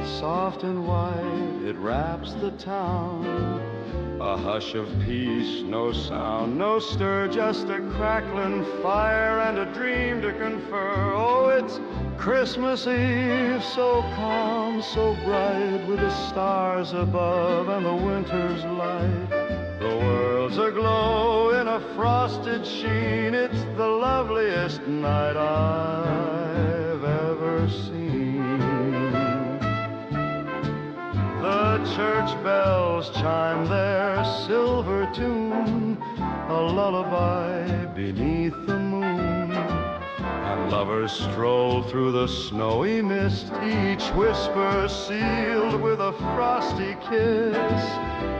soft and white, it wraps the town. A hush of peace, no sound, no stir, just a crackling fire and a dream to confer. Oh, it's Christmas Eve, so calm, so bright, with the stars above and the winter's light. The world's aglow in a frosted sheen. It's the loveliest night I've ever seen. The church bells chime their silver tune, a lullaby beneath the moon. And lovers stroll through the snowy mist, each whisper sealed with a frosty kiss.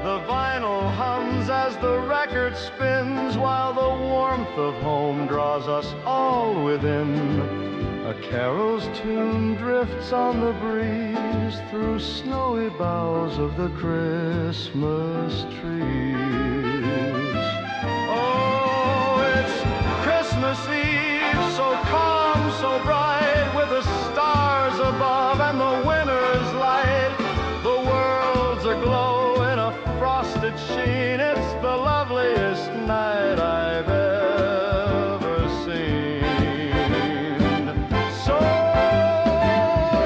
The vinyl hums as the record spins, while the warmth of home draws us all within. A carol's tune drifts on the breeze through snowy boughs of the Christmas trees. Oh, it's Christmas Eve, so calm, so bright, with the stars above and the winter's light. The world's aglow in a frosted sheen. It's the loveliest night I've ever seen. So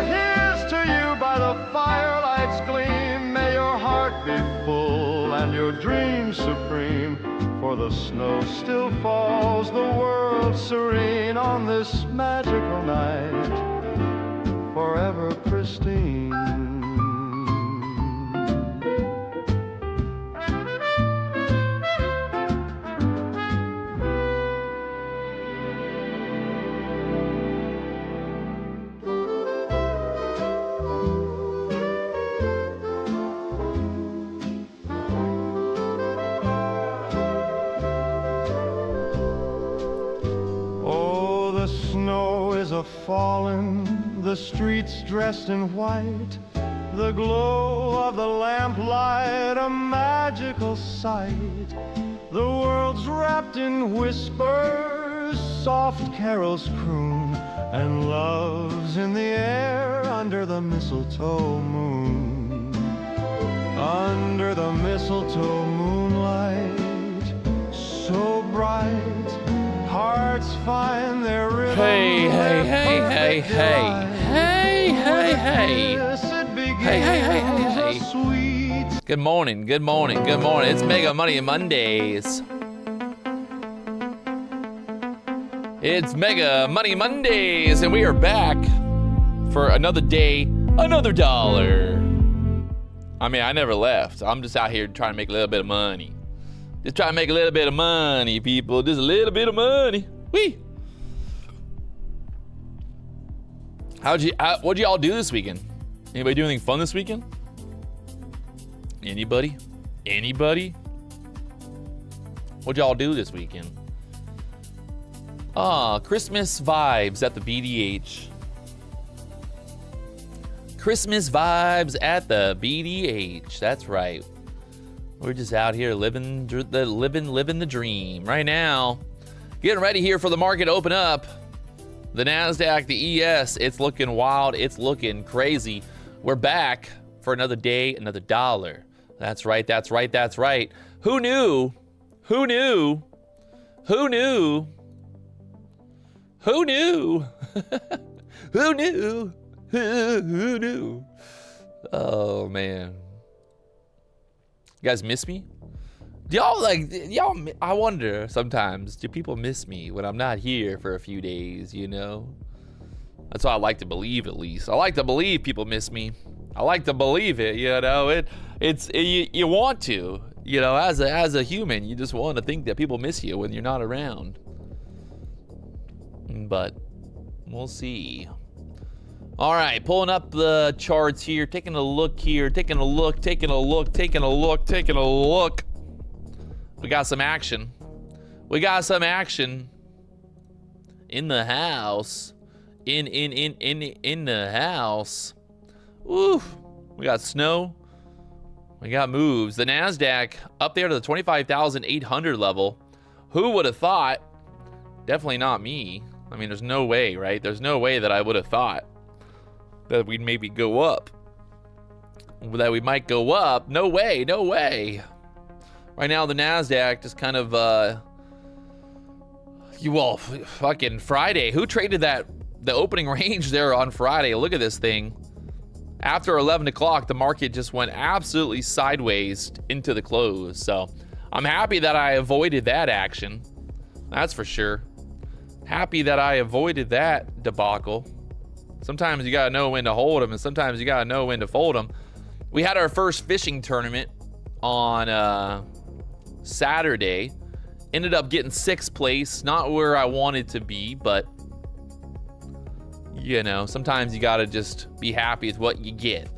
here's to you by the firelight's gleam. May your heart be full and your dreams supreme. For the snow still falls, the world serene on this magical night, forever pristine. Fallen, the streets dressed in white, the glow of the lamplight, a magical sight. The world's wrapped in whispers, soft carols croon, and love's in the air under the mistletoe moon. Under the mistletoe moonlight, so bright, hearts find their rhythm. Hey, hey, hey, hey, hey. Hey, hey, hey. Hey, hey, hey, hey, hey. Good morning, good morning, good morning. It's Mega Money Mondays. It's Mega Money Mondays, and we are back for another day, another dollar. I mean, I never left. I'm just out here trying to make a little bit of money. Just trying to make a little bit of money, people. Just a little bit of money. Whee! What'd y'all do this weekend? Anybody do anything fun this weekend? Anybody? Anybody? What'd y'all do this weekend? Christmas vibes at the BDH. Christmas vibes at the BDH. That's right. We're just out here living the dream right now. Getting ready here for the market to open up. The NASDAQ, the ES, it's looking wild. It's looking crazy. We're back for another day, another dollar. That's right, that's right, that's right. Who knew? Who knew? Who knew? Who knew? Who knew? Who knew? Oh, man. You guys miss me? Do y'all, I wonder sometimes, do people miss me when I'm not here for a few days, you know? That's what I like to believe, at least. I like to believe people miss me. I like to believe it, you know? You want to, you know, as a human, you just want to think that people miss you when you're not around. But we'll see. All right, pulling up the charts here, taking a look here, taking a look. We got some action. We got some action in the house. In the house. Oof. We got snow. We got moves. The NASDAQ up there to the 25,800 level. Who would have thought? Definitely not me. I mean, there's no way, right? There's no way that I would have thought that we'd maybe go up that we might go up. No way, no way. Right now, the NASDAQ just kind of, fucking Friday. Who traded the opening range there on Friday? Look at this thing. After 11 o'clock, the market just went absolutely sideways into the close. So I'm happy that I avoided that action. That's for sure. Happy that I avoided that debacle. Sometimes you gotta know when to hold them, and sometimes you gotta know when to fold them. We had our first fishing tournament on Saturday. Ended up getting 6th place. Not where I wanted to be, but you know, sometimes you gotta just be happy with what you get.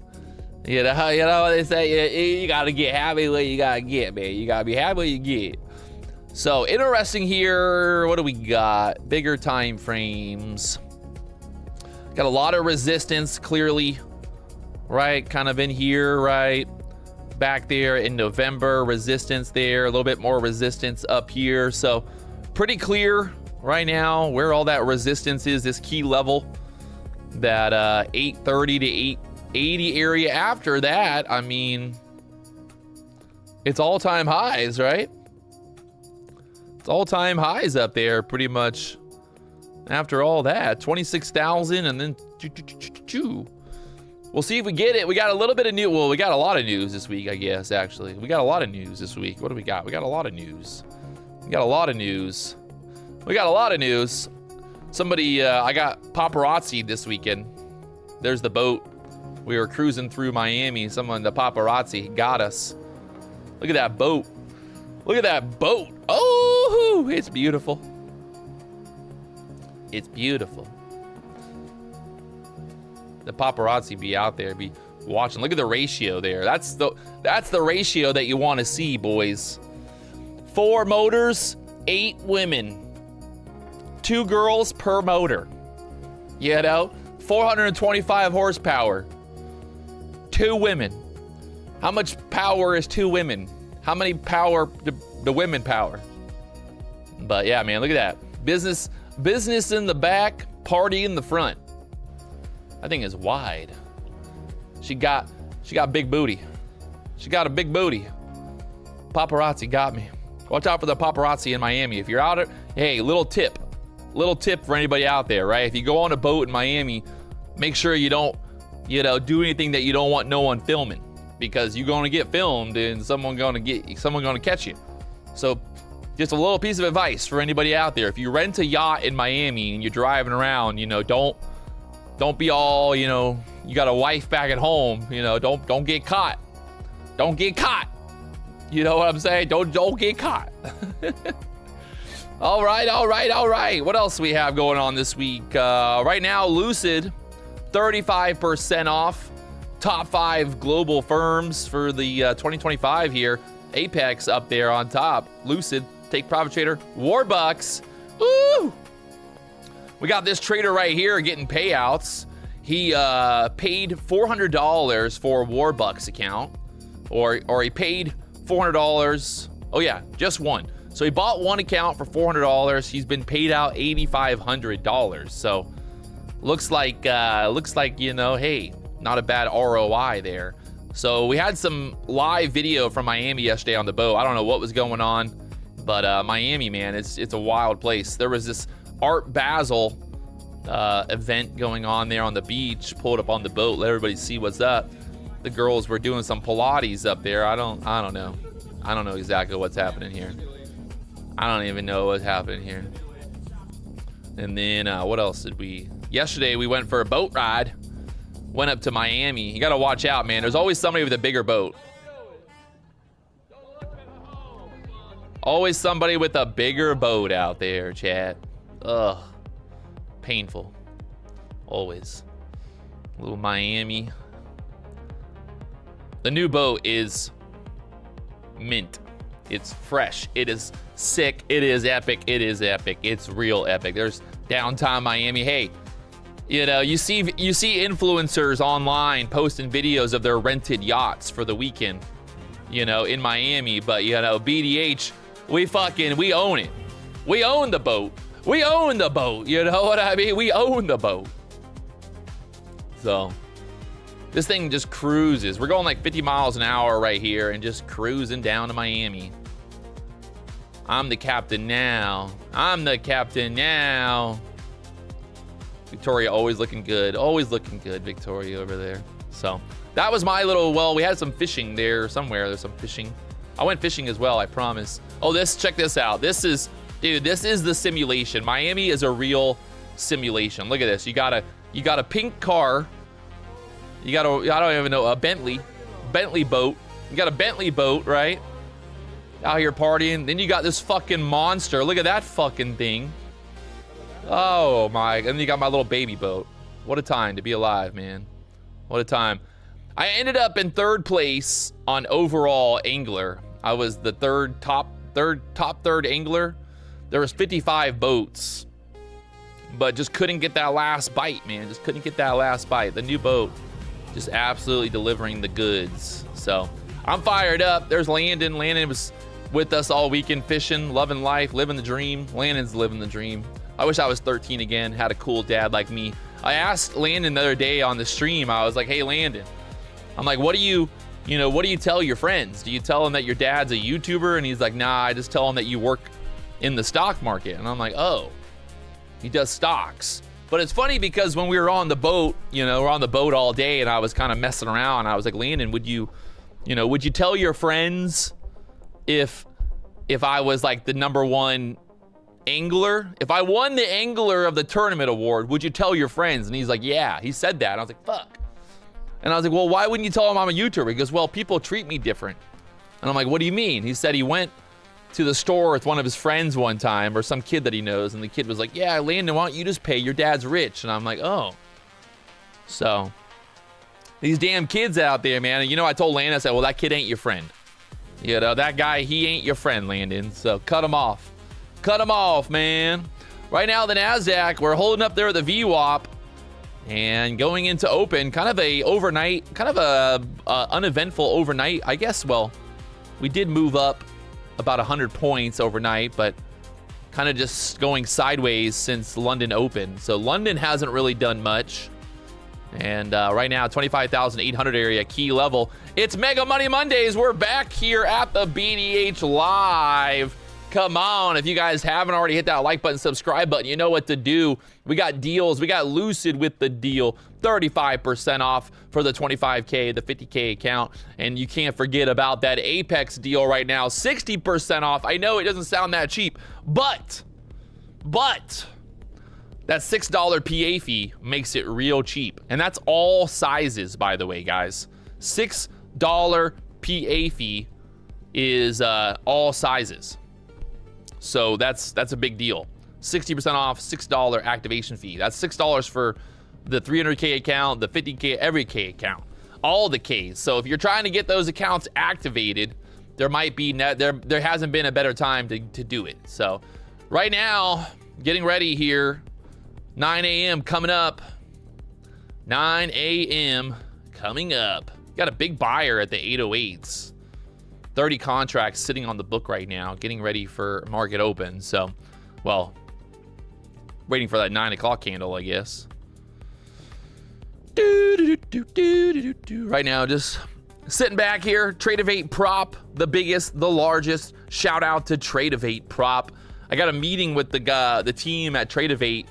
You know what they say, you gotta get happy with what you gotta get, man. You gotta be happy with what you get. So interesting here. What do we got? Bigger time frames. Got a lot of resistance, clearly, right? Kind of in here, right? Back there in November, resistance there, a little bit more resistance up here. So pretty clear right now where all that resistance is, this key level, that 830 to 880 area. After that, I mean, it's all-time highs, right? It's all-time highs up there pretty much. After all that, 26,000 and then we'll see if we get it. We got a little bit of news. Well, we got a lot of news this week, I guess, actually. We got a lot of news this week. What do we got? We got a lot of news. We got a lot of news. We got a lot of news. Somebody, I got paparazzi this weekend. There's the boat. We were cruising through Miami. Someone, the paparazzi, got us. Look at that boat. Look at that boat. Oh, it's beautiful. It's beautiful. The paparazzi be out there, be watching. Look at the ratio there. That's the ratio that you want to see, boys. 4 motors, 8 women. 2 girls per motor. You know, 425 horsepower. 2 women. How much power is 2 women? How many power the women power? But yeah, man, look at that. Business in the back, party in the front. That thing is wide. She got big booty. She got a big booty. Paparazzi got me. Watch out for the paparazzi in Miami. If you're out at, hey, little tip for anybody out there, right? If you go on a boat in Miami, make sure you don't, do anything that you don't want no one filming, because you're going to get filmed and someone going to catch you. So just a little piece of advice for anybody out there. If you rent a yacht in Miami and you're driving around, don't be all, you got a wife back at home, don't get caught. Don't get caught. You know what I'm saying? Don't get caught. All right. What else we have going on this week? Right now, Lucid, 35% off. Top 5 global firms for the 2025 here. Apex up there on top. Lucid, Take Profit Trader, Warbucks. Woo! We got this trader right here getting payouts. He paid $400 for a Warbucks account, or he paid $400. Oh yeah, just one. So he bought one account for $400. He's been paid out $8,500. So looks like hey, not a bad ROI there. So we had some live video from Miami yesterday on the boat. I don't know what was going on, but Miami, man, it's a wild place. There was this Art Basel event going on there on the beach. Pulled up on the boat, let everybody see what's up. The girls were doing some Pilates up there. I don't know. I don't know exactly what's happening here. I don't even know what's happening here. And then what else did we? Yesterday we went for a boat ride. Went up to Miami. You gotta watch out, man. There's always somebody with a bigger boat. Always somebody with a bigger boat out there, chat. Ugh. Painful. Always. Little Miami. The new boat is mint. It's fresh. It is sick. It is epic. It is epic. It's real epic. There's downtown Miami. Hey, you see influencers online posting videos of their rented yachts for the weekend, in Miami. But BDH, we own it. We own the boat. We own the boat. You know what I mean? We own the boat. So This thing just cruises. We're going like 50 miles an hour right here and just cruising down to Miami. I'm the captain now. I'm the captain now. Victoria always looking good. Always looking good, Victoria over there. So that was my little, well, we had some fishing there somewhere. There's some fishing. I went fishing as well, I promise. Oh, check this out. This is, dude, this is the simulation. Miami is a real simulation. Look at this. You got a pink car. You got a, I don't even know, a Bentley boat. You got a Bentley boat, right? Out here partying. Then you got this fucking monster. Look at that fucking thing. Oh my, and then you got my little baby boat. What a time to be alive, man. What a time. I ended up in 3rd place on overall angler. I was the top third angler. There was 55 boats, but just couldn't get that last bite, man. Just couldn't get that last bite. The new boat just absolutely delivering the goods. So I'm fired up. There's Landon. Landon was with us all weekend fishing, loving life, living the dream. Landon's living the dream. I wish I was 13 again, had a cool dad like me. I asked Landon the other day on the stream, I was like, hey, Landon, I'm like, what do you tell your friends? Do you tell them that your dad's a YouTuber? And he's like, nah, I just tell them that you work in the stock market. And I'm like, oh, he does stocks. But it's funny because when we were on the boat, we're on the boat all day and I was kind of messing around. I was like, Landon, would you tell your friends if I was like the #1 angler? If I won the angler of the tournament award, would you tell your friends? And he's like, yeah, he said that. And I was like, fuck. And I was like, well, why wouldn't you tell him I'm a YouTuber? He goes, well, people treat me different. And I'm like, what do you mean? He said he went to the store with one of his friends one time, or some kid that he knows, and the kid was like, yeah, Landon, why don't you just pay? Your dad's rich. And I'm like, oh. So these damn kids out there, man. And I told Landon, I said, well, that kid ain't your friend. That guy, he ain't your friend, Landon. So cut him off. Cut him off, man. Right now, the NASDAQ, we're holding up there at the VWAP and going into open, kind of a overnight, kind of a uneventful overnight, I guess. Well, we did move up about 100 points overnight, but kind of just going sideways since London opened. So London hasn't really done much. And right now, 25,800 area, key level. It's Mega Money Mondays. We're back here at the BDH Live. Come on, if you guys haven't already hit that like button, subscribe button, you know what to do. We got deals. We got Lucid with the deal. 35% off for the 25K, the 50K account. And you can't forget about that Apex deal right now. 60% off. I know it doesn't sound that cheap, but that $6 PA fee makes it real cheap. And that's all sizes, by the way, guys. $6 PA fee is all sizes. So that's a big deal. 60% off, $6 activation fee. That's $6 for the 300K account, the 50K, every K account, all the Ks. So if you're trying to get those accounts activated, there might be there hasn't been a better time to do it. So right now, getting ready here. 9 a.m. coming up. 9 a.m. coming up. Got a big buyer at the 808s. 30 contracts sitting on the book right now, getting ready for market open. So, well, waiting for that 9 o'clock candle, I guess. Right now, just sitting back here. Tradevate prop, the biggest, the largest. Shout out to Tradevate prop. I got a meeting with the team at Tradevate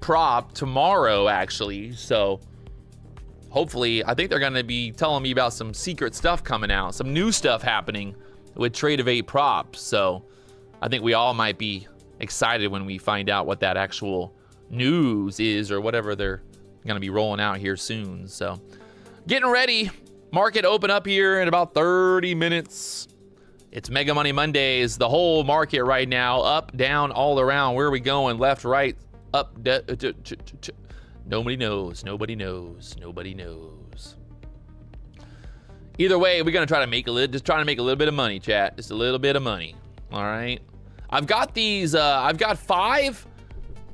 prop tomorrow, actually. So hopefully, I think they're going to be telling me about some secret stuff coming out, some new stuff happening with Tradevate prop. So I think we all might be excited when we find out what that actual news is, or whatever they're going to be rolling out here soon. So getting ready. Market open up here in about 30 minutes. It's Mega Money Mondays. The whole market right now, up, down, all around. Where are we going? Left, right, up, nobody knows. Nobody knows. Nobody knows. Either way, we're gonna try to make just trying to make a little bit of money, chat. Just a little bit of money. All right. I've got these. I've got 5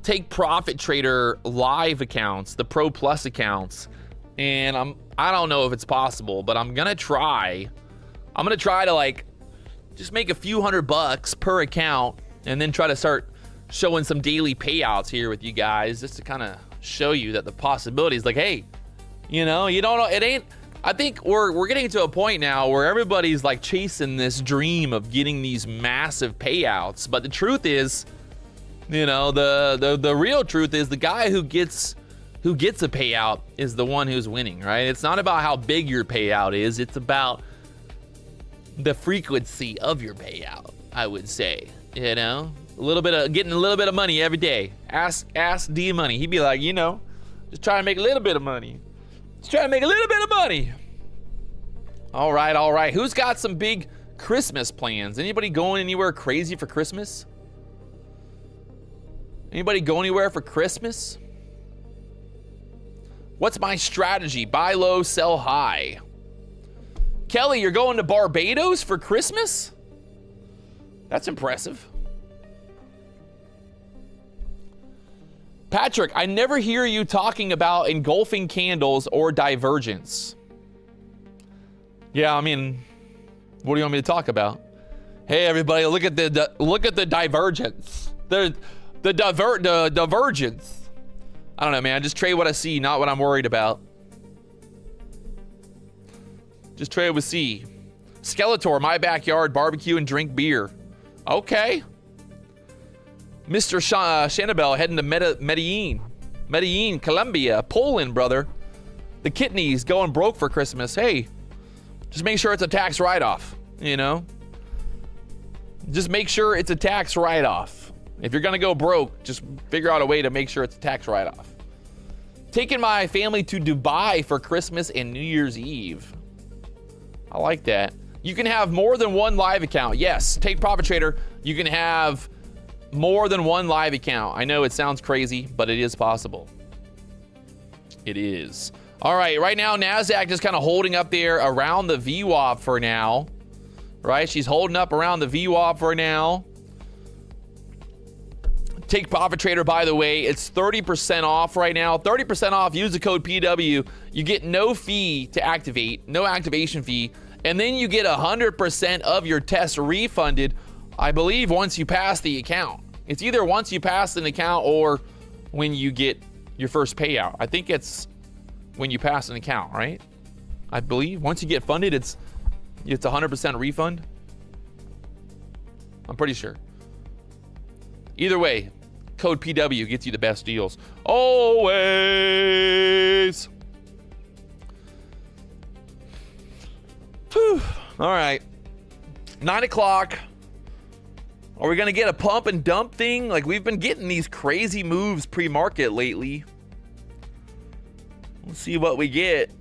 Take Profit Trader live accounts, the Pro Plus accounts, and I don't know if it's possible, but I'm gonna try. I'm gonna try to like just make a few $100 per account, and then try to start showing some daily payouts here with you guys, just to kind of show you that the possibilities, like, hey, You know, you don't know. It ain't. I think we're getting to a point now where everybody's like chasing this dream of getting these massive payouts. But the truth is, you know, the real truth is the guy who gets a payout is the one who's winning, right? It's not about how big your payout is. It's about the frequency of your payout, I would say. You know, getting a little bit of money every day. Ask D Money. He'd be like, you know, just trying to make a little bit of money. Just trying to make a little bit of money. All right. Who's got some big Christmas plans? Anybody going anywhere crazy for Christmas? Anybody go anywhere for Christmas? What's my strategy? Buy low, sell high. Kelly, you're going to Barbados for Christmas? That's impressive. Patrick, I never hear you talking about engulfing candles or divergence. Yeah, I mean, what do you want me to talk about? Hey, everybody, look at the divergence. The divergence. I don't know, man. Just trade what I see, not what I'm worried about. Just trade with C. Skeletor, my backyard, barbecue and drink beer. Okay. Mr. Shanabel heading to Medellin, Colombia, Poland, brother. The kidneys going broke for Christmas. Hey, just make sure it's a tax write-off, you know? Just make sure it's a tax write-off. If you're gonna go broke, just figure out a way to make sure it's a tax write-off. Taking my family to Dubai for Christmas and New Year's Eve. I like that. You can have more than one live account. Yes, take Profit Trader. You can have more than one live account. I know it sounds crazy, but it is possible. It is. All right, right now, NASDAQ just kind of holding up there around the VWAP for now. Right, she's holding up around the VWAP for now. Take Profit Trader, by the way, it's 30% off right now. 30% off, use the code PW. You get no fee to activate, no activation fee. And then you get 100% of your test refunded, I believe, once you pass the account. It's either once you pass an account or when you get your first payout. I think it's when you pass an account, right? I believe once you get funded, it's 100% refund. I'm pretty sure. Either way, code PW gets you the best deals. Always. Whew. All right. 9 o'clock. Are we going to get a pump and dump thing? Like, we've been getting these crazy moves pre-market lately. We'll see what we get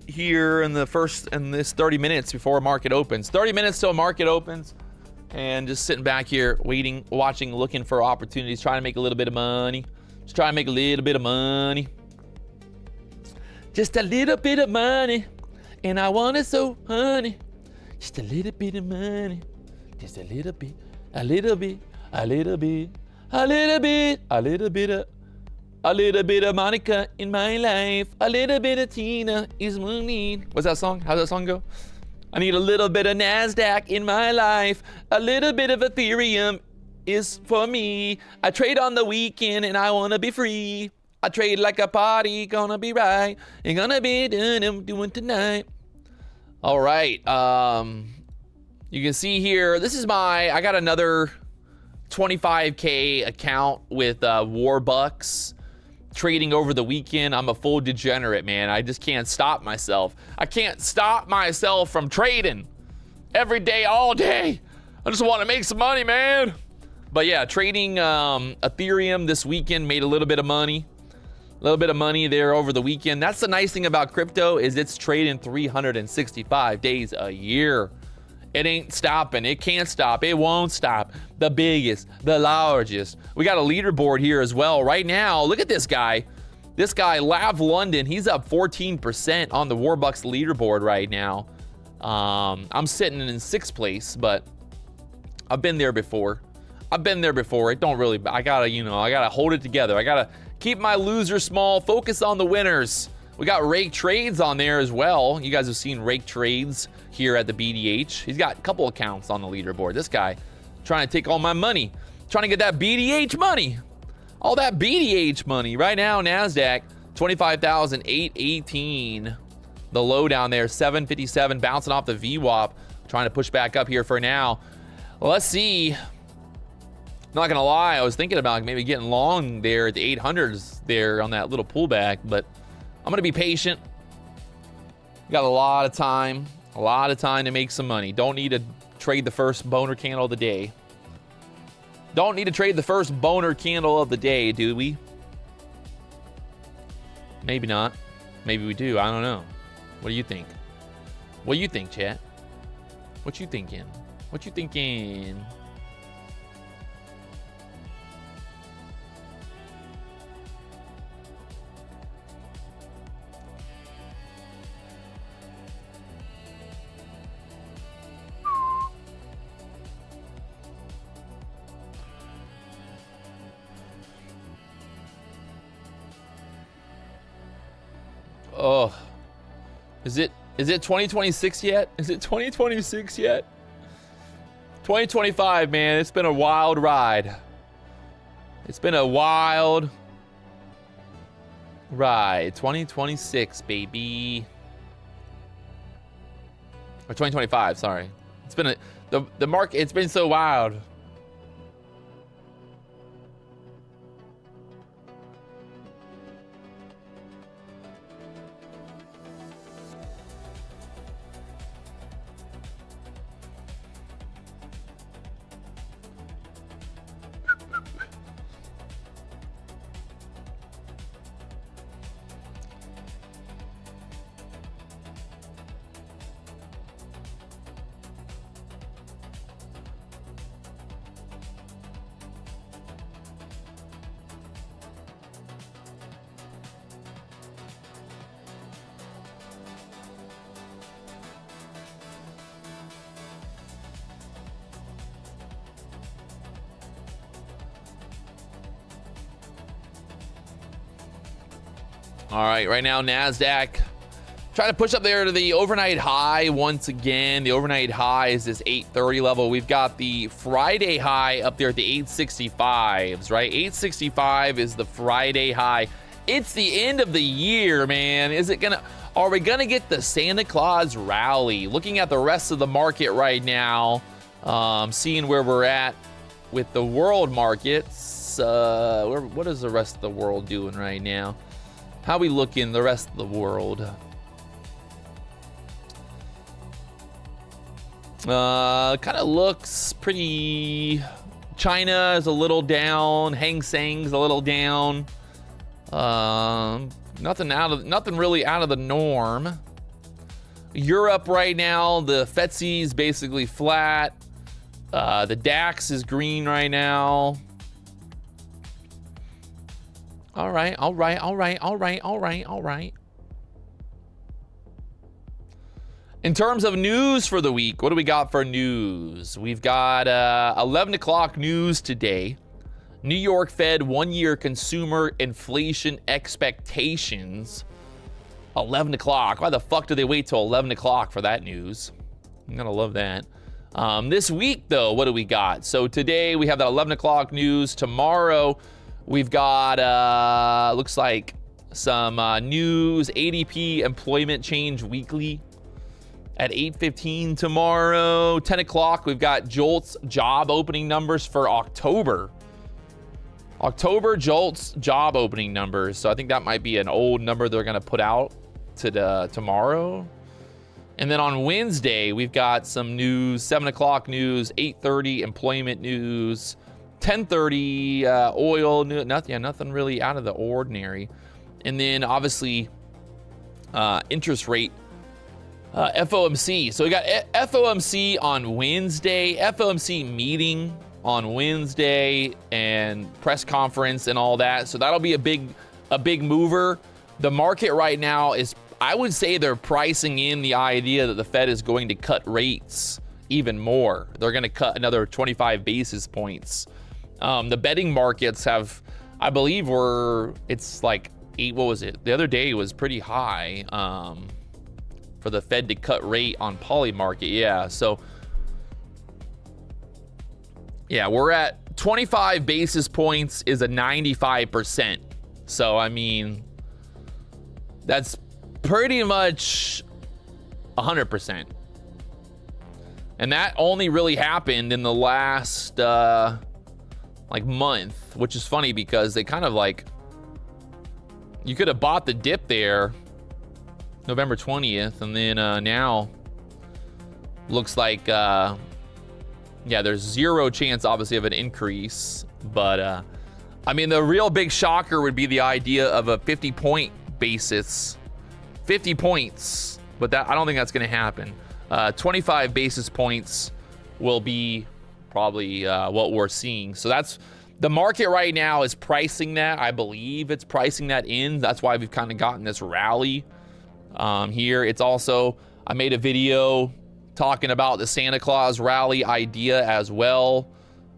here in this 30 minutes before market opens. 30 minutes till market opens. And just sitting back here, waiting, watching, looking for opportunities, trying to make a little bit of money. Just trying to make a little bit of money. Just a little bit of money. And I want it so, honey. Just a little bit of money. Just a little bit. A little bit. A little bit. A little bit. A little bit of. A little bit of Monica in my life. A little bit of Tina is moving. What's that song? How's that song go? I need a little bit of NASDAQ in my life. A little bit of Ethereum is for me. I trade on the weekend and I want to be free. I trade like a party, gonna be right. Ain't gonna be doing tonight. All right. You can see here, this is I got another 25K account with Warbucks. Trading over the weekend. I'm a full degenerate, man. I just can't stop myself. I can't stop myself from trading every day, all day. I just want to make some money, man. But yeah, trading Ethereum this weekend, made a little bit of money. A little bit of money there over the weekend. That's the nice thing about crypto, is it's trading 365 days a year. It ain't stopping. It can't stop. It won't stop. The biggest, the largest. We got a leaderboard here as well. Right now, look at this guy. This guy, Lav London, he's up 14% on the Warbucks leaderboard right now. I'm sitting in 6th place, but I've been there before. It don't really, I gotta hold it together. I gotta keep my losers small, focus on the winners. We got Rake Trades on there as well. You guys have seen Rake Trades here at the BDH. He's got a couple accounts on the leaderboard. This guy trying to take all my money, trying to get that BDH money. All that BDH money. Right now, NASDAQ 25,818. The low down there, 757, bouncing off the VWAP, trying to push back up here for now. Well, let's see. Not gonna lie, I was thinking about maybe getting long there at the 800s there on that little pullback, but I'm gonna be patient. Got a lot of time to make some money. Don't need to trade the first boner candle of the day. Don't need to trade the first boner candle of the day, do we? Maybe not. Maybe we do. I don't know. What do you think? What do you think, chat? What you thinking? What you thinking? Oh, is it 2026 yet? Is it 2026 yet? 2025, man. It's been a wild ride. It's been a wild ride. 2026, baby. Or 2025, sorry. It's been the market. It's been so wild. All right, right now, NASDAQ trying to push up there to the overnight high once again. The overnight high is this 830 level. We've got the Friday high up there at the 865s, right? 865 is the Friday high. It's the end of the year, man. Are we gonna get the Santa Claus rally? Looking at the rest of the market right now, seeing where we're at with the world markets. What is the rest of the world doing right now? How we looking the rest of the world? Kind of looks pretty. China is a little down. Hang Seng's a little down. Nothing really out of the norm. Europe right now, the FTSE's basically flat. The DAX is green right now. All right. In terms of news for the week, what do we got for news? We've got 11 o'clock news today. New York Fed one-year consumer inflation expectations. 11 o'clock. Why the fuck do they wait till 11 o'clock for that news? I'm gonna love that. This week, though, what do we got? So today we have that 11 o'clock news. Tomorrow we've got, looks like some news, ADP employment change weekly at 8:15 tomorrow. 10 o'clock, we've got JOLTS job opening numbers for October. October JOLTS job opening numbers. So I think that might be an old number they're going to put out to tomorrow. And then on Wednesday, we've got some news, 7 o'clock news, 8:30 employment news, 10:30 oil news. Nothing really out of the ordinary. And then obviously interest rate, FOMC. So we got FOMC on Wednesday, FOMC meeting on Wednesday, and press conference and all that. So that'll be a big mover. The market right now is, I would say, they're pricing in the idea that the Fed is going to cut rates even more. They're going to cut another 25 basis points. The betting markets have, I believe, it's like what was it? The other day was pretty high for the Fed to cut rate on poly market. Yeah, so yeah, we're at 25 basis points is a 95%. So I mean, That's pretty much 100%. And that only really happened in the last like month, which is funny because they kind of like, you could have bought the dip there November 20th, and then now looks like yeah, there's zero chance obviously of an increase, but I mean, the real big shocker would be the idea of a 50-point basis, 50 points, but that, I don't think that's going to happen. 25 basis points will be probably what we're seeing. So that's the market right now is pricing that. I believe it's pricing that in. That's why we've kind of gotten this rally here. It's also, I made a video talking about the Santa Claus rally idea as well.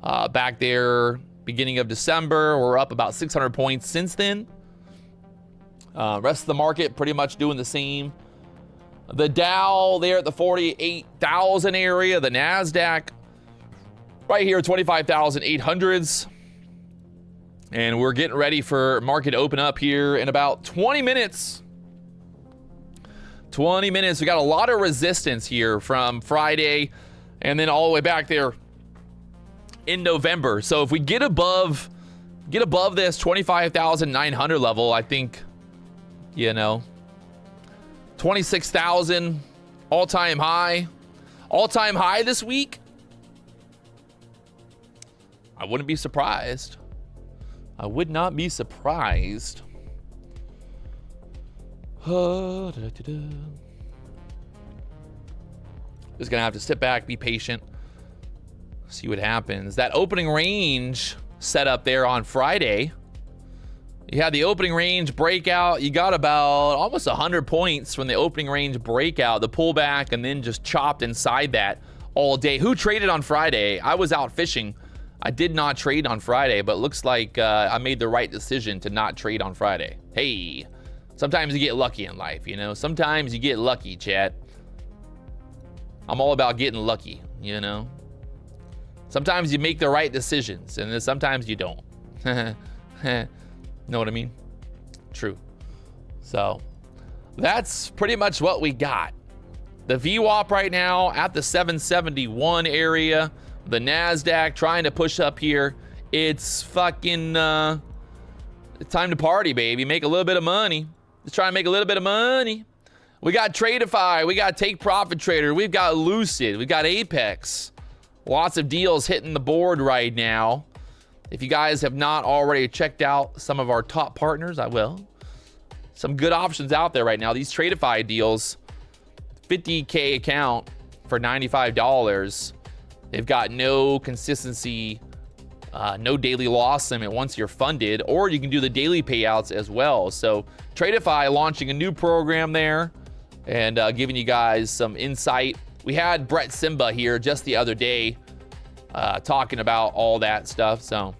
Back there, beginning of December, we're up about 600 points since then. Rest of the market pretty much doing the same. The Dow there at the 48,000 area. The NASDAQ right here, 25,800s. And we're getting ready for market to open up here in about 20 minutes. 20 minutes. We got a lot of resistance here from Friday and then all the way back there in November. So if we get above this 25,900 level, I think, you know, 26,000 all-time high this week. I wouldn't be surprised. I would not be surprised. Just gonna have to sit back, be patient, see what happens. That opening range set up there on Friday. You had the opening range breakout. You got about almost 100 points from the opening range breakout, the pullback, and then just chopped inside that all day. Who traded on Friday? I was out fishing. I did not trade on Friday, but looks like I made the right decision to not trade on Friday. Hey, sometimes you get lucky in life, you know? Sometimes you get lucky, chat. I'm all about getting lucky, you know? Sometimes you make the right decisions, and then sometimes you don't. Know what I mean? True. So that's pretty much what we got. The VWAP right now at the 771 area. The NASDAQ trying to push up here. It's fucking it's time to party, baby. Make a little bit of money. Let's try and make a little bit of money. We got Tradeify. We got Take Profit Trader. We've got Lucid. We've got Apex. Lots of deals hitting the board right now. If you guys have not already checked out some of our top partners, I will. Some good options out there right now. These Tradeify deals, 50K account for $95. They've got no consistency, no daily loss limit once you're funded, or you can do the daily payouts as well. So Tradeify launching a new program there and giving you guys some insight. We had Brett Simba here just the other day talking about all that stuff. So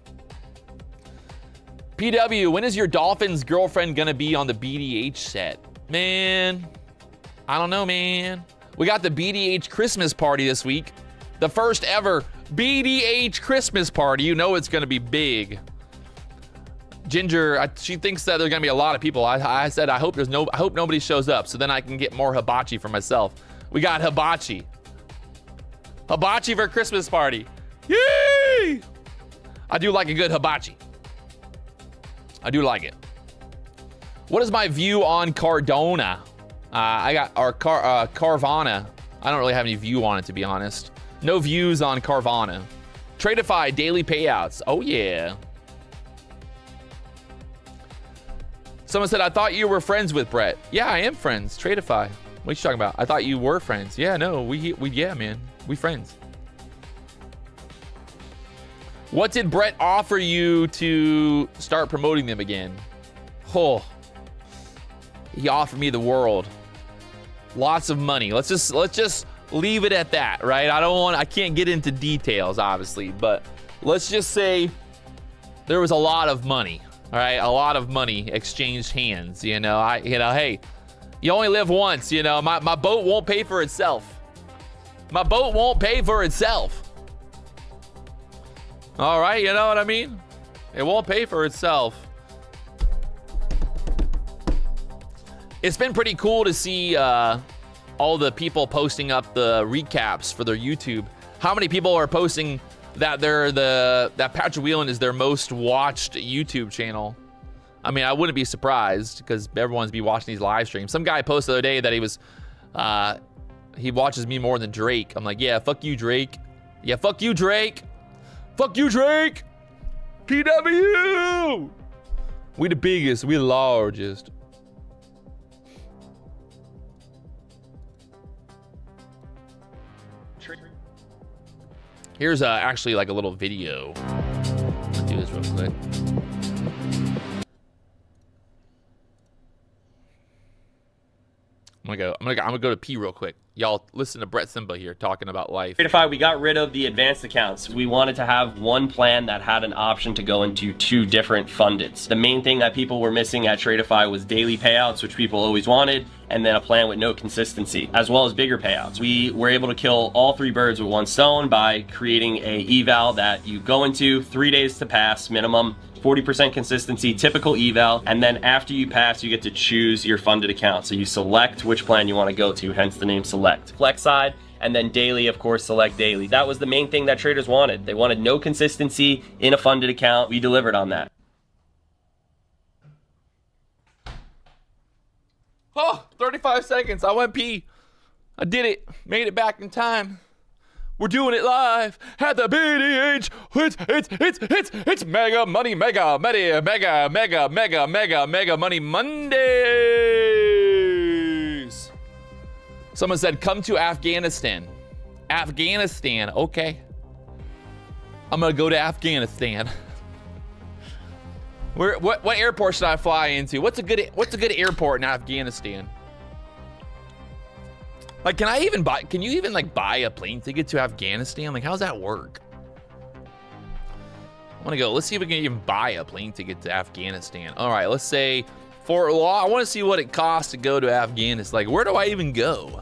PW, when is your Dolphins girlfriend gonna be on the BDH set? Man, I don't know, man. We got the BDH Christmas party this week. The first ever BDH Christmas party. You know it's gonna be big. Ginger, she thinks that there's gonna be a lot of people. I said I hope nobody shows up, so then I can get more hibachi for myself. We got hibachi. Hibachi for Christmas party. Yay! I do like a good hibachi. I do like it. What is my view on Cardona? I got our Carvana. I don't really have any view on it, to be honest. No views on Carvana. Tradeify daily payouts. Oh, yeah. Someone said, I thought you were friends with Brett. Yeah, I am friends. Tradeify. What are you talking about? I thought you were friends. Yeah, no, yeah, man. We friends. What did Brett offer you to start promoting them again? Oh, he offered me the world. Lots of money. Let's just leave it at that, right? I can't get into details, obviously, but let's just say there was a lot of money, all right? A lot of money exchanged hands, you know? Hey, you only live once, you know? My boat won't pay for itself. My boat won't pay for itself. All right, you know what I mean? It won't pay for itself. It's been pretty cool to see all the people posting up the recaps for their YouTube. How many people are posting that that Patrick Wieland is their most watched YouTube channel? I mean, I wouldn't be surprised because everyone's be watching these live streams. Some guy posted the other day that he watches me more than Drake. I'm like, yeah, fuck you, Drake. Yeah, fuck you, Drake. Fuck you, Drake. PW. We the biggest. We the largest. Here's actually like a little video. Let's do this real quick. I'm gonna go to pee real quick. Y'all listen to Brett Simba here talking about life. Tradify, we got rid of the advanced accounts. We wanted to have one plan that had an option to go into 2 different fundeds. The main thing that people were missing at Tradify was daily payouts, which people always wanted, and then a plan with no consistency, as well as bigger payouts. We were able to kill all 3 birds with one stone by creating a eval that you go into 3 days to pass minimum, 40% consistency, typical eval, and then after you pass, you get to choose your funded account. So you select which plan you want to go to, hence the name Select. Flex side, and then daily, of course, select daily. That was the main thing that traders wanted. They wanted no consistency in a funded account. We delivered on that. Oh, 35 seconds. I went pee. I did it. Made it back in time. We're doing it live at the BDH. It's mega money, mega money Mondays. Someone said, come to Afghanistan. Afghanistan, okay. I'm gonna go to Afghanistan. What airport should I fly into? What's a good airport in Afghanistan? Like, can you even like buy a plane ticket to Afghanistan? Like, how's that work? I want to go. Let's see if we can even buy a plane ticket to Afghanistan. All right, let's say I want to see what it costs to go to Afghanistan. Like, where do I even go?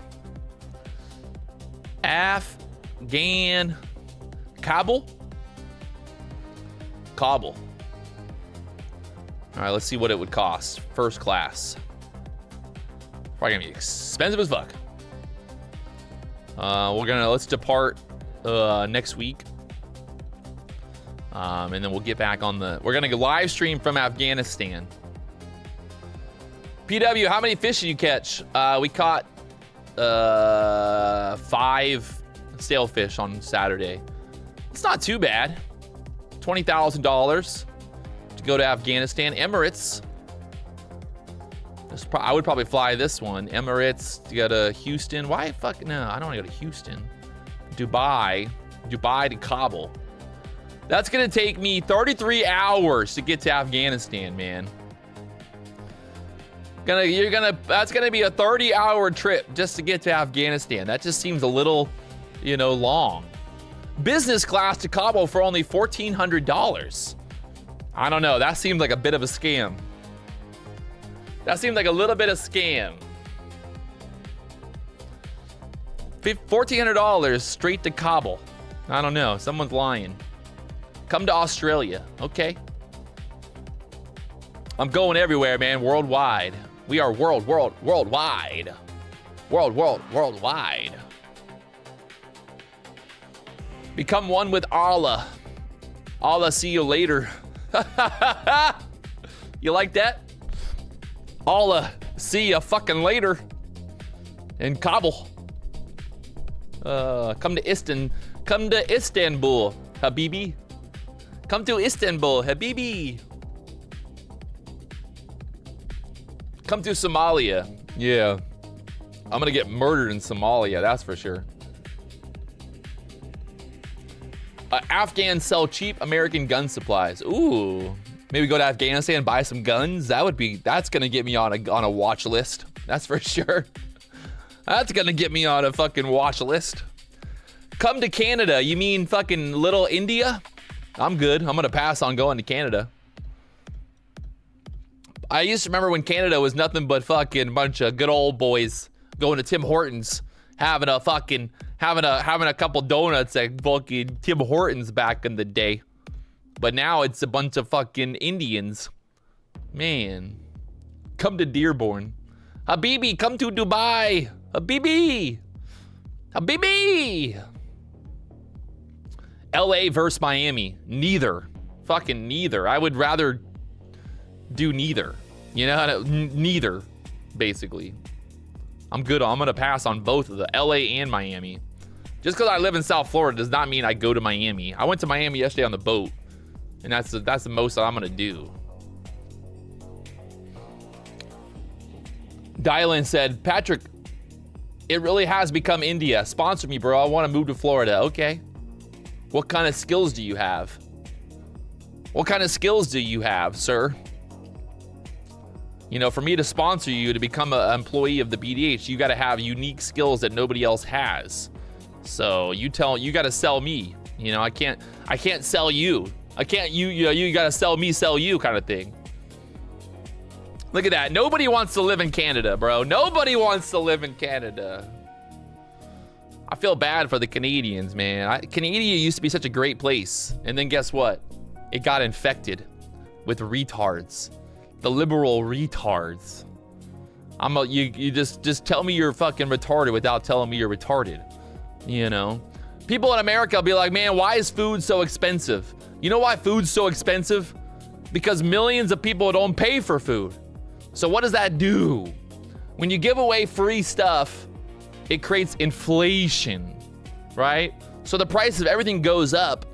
Kabul? Kabul. All right, let's see what it would cost. First class. Probably gonna be expensive as fuck. Let's depart next week. And then we'll get back on we're gonna go live stream from Afghanistan. PW, how many fish did you catch? We caught 5 sailfish on Saturday. It's not too bad. $20,000 to go to Afghanistan. Emirates. I would probably fly this one. Emirates to go to Houston. Why fuck no? I don't want to go to Houston. Dubai to Kabul. That's gonna take me 33 hours to get to Afghanistan, man. That's gonna be a 30-hour trip just to get to Afghanistan. That just seems a little, long. Business class to Kabul for only $1,400. I don't know. That seemed like a bit of a scam. That seemed like a little bit of scam. $1,400 straight to Kabul. I don't know. Someone's lying. Come to Australia. Okay. I'm going everywhere, man. Worldwide. We are worldwide. Worldwide. Become one with Allah. Allah, see you later. You like that? Allah, see ya fucking later. In Kabul. Come to Istanbul, Habibi. Come to Istanbul, Habibi. Come to Somalia. Yeah. I'm gonna get murdered in Somalia, that's for sure. Afghans sell cheap American gun supplies. Ooh. Maybe go to Afghanistan and buy some guns. That's gonna get me on a watch list. That's for sure. That's gonna get me on a fucking watch list. Come to Canada. You mean fucking little India? I'm good. I'm gonna pass on going to Canada. I used to remember when Canada was nothing but fucking bunch of good old boys going to Tim Hortons, having a couple donuts at fucking Tim Hortons back in the day. But now it's a bunch of fucking Indians. Man. Come to Dearborn. Habibi, come to Dubai. Habibi. Habibi. LA versus Miami. Neither. Fucking neither. I would rather do neither. You know, neither, basically. I'm good. I'm going to pass on both of the LA and Miami. Just because I live in South Florida does not mean I go to Miami. I went to Miami yesterday on the boat, and that's the most I'm going to do. Dylan said, Patrick, it really has become India. Sponsor me, bro. I want to move to Florida. Okay. What kind of skills do you have? What kind of skills do you have, sir? You know, for me to sponsor you to become an employee of the BDH, you got to have unique skills that nobody else has. So you got to sell me. You know, I can't sell you. You got to sell me, sell you kind of thing. Look at that. Nobody wants to live in Canada, bro. Nobody wants to live in Canada. I feel bad for the Canadians, man. Canada used to be such a great place. And then guess what? It got infected with retards. The liberal retards. You just tell me you're fucking retarded without telling me you're retarded. You know? People in America will be like, man, why is food so expensive? You know why food's so expensive? Because millions of people don't pay for food. So what does that do? When you give away free stuff, it creates inflation, right? So the price of everything goes up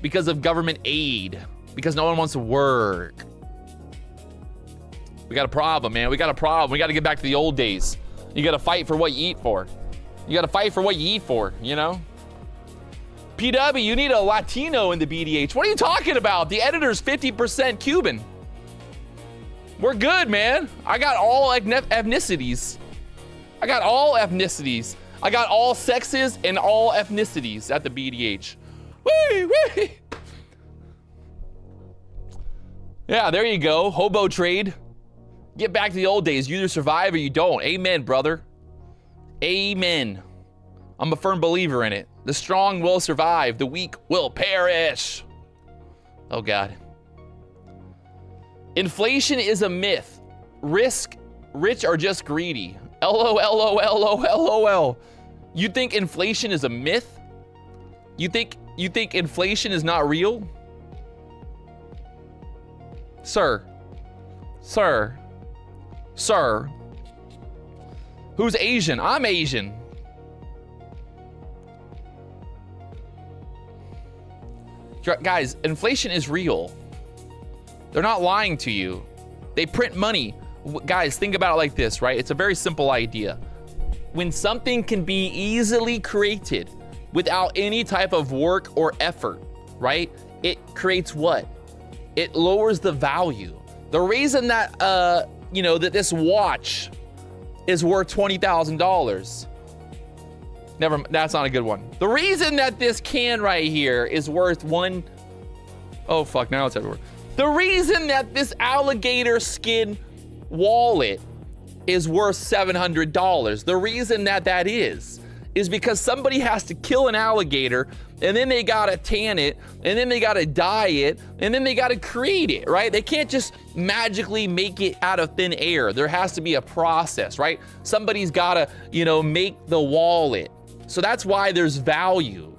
because of government aid, because no one wants to work. We got a problem, man. We got a problem. We got to get back to the old days. You got to fight for what you eat for. You got to fight for what you eat for, you know? PW, you need a Latino in the BDH. What are you talking about? The editor's 50% Cuban. We're good, man. I got all ethnicities. I got all ethnicities. I got all sexes and all ethnicities at the BDH. Whee, whee. Yeah, there you go. Hobo trade. Get back to the old days. You either survive or you don't. Amen, brother. Amen. I'm a firm believer in it. The strong will survive. The weak will perish. Oh, God. Inflation is a myth. Rich are just greedy. LOL. You think inflation is a myth? You think inflation is not real? Sir. Who's Asian? I'm Asian. Guys, inflation is real. They're not lying to you. They print money. Guys, think about it like this, right? It's a very simple idea. When something can be easily created without any type of work or effort, right? It creates what? It lowers the value. The reason that, that this watch is worth $20,000. That's not a good one. The reason that this can right here is worth oh fuck, now it's everywhere. The reason that this alligator skin wallet is worth $700. The reason that is because somebody has to kill an alligator, and then they gotta tan it, and then they gotta dye it, and then they gotta create it, right? They can't just magically make it out of thin air. There has to be a process, right? Somebody's gotta, make the wallet. So that's why there's value,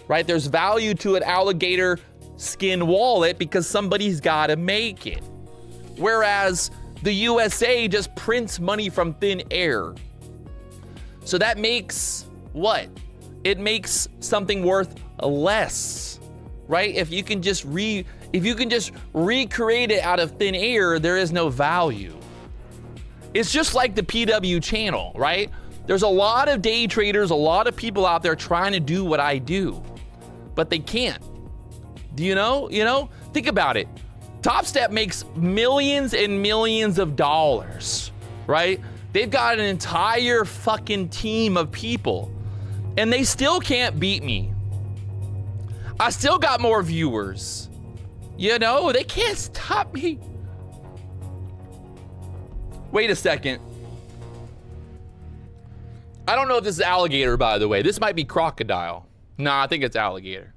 right? There's value to an alligator skin wallet because somebody's gotta make it. Whereas the USA just prints money from thin air. So that makes what? It makes something worth less, right? If you can just recreate it out of thin air, there is no value. It's just like the PW channel, right? There's a lot of day traders, a lot of people out there trying to do what I do, but they can't. Do you know? Think about it. Top Step makes millions and millions of dollars, right? They've got an entire fucking team of people, and they still can't beat me. I still got more viewers. They can't stop me. Wait a second. I don't know if this is alligator, by the way. This might be crocodile. No, I think it's alligator.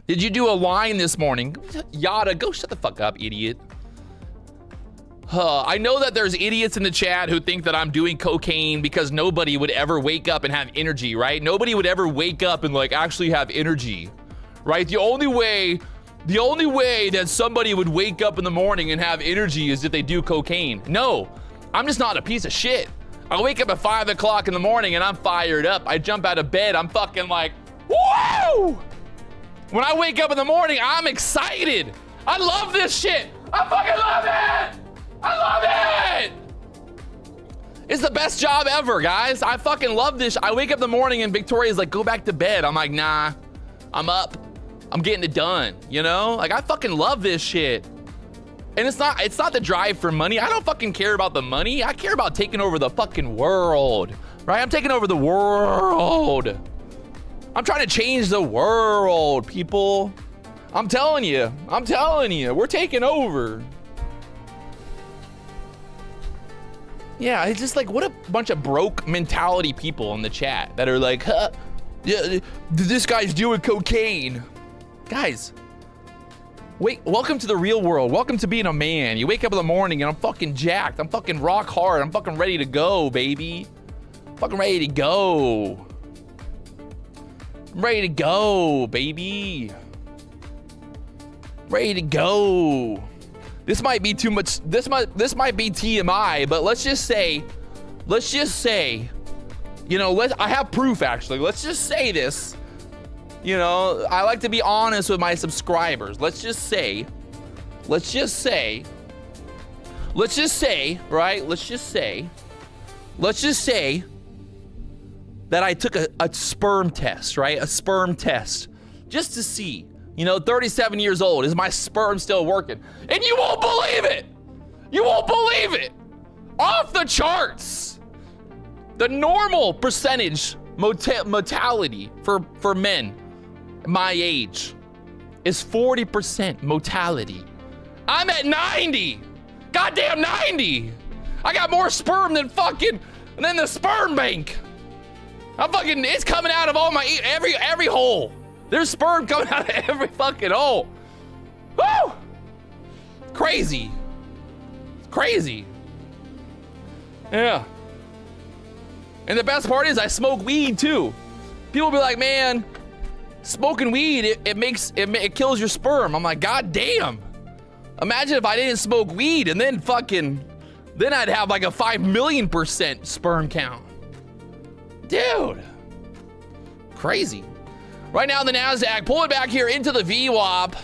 Did you do a line this morning? Yada, go shut the fuck up, idiot. I know that there's idiots in the chat who think that I'm doing cocaine because nobody would ever wake up and have energy, right? Nobody would ever wake up and like actually have energy, right? The only way that somebody would wake up in the morning and have energy is if they do cocaine. No, I'm just not a piece of shit. I wake up at 5 o'clock in the morning and I'm fired up. I jump out of bed, I'm fucking like, whoa! When I wake up in the morning, I'm excited. I love this shit. I fucking love it. I love it. It's the best job ever, guys. I fucking love this. I wake up in the morning and Victoria's like, go back to bed. I'm like, nah, I'm up. I'm getting it done, you know? Like, I fucking love this shit. And it's not the drive for money. I don't fucking care about the money. I care about taking over the fucking world, right? I'm taking over the world. I'm trying to change the world, people. I'm telling you, we're taking over. Yeah, it's just like, what a bunch of broke mentality people in the chat that are like, huh, yeah, this guy's doing cocaine. Guys, wait, welcome to the real world. Welcome to being a man. You wake up in the morning and I'm fucking jacked. I'm fucking rock hard. I'm fucking ready to go, baby. Fucking ready to go. I'm ready to go, baby. Ready to go. This might be too much. This might be TMI, but let's just say, you know, I have proof actually. Let's just say this. You know, I like to be honest with my subscribers. Let's just say, right? Let's just say that I took a sperm test, right? A sperm test, just to see. You know, 37 years old, is my sperm still working? And you won't believe it! You won't believe it! Off the charts! The normal percentage mortality for men my age is 40% mortality. I'm at 90! Goddamn 90! I got more sperm than the sperm bank! It's coming out of all my, every hole. There's sperm coming out of every fucking hole. Woo! Crazy. Crazy. Yeah. And the best part is I smoke weed too. People be like, man, smoking weed, it kills your sperm. I'm like, God damn. Imagine if I didn't smoke weed and then I'd have like a 5 million% sperm count. Dude. Crazy. Right now in the NASDAQ, pulling back here into the VWAP.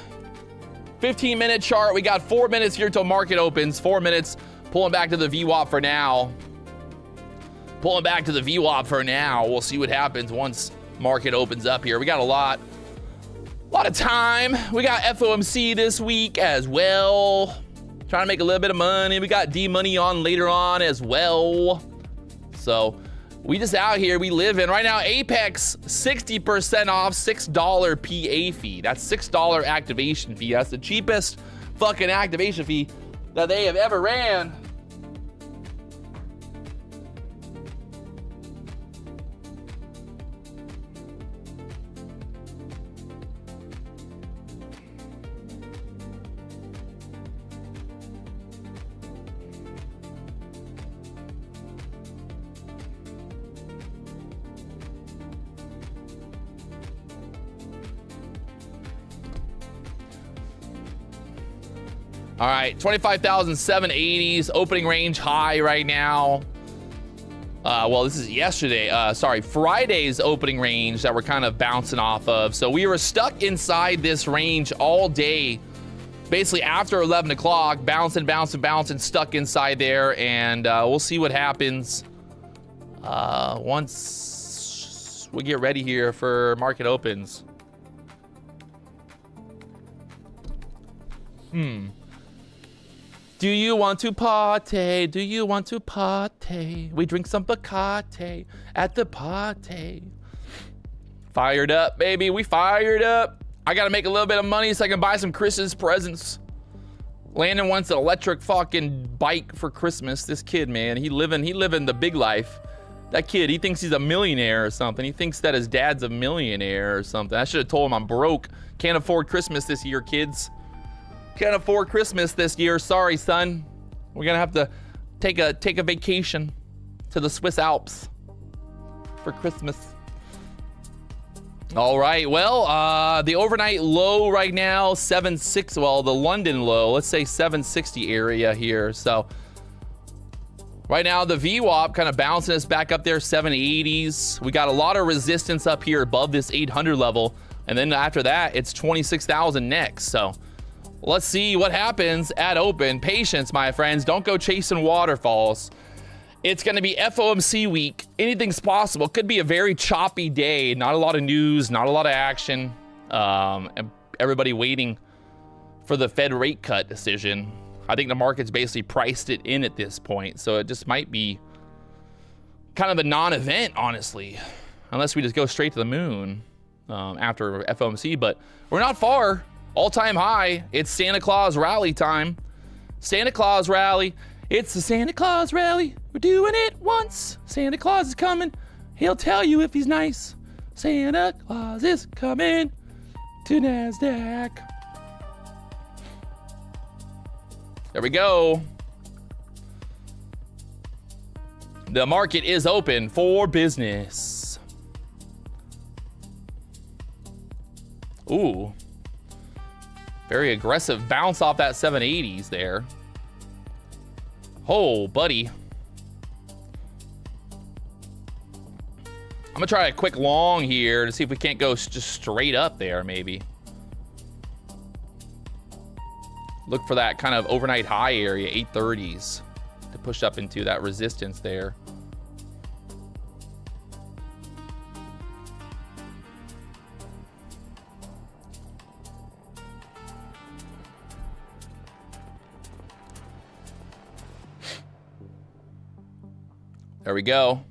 15-minute chart. We got 4 minutes here till market opens. 4 minutes. Pulling back to the VWAP for now. Pulling back to the VWAP for now. We'll see what happens once market opens up here. We got a lot of time. We got FOMC this week as well. Trying to make a little bit of money. We got D-Money on later on as well. So we just out here, we live in. Right now, Apex, 60% off, $6 PA fee. That's $6 activation fee. That's the cheapest fucking activation fee that they have ever ran. All right, 25,780s, opening range high right now. Well, this is Friday's opening range that we're kind of bouncing off of. So we were stuck inside this range all day, basically after 11 o'clock, bouncing, stuck inside there. And we'll see what happens once we get ready here for market opens. Do you want to party? Do you want to party? We drink some Bacardi at the party. Fired up, baby. We fired up. I gotta make a little bit of money so I can buy some Chris's presents. Landon wants an electric fucking bike for Christmas. This kid, man, he living the big life. That kid, he thinks he's a millionaire or something. He thinks that his dad's a millionaire or something. I should have told him I'm broke. Can't afford Christmas this year, kids. Can't afford Christmas this year. Sorry, son. We're gonna have to take a vacation to the Swiss Alps for Christmas. All right, well, the overnight low right now, 760. Well, the London low, let's say 760 area here. So right now, the VWAP kind of bouncing us back up there, 780s. We got a lot of resistance up here above this 800 level. And then after that, it's 26,000 next. So let's see what happens at open. Patience, my friends. Don't go chasing waterfalls. It's going to be FOMC week. Anything's possible. Could be a very choppy day. Not a lot of news, not a lot of action. And everybody waiting for the Fed rate cut decision. I think the market's basically priced it in at this point. So it just might be kind of a non-event, honestly. Unless we just go straight to the moon after FOMC. But we're not far. All-time high. It's Santa Claus rally time. Santa Claus rally. It's the Santa Claus rally. We're doing it once. Santa Claus is coming. He'll tell you if he's nice. Santa Claus is coming to NASDAQ. There we go. The market is open for business. Ooh. Very aggressive bounce off that 780s there. Oh, buddy. I'm gonna try a quick long here to see if we can't go just straight up there, maybe. Look for that kind of overnight high area, 830s, to push up into that resistance there. There we go.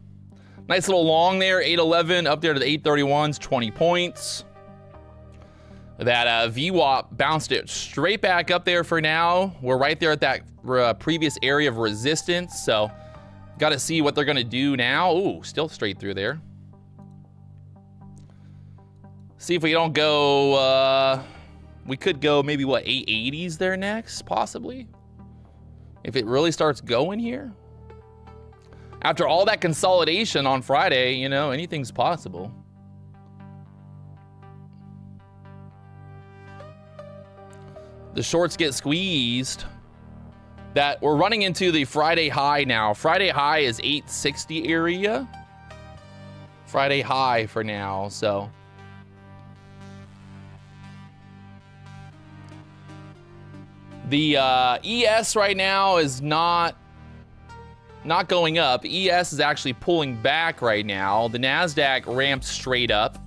Nice little long there, 811 up there to the 831s, 20 points. That VWAP bounced it straight back up there for now. We're right there at that previous area of resistance. So got to see what they're going to do now. Ooh, still straight through there. See if we don't go, we could go maybe what, 880s there next, possibly. If it really starts going here. After all that consolidation on Friday, you know, anything's possible. The shorts get squeezed. That we're running into the Friday high now. Friday high is 860 area. Friday high for now, so. The ES right now is not going up. ES is actually pulling back right now. The NASDAQ ramped straight up.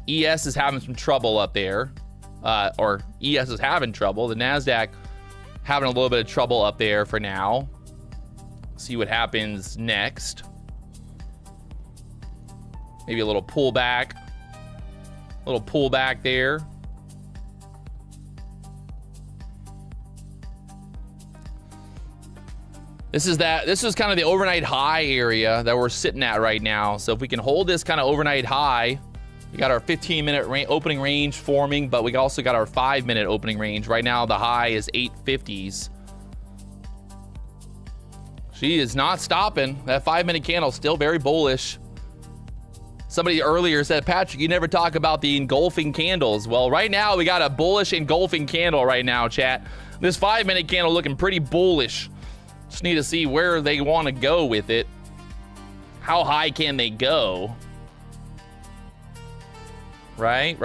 ES is having some trouble up there. Or ES is having trouble. The NASDAQ having a little bit of trouble up there for now. See what happens next. Maybe a little pullback. A little pullback there. This is kind of the overnight high area that we're sitting at right now. So if we can hold this kind of overnight high, we got our 15-minute opening range forming, but we also got our 5-minute opening range. Right now, the high is 850s. She is not stopping. That 5-minute candle still very bullish. Somebody earlier said, Patrick, you never talk about the engulfing candles. Well, right now, we got a bullish engulfing candle right now, chat. This 5-minute candle looking pretty bullish. Just need to see where they want to go with it. How high can they go? Right.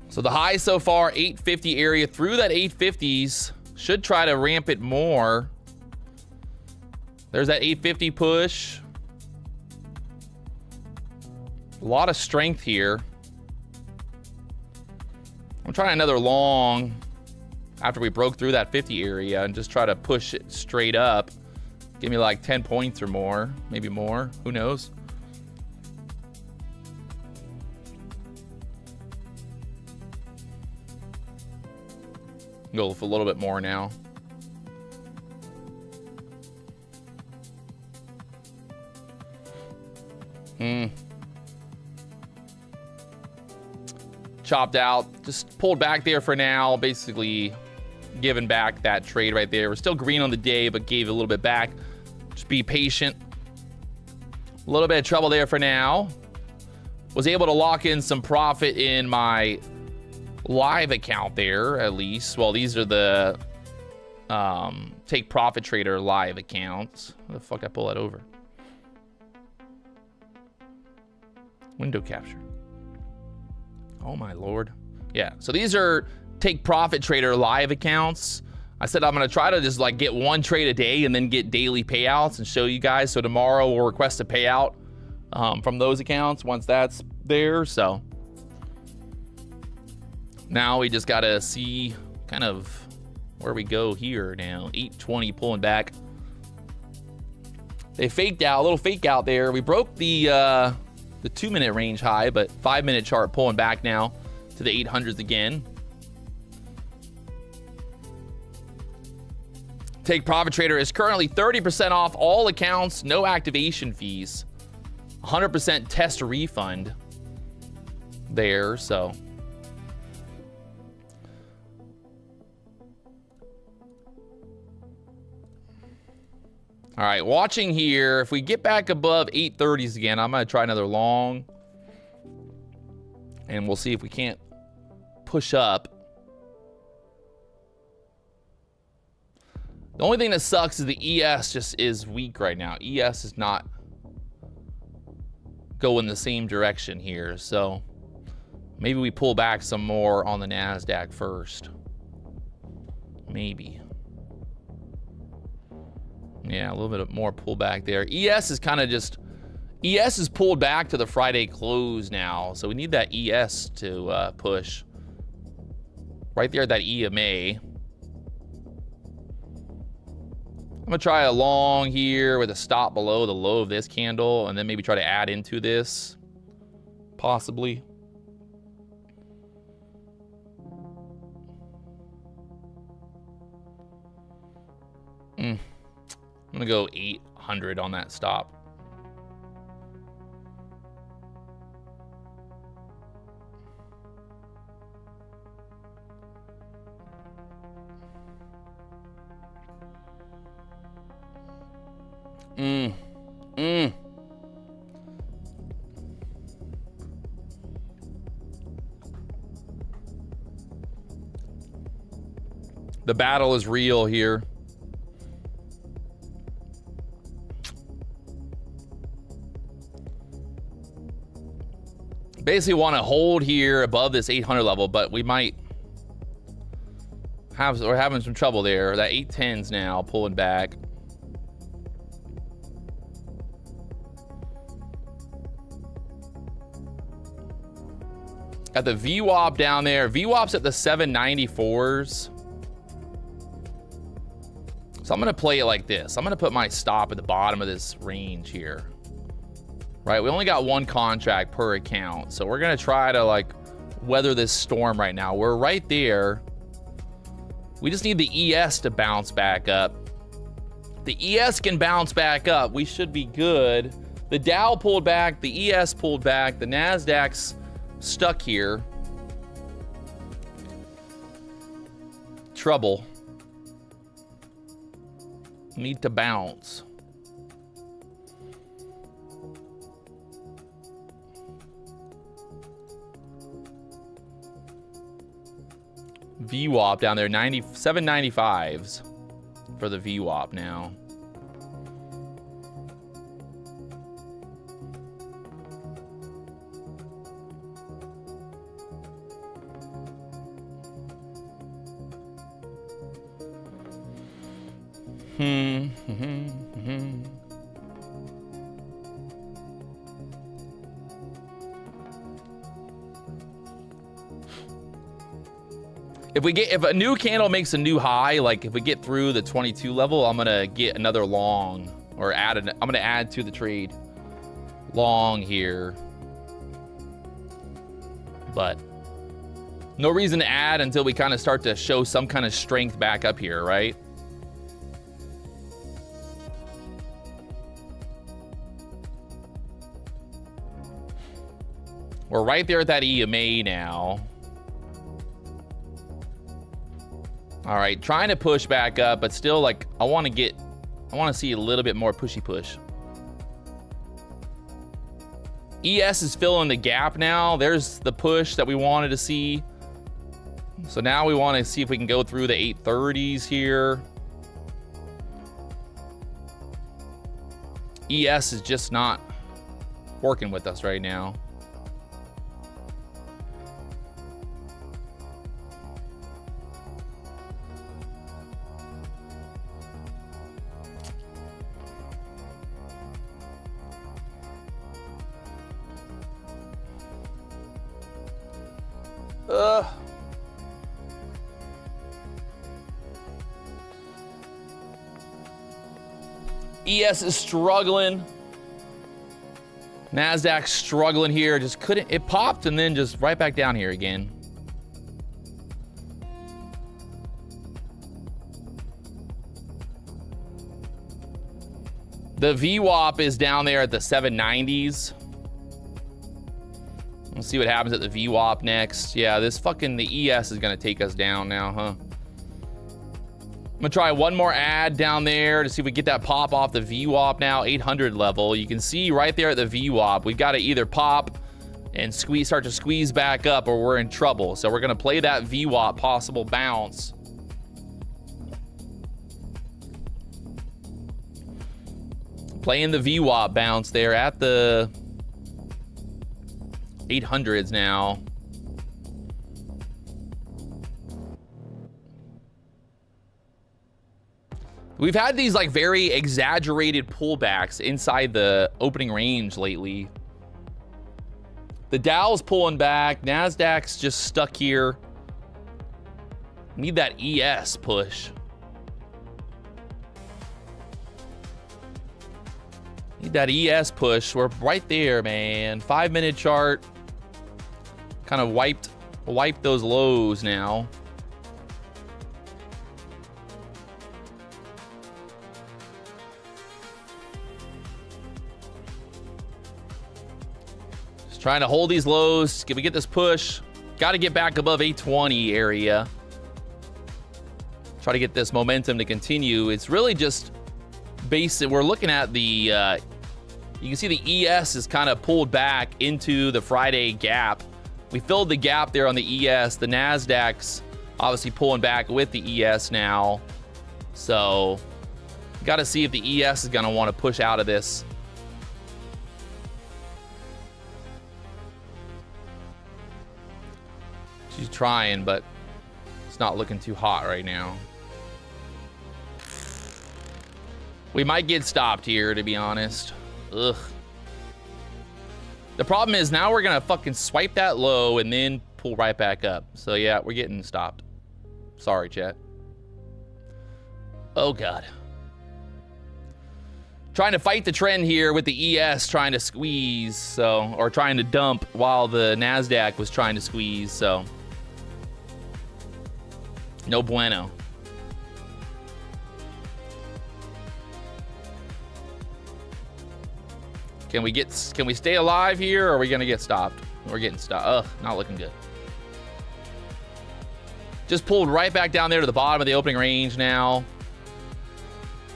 So the high so far, 850 area. Through that 850s, should try to ramp it more. There's that 850 push. A lot of strength here. I'm trying another long after we broke through that 50 area and just try to push it straight up. Give me like 10 points or more, maybe more, who knows? Go for a little bit more now. chopped out. Just pulled back there for now, basically giving back that trade right there. We're still green on the day, but gave a little bit back. Just be patient. A little bit of trouble there for now. Was able to lock in some profit in my live account there, at least. Well, these are the take profit trader live accounts. How the fuck I pull that over? Window capture. Oh my lord. Yeah, so these are take profit trader live accounts. I said I'm gonna try to just like get one trade a day and then get daily payouts and show you guys. So tomorrow we'll request a payout from those accounts once that's there. So now we just gotta see kind of where we go here now. 820 pulling back. They faked out, a little fake out there. We broke the 2-minute range high, but 5-minute chart pulling back now to the 800s again. Take profit trader is currently 30% off all accounts, no activation fees, 100% test refund there. So all right, watching here. If we get back above 830s again, I'm going to try another long. And we'll see if we can't push up. The only thing that sucks is the ES just is weak right now. ES is not going the same direction here. So maybe we pull back some more on the NASDAQ first. Maybe. Yeah, a little bit more pullback there. ES is kind of just... ES is pulled back to the Friday close now. So we need that ES to push. Right there at that EMA. I'm going to try a long here with a stop below the low of this candle. And then maybe try to add into this. Possibly. I'm gonna go 800 on that stop. The battle is real here. Basically want to hold here above this 800 level, but we might have, we're having some trouble there. That 810's now pulling back. Got the VWAP down there. VWAP's at the 794s. So I'm going to play it like this. I'm going to put my stop at the bottom of this range here. Right, we only got one contract per account, so we're gonna try to like weather this storm right now. We're right there. We just need the ES to bounce back up. The ES can bounce back up. We should be good. The Dow pulled back, the ES pulled back, the NASDAQ's stuck here. Trouble. Need to bounce. VWAP down there, 795s for the VWAP now. If a new candle makes a new high, like if we get through the 22 level, I'm gonna get another long or I'm gonna add to the trade long here. But no reason to add until we kind of start to show some kind of strength back up here, right? We're right there at that EMA now. All right, trying to push back up, but still, like, I want to see a little bit more pushy push. ES is filling the gap now. There's the push that we wanted to see. So now we want to see if we can go through the 830s here. ES is just not working with us right now. ES is struggling. NASDAQ struggling here. Just couldn't. It popped and then just right back down here again. The VWAP is down there at the 790s. Let's see what happens at the VWAP next. Yeah, this fucking, the ES is gonna take us down now, huh? I'm gonna try one more ad down there to see if we get that pop off the VWAP now, 800 level. You can see right there at the VWAP, we've got to either pop and start to squeeze back up or we're in trouble. So we're gonna play that VWAP possible bounce. Playing the VWAP bounce there at the 800s now. We've had these like very exaggerated pullbacks inside the opening range lately. The Dow's pulling back. NASDAQ's just stuck here. Need that ES push. Need that ES push. We're right there, man. 5-minute chart. Kind of wiped those lows now. Just trying to hold these lows. Can we get this push? Got to get back above 820 area. Try to get this momentum to continue. It's really just basic. We're looking at the you can see the ES is kind of pulled back into the Friday gap. We filled the gap there on the ES. The NASDAQ's obviously pulling back with the ES now. So got to see if the ES is going to want to push out of this. She's trying, but it's not looking too hot right now. We might get stopped here, to be honest. Ugh. The problem is now we're gonna fucking swipe that low and then pull right back up. So yeah, we're getting stopped. Sorry, chat. Oh God. Trying to fight the trend here with the ES trying to squeeze, so, or trying to dump while the NASDAQ was trying to squeeze, so. No bueno. Can we stay alive here, or are we gonna get stopped? We're getting stopped. Ugh, not looking good. Just pulled right back down there to the bottom of the opening range now.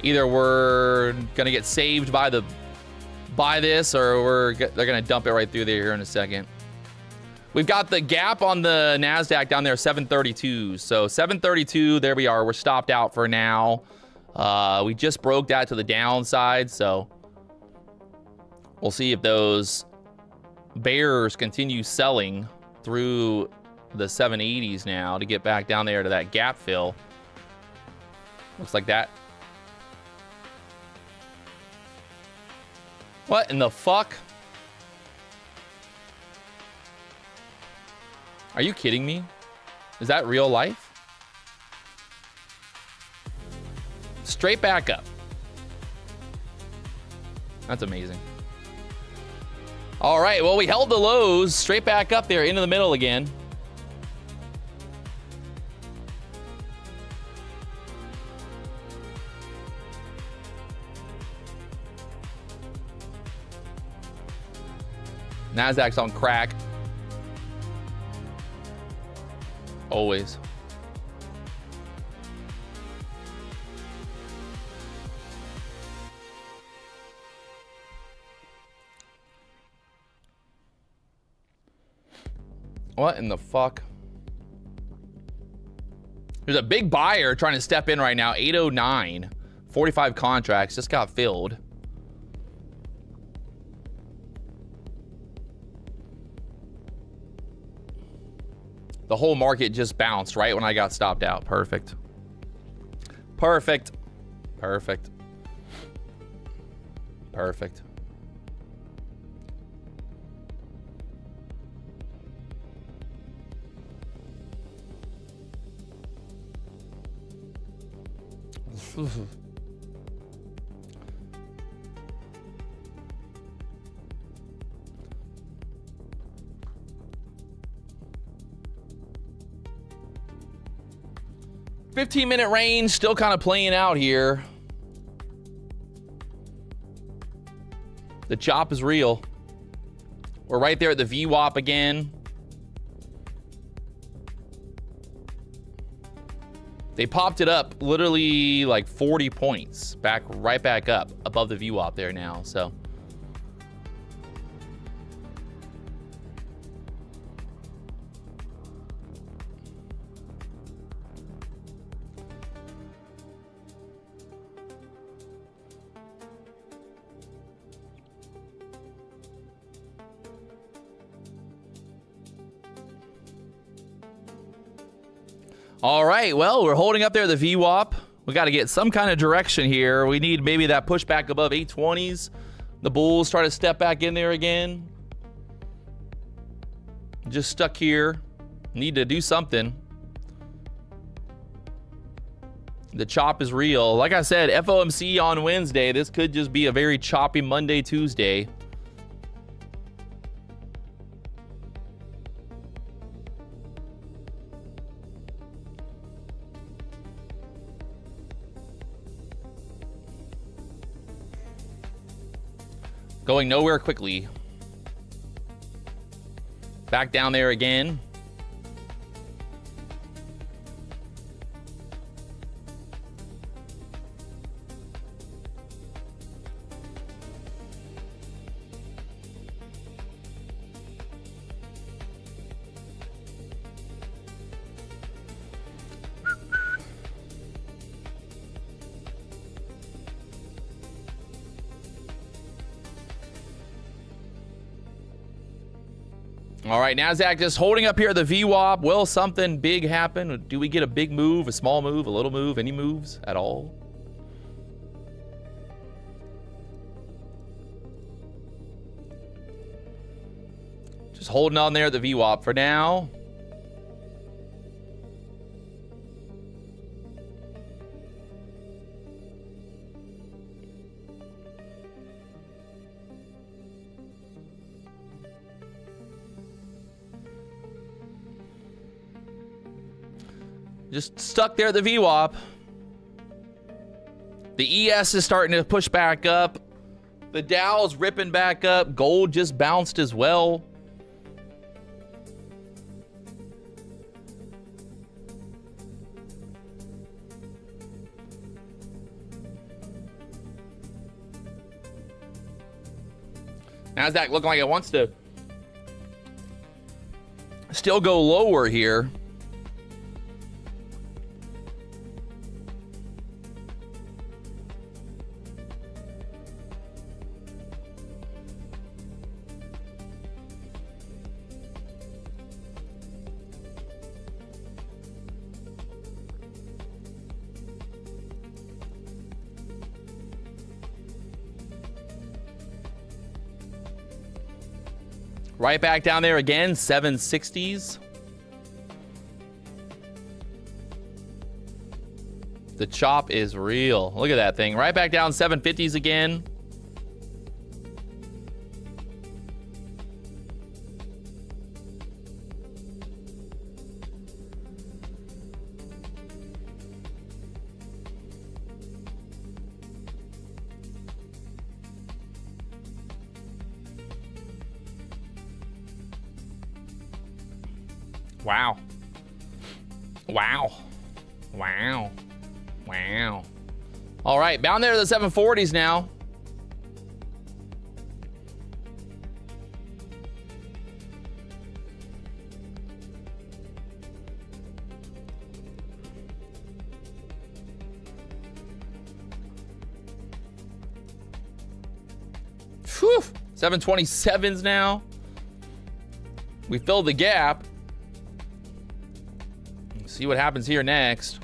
Either we're gonna get saved by this, or they're gonna dump it right through there here in a second. We've got the gap on the NASDAQ down there, 732. So 732, there we are. We're stopped out for now. We just broke that to the downside, so we'll see if those bears continue selling through the 780s now to get back down there to that gap fill. Looks like that. What in the fuck? Are you kidding me? Is that real life? Straight back up. That's amazing. All right, well, we held the lows straight back up there into the middle again. NASDAQ's on crack. Always. What in the fuck? There's a big buyer trying to step in right now. 809. 45 contracts just got filled. The whole market just bounced right when I got stopped out. Perfect. Perfect. Perfect. Perfect. $15-minute range still kind of playing out here. The chop is real. We're right there at the VWAP again. They popped it up literally like 40 points right back up above the VWAP there now. So all right, well, we're holding up there the VWAP. We got to get some kind of direction here. We need maybe that pushback above 820s. The bulls try to step back in there again. Just stuck here. Need to do something. The chop is real. Like I said, FOMC on Wednesday. This could just be a very choppy Monday, Tuesday. Going nowhere quickly. Back down there again. All right, NASDAQ just holding up here the VWAP. Will something big happen? Do we get a big move, a small move, a little move, any moves at all? Just holding on there at the VWAP for now. Just stuck there at the VWAP. The ES is starting to push back up. The Dow's ripping back up. Gold just bounced as well. NASDAQ looking like it wants to still go lower here. Right back down there again, 760s. The chop is real. Look at that thing. Right back down, 750s again. Wow. Wow. Wow. Wow. All right, down there to the 740s now. Whew, 727s now. We filled the gap. Let's see what happens here next.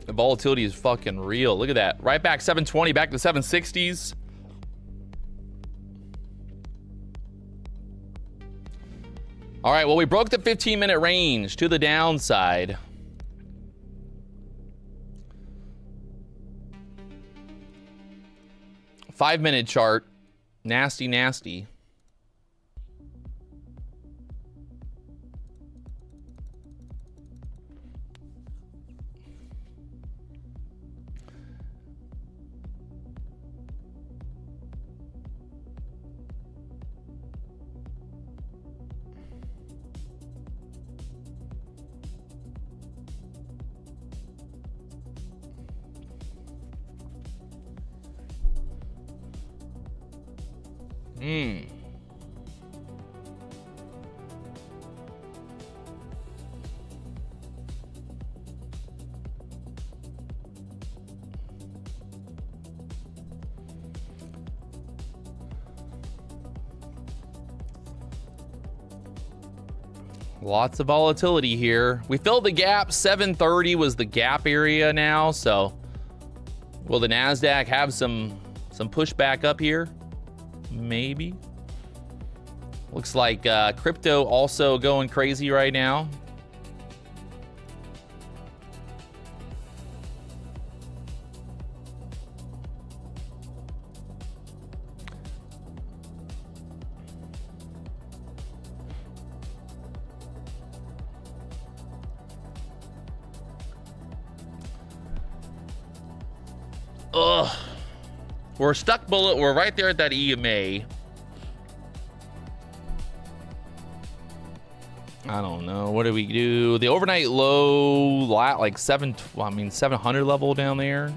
The volatility is fucking real. Look at that. Right back 720, back to 760s. All right, well, we broke the 15-minute range to the downside. Five-minute chart. Nasty, nasty. Lots of volatility here. We filled the gap. 730 was the gap area now. So will the NASDAQ have some pushback up here? Maybe. Looks like crypto also going crazy right now. Ugh. We're stuck bullet. We're right there at that EMA. I don't know. What do we do? The overnight low, like 700 level down there.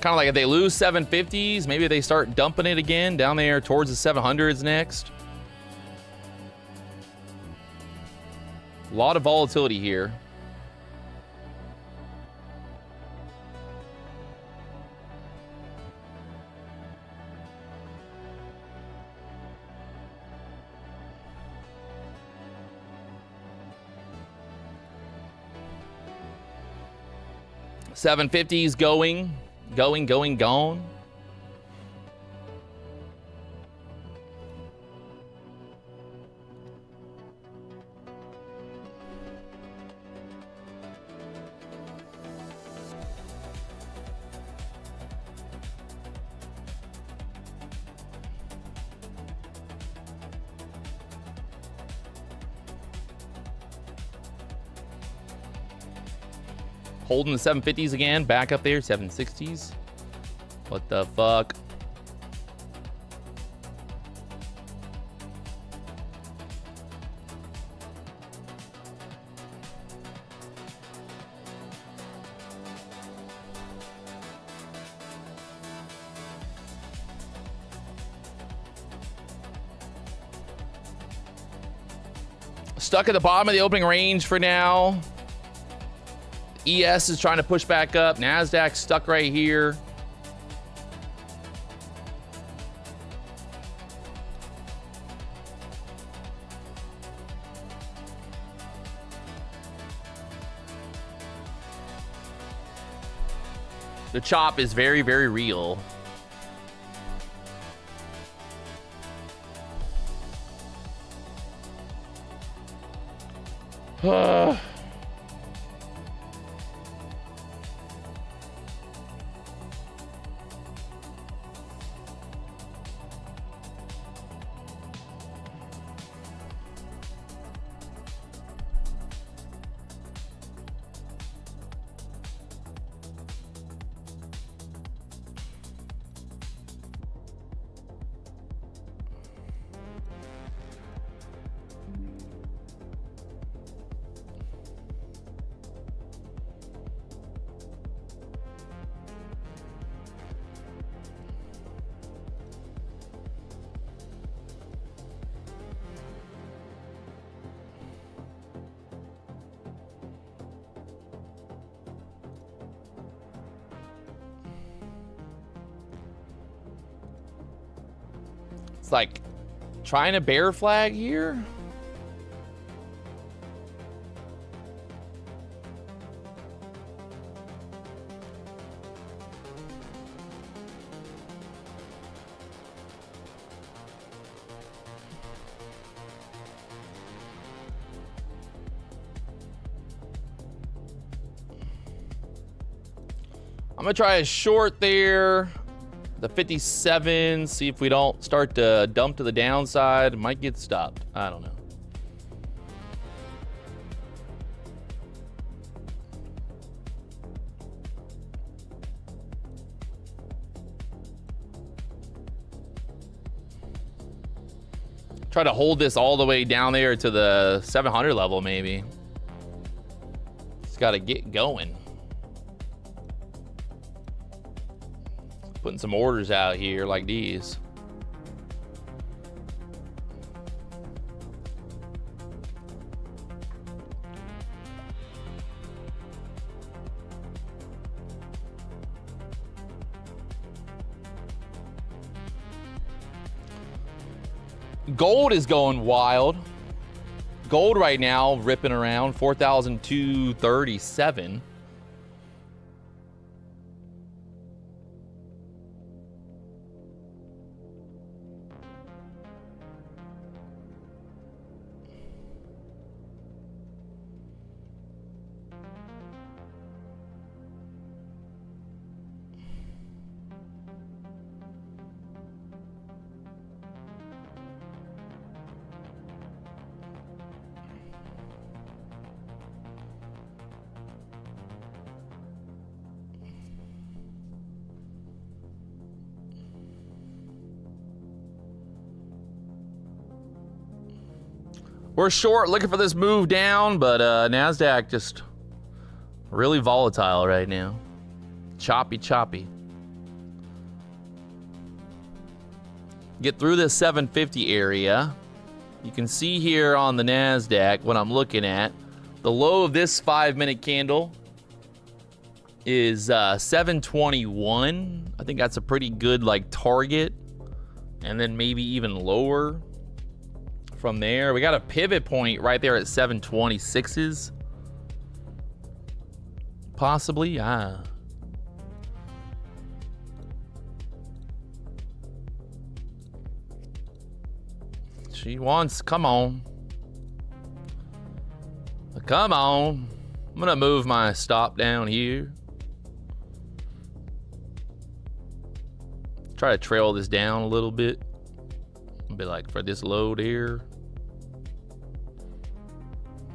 Kind of like if they lose 750s, maybe they start dumping it again down there towards the 700s next. A lot of volatility here. $750s going. Gone. Holding the 750s again, back up there, 760s. What the fuck? Stuck at the bottom of the opening range for now. ES is trying to push back up. NASDAQ stuck right here. The chop is very, very real. It's like trying to bear flag here. I'm gonna try a short there, the 57, see if we don't start to dump to the downside. Might get stopped. I don't know. Try to hold this all the way down there to the 700 level, maybe. Just got to get going. Putting some orders out here like these. Gold is going wild. Gold right now ripping around 4,237. We're short, looking for this move down, but NASDAQ just really volatile right now. Choppy, choppy. Get through this 750 area. You can see here on the NASDAQ what I'm looking at. The low of this 5-minute candle is 721. I think that's a pretty good like target. And then maybe even lower. From there, we got a pivot point right there at 726s. Possibly, She wants, come on. Come on. I'm gonna move my stop down here. Try to trail this down a little bit. Be like for this load here.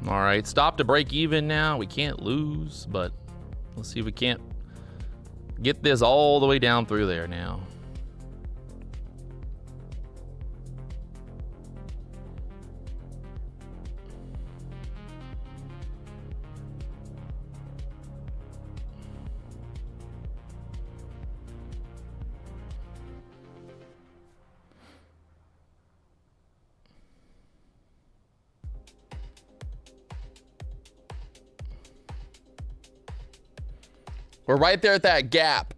All right, stop to break even now. We can't lose, but let's see if we can't get this all the way down through there now. We're right there at that gap.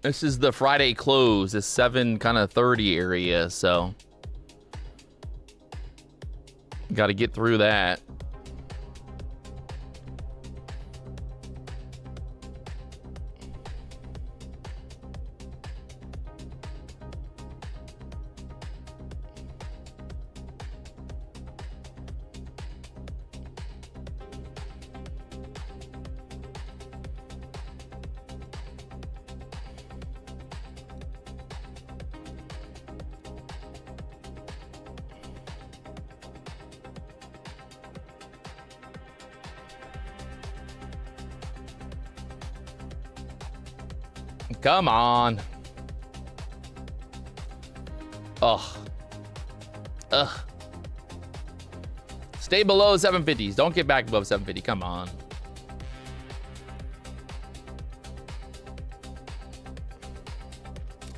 This is the Friday close, this 7 kind of 30 area, so got to get through that. Come on. Ugh. Stay below 750s. Don't get back above 750. Come on.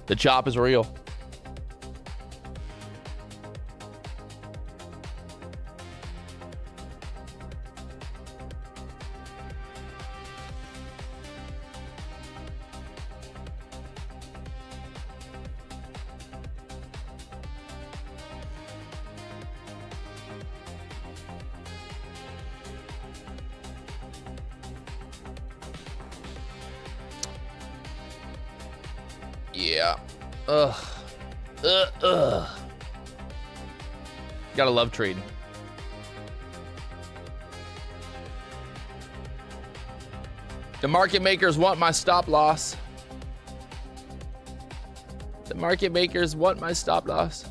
The chop is real. Yeah. Ugh. Ugh. Gotta love trading. The market makers want my stop loss. The market makers want my stop loss.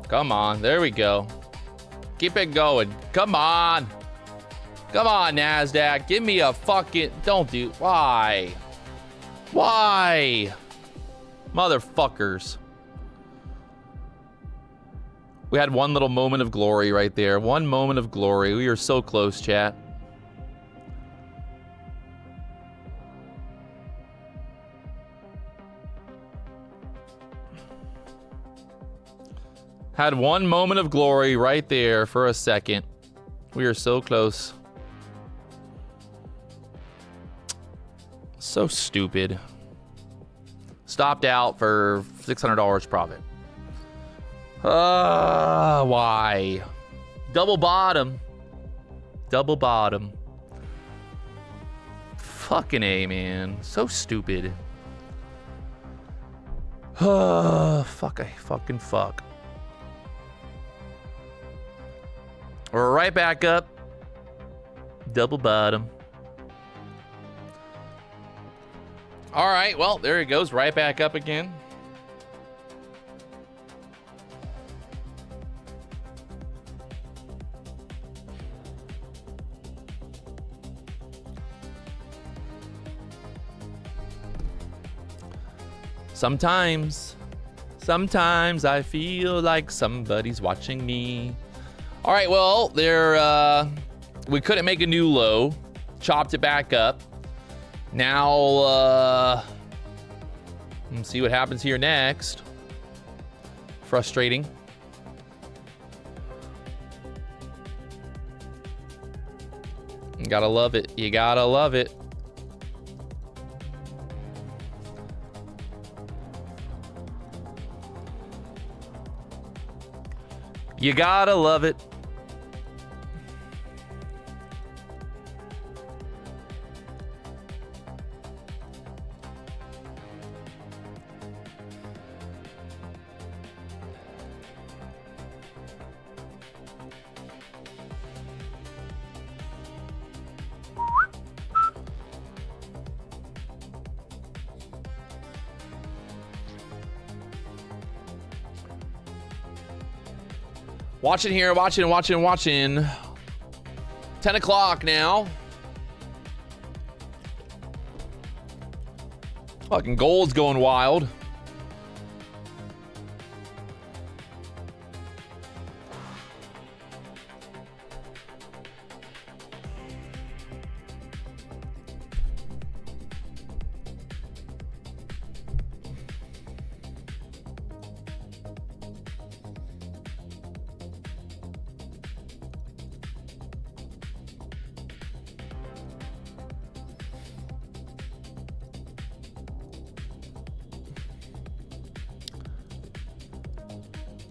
Come on, there we go. Keep it going. Come on. Come on, NASDAQ. Give me a fucking... Don't do... Why? Why? Motherfuckers. We had one little moment of glory right there. One moment of glory. We are so close, chat. Had one moment of glory right there for a second. We are so close. So stupid. Stopped out for $600 profit. Why? Double bottom. Double bottom. Fucking A, man. So stupid. Fuck, I fucking fuck. We're right back up. Double bottom. All right, well, there it goes. Right back up again. Sometimes I feel like somebody's watching me. All right, well, we couldn't make a new low. Chopped it back up. Now, let's see what happens here next. Frustrating. You gotta love it. You gotta love it. You gotta love it. Watching here, watching. 10 o'clock now. Fucking gold's going wild.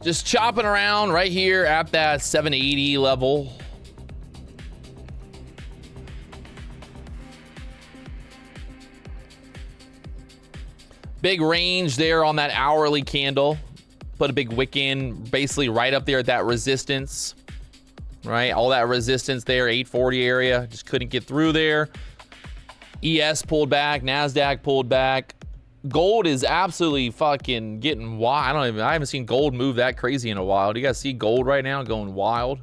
Just chopping around right here at that 780 level. Big range there on that hourly candle. Put a big wick in, basically right up there at that resistance. Right, all that resistance there, 840 area. Just couldn't get through there. ES pulled back, NASDAQ pulled back. Gold is absolutely fucking getting wild. I haven't seen gold move that crazy in a while. Do you guys see gold right now going wild?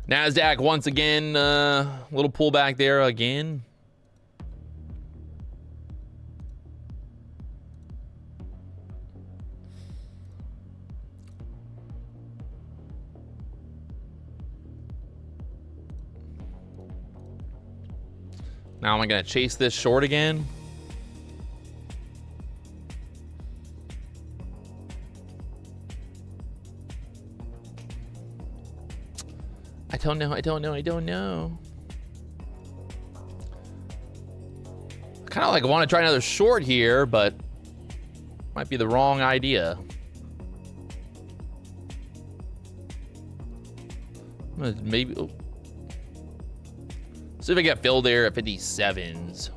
NASDAQ once again, little pullback there again. Now am I gonna chase this short again? I don't know. Kind of like want to try another short here, but might be the wrong idea. Maybe. Oh. See if I get filled there at 57s.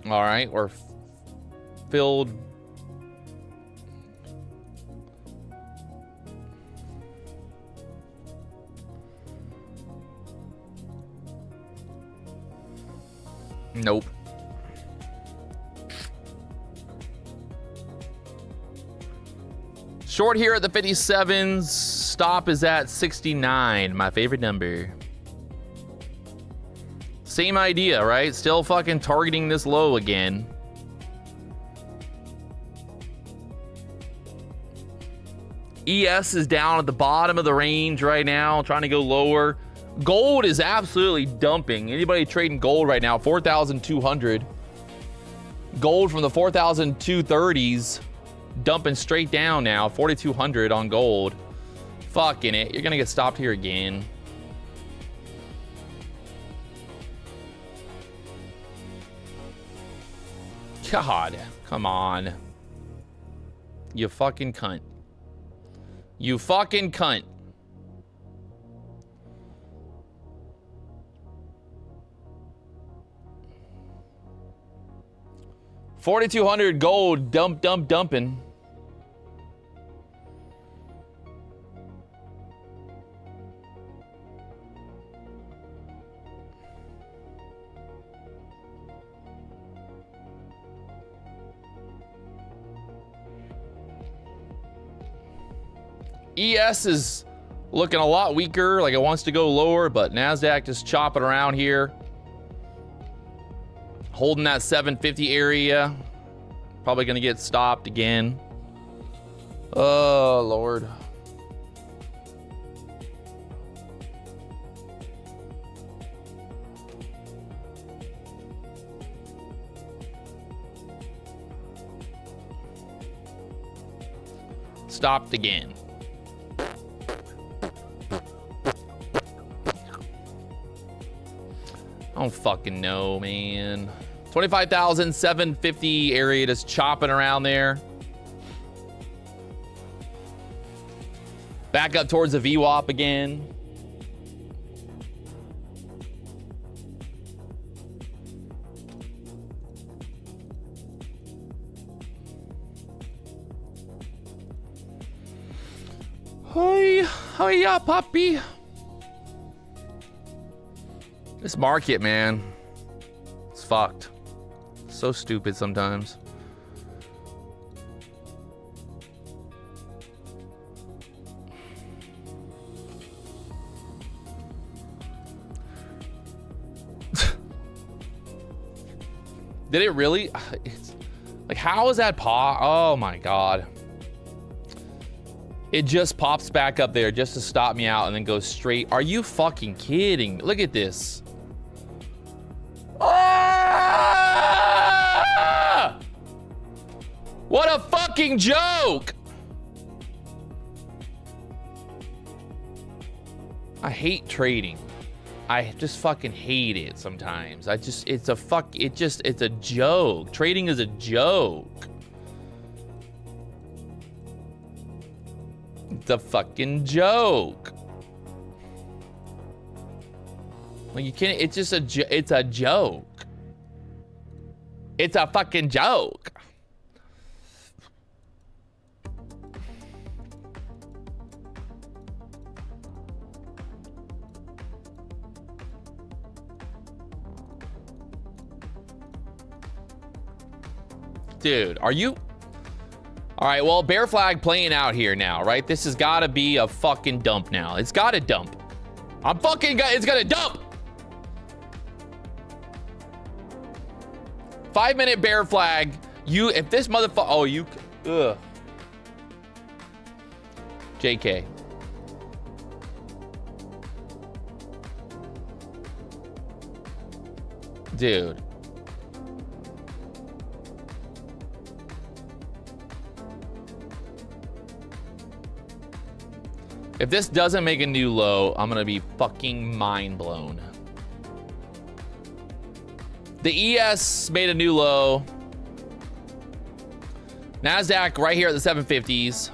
All right, we're filled. Nope. Short here at the 57s. Stop is at 69, my favorite number. Same idea, right? Still fucking targeting this low again. ES is down at the bottom of the range right now, trying to go lower. Gold is absolutely dumping. Anybody trading gold right now? 4,200. Gold from the 4,230s dumping straight down now. 4,200 on gold. Fucking it. You're gonna get stopped here again. God, come on. You fucking cunt. You fucking cunt. $4,200 gold, dumping. ES is looking a lot weaker, like it wants to go lower, but NASDAQ just chopping around here. Holding that 750 area. Probably gonna get stopped again. Oh, Lord. Stopped again. I don't fucking know, man. 25,750 area just chopping around there. Back up towards the VWAP again. Hi, hiya, puppy. This market, man, it's fucked. So stupid sometimes. Did it really? It's like, how is that pop? Oh my God. It just pops back up there just to stop me out and then goes straight. Are you fucking kidding? Look at this. Ah! What a fucking joke. I hate trading. I just fucking hate it sometimes. It's a joke. Trading is a joke. It's a fucking joke. Like, you can't, it's just it's a joke. It's a fucking joke. Dude, are you? All right, well, bear flag playing out here now, right? This has got to be a fucking dump now. It's got to dump. It's gonna dump. 5-minute bear flag. If this motherfucker, oh, ugh. JK. Dude. If this doesn't make a new low, I'm gonna be fucking mind blown. The ES made a new low. NASDAQ right here at the 750s.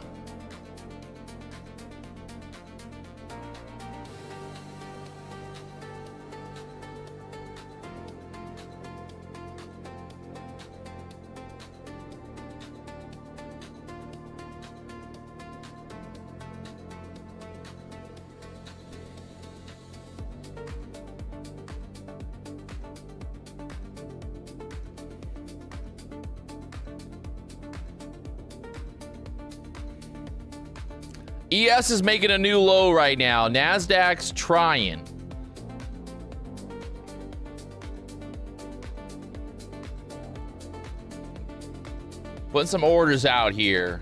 ES is making a new low right now. NASDAQ's trying. Putting some orders out here.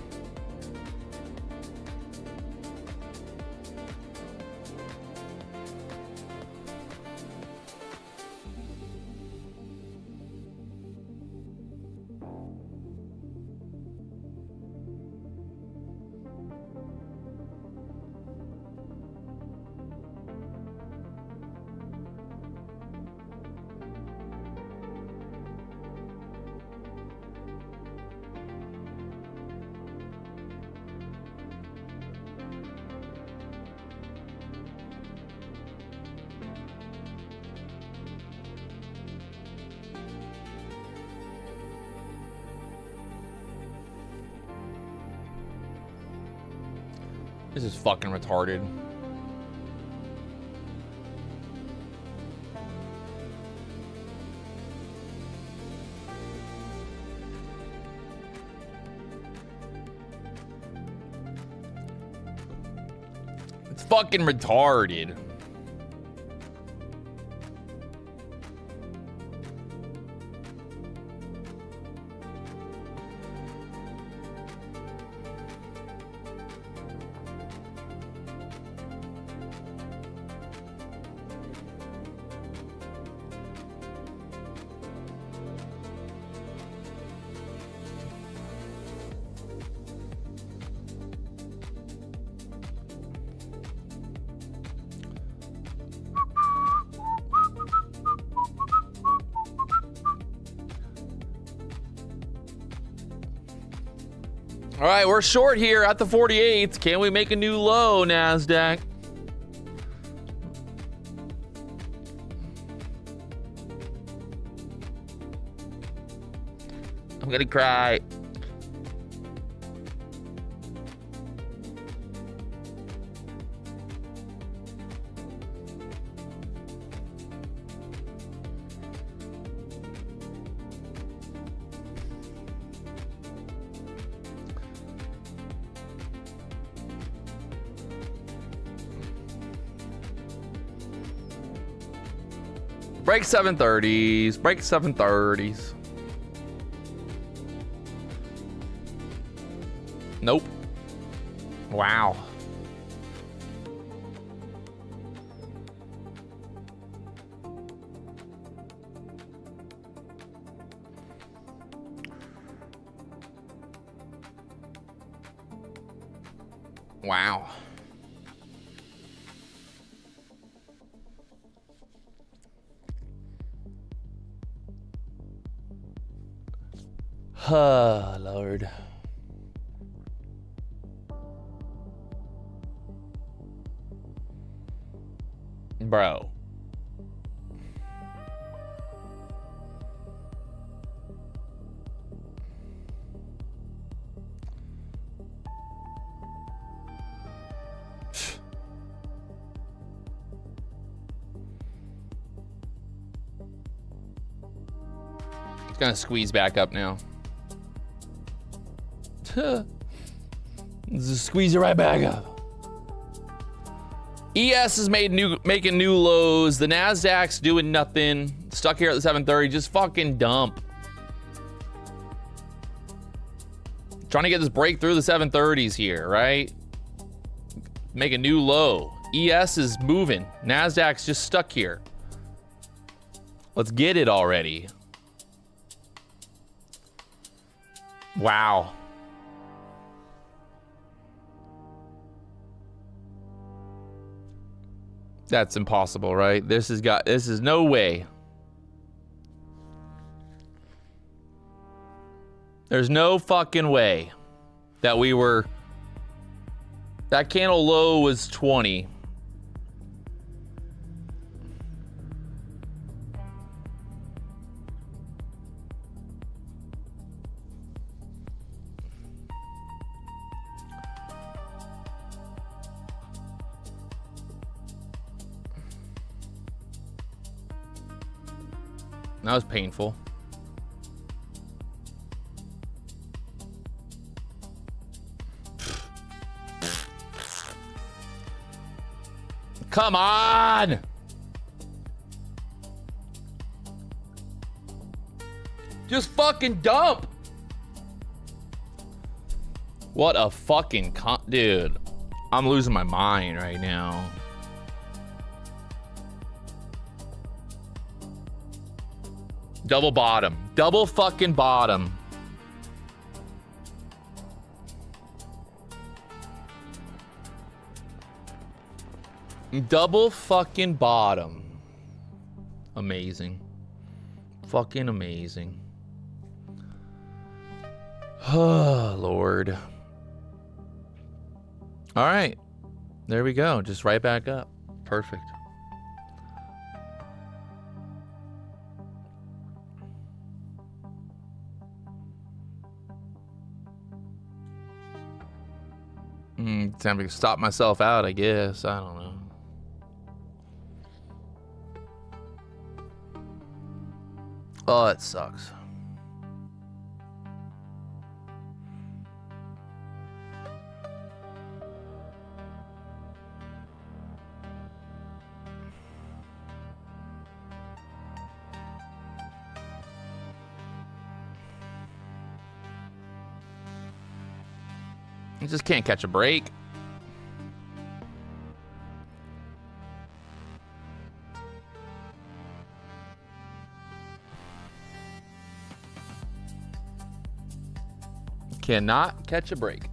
This is fucking retarded. It's fucking retarded. All right, we're short here at the 48th. Can we make a new low, NASDAQ? I'm gonna cry. Break 730s. Break 730s. Nope. Wow. Wow. Oh, Lord. Bro. It's gonna squeeze back up now. Just squeeze it right back up. ES is making new lows. The NASDAQ's doing nothing. Stuck here at the 730. Just fucking dump. Trying to get this break through the 730s here, right? Make a new low. ES is moving. NASDAQ's just stuck here. Let's get it already. Wow. That's impossible, right? This is no way. There's no fucking way that we were... That candle low was 20. That was painful. Come on! Just fucking dump! What a fucking dude. I'm losing my mind right now. Double bottom. Double fucking bottom. Double fucking bottom. Amazing. Fucking amazing. Oh, Lord. All right. There we go. Just right back up. Perfect. Time to stop myself out, I guess. I don't know. Oh, it sucks. I just can't catch a break. Cannot catch a break.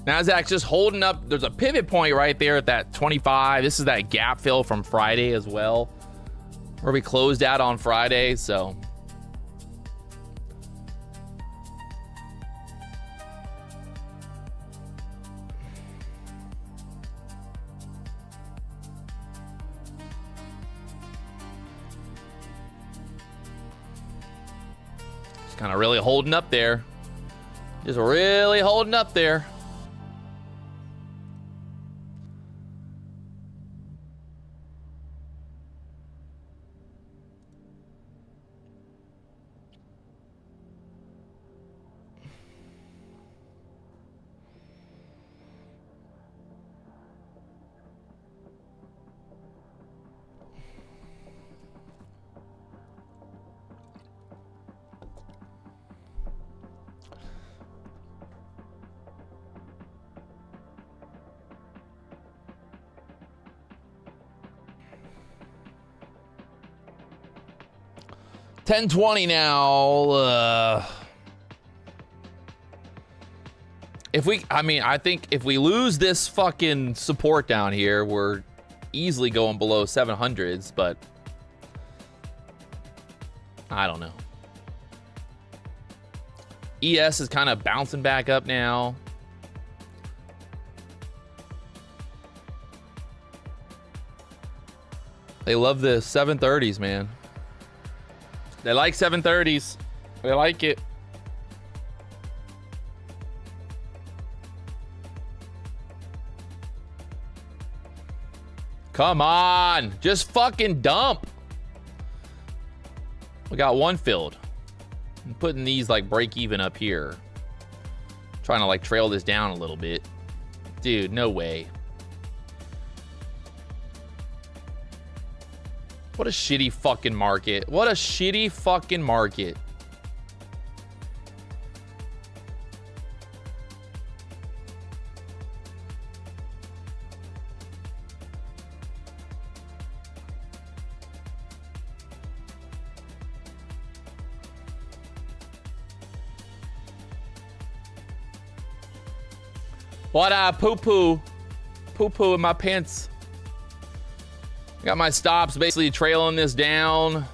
Nasdaq's just holding up. There's a pivot point right there at that 25. This is that gap fill from Friday as well, where we closed out on Friday. So just kind of really holding up there. Just really holding up there. $10.20 now. I think if we lose this fucking support down here, we're easily going below 700s, but I don't know. ES is kind of bouncing back up now. They love the 730s, man. They like 730s. They like it. Come on. Just fucking dump. We got one filled. I'm putting these like break even up here. Trying to like trail this down a little bit. Dude, no way. What a shitty fucking market. What a shitty fucking market. What poo-poo. Poo-poo in my pants. Got my stops basically trailing this down.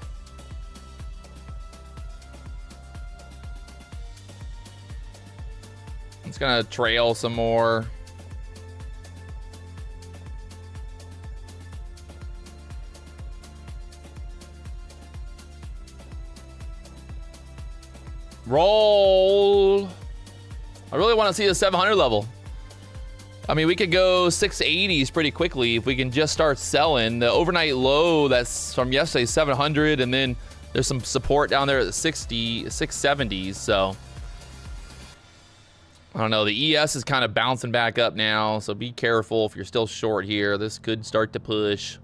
It's gonna trail some more. Roll. I really want to see the 700 level. I mean, we could go 680s pretty quickly if we can just start selling. The overnight low that's from yesterday, 700, and then there's some support down there at the 670s. So I don't know. The ES is kind of bouncing back up now, so be careful if you're still short here. This could start to push.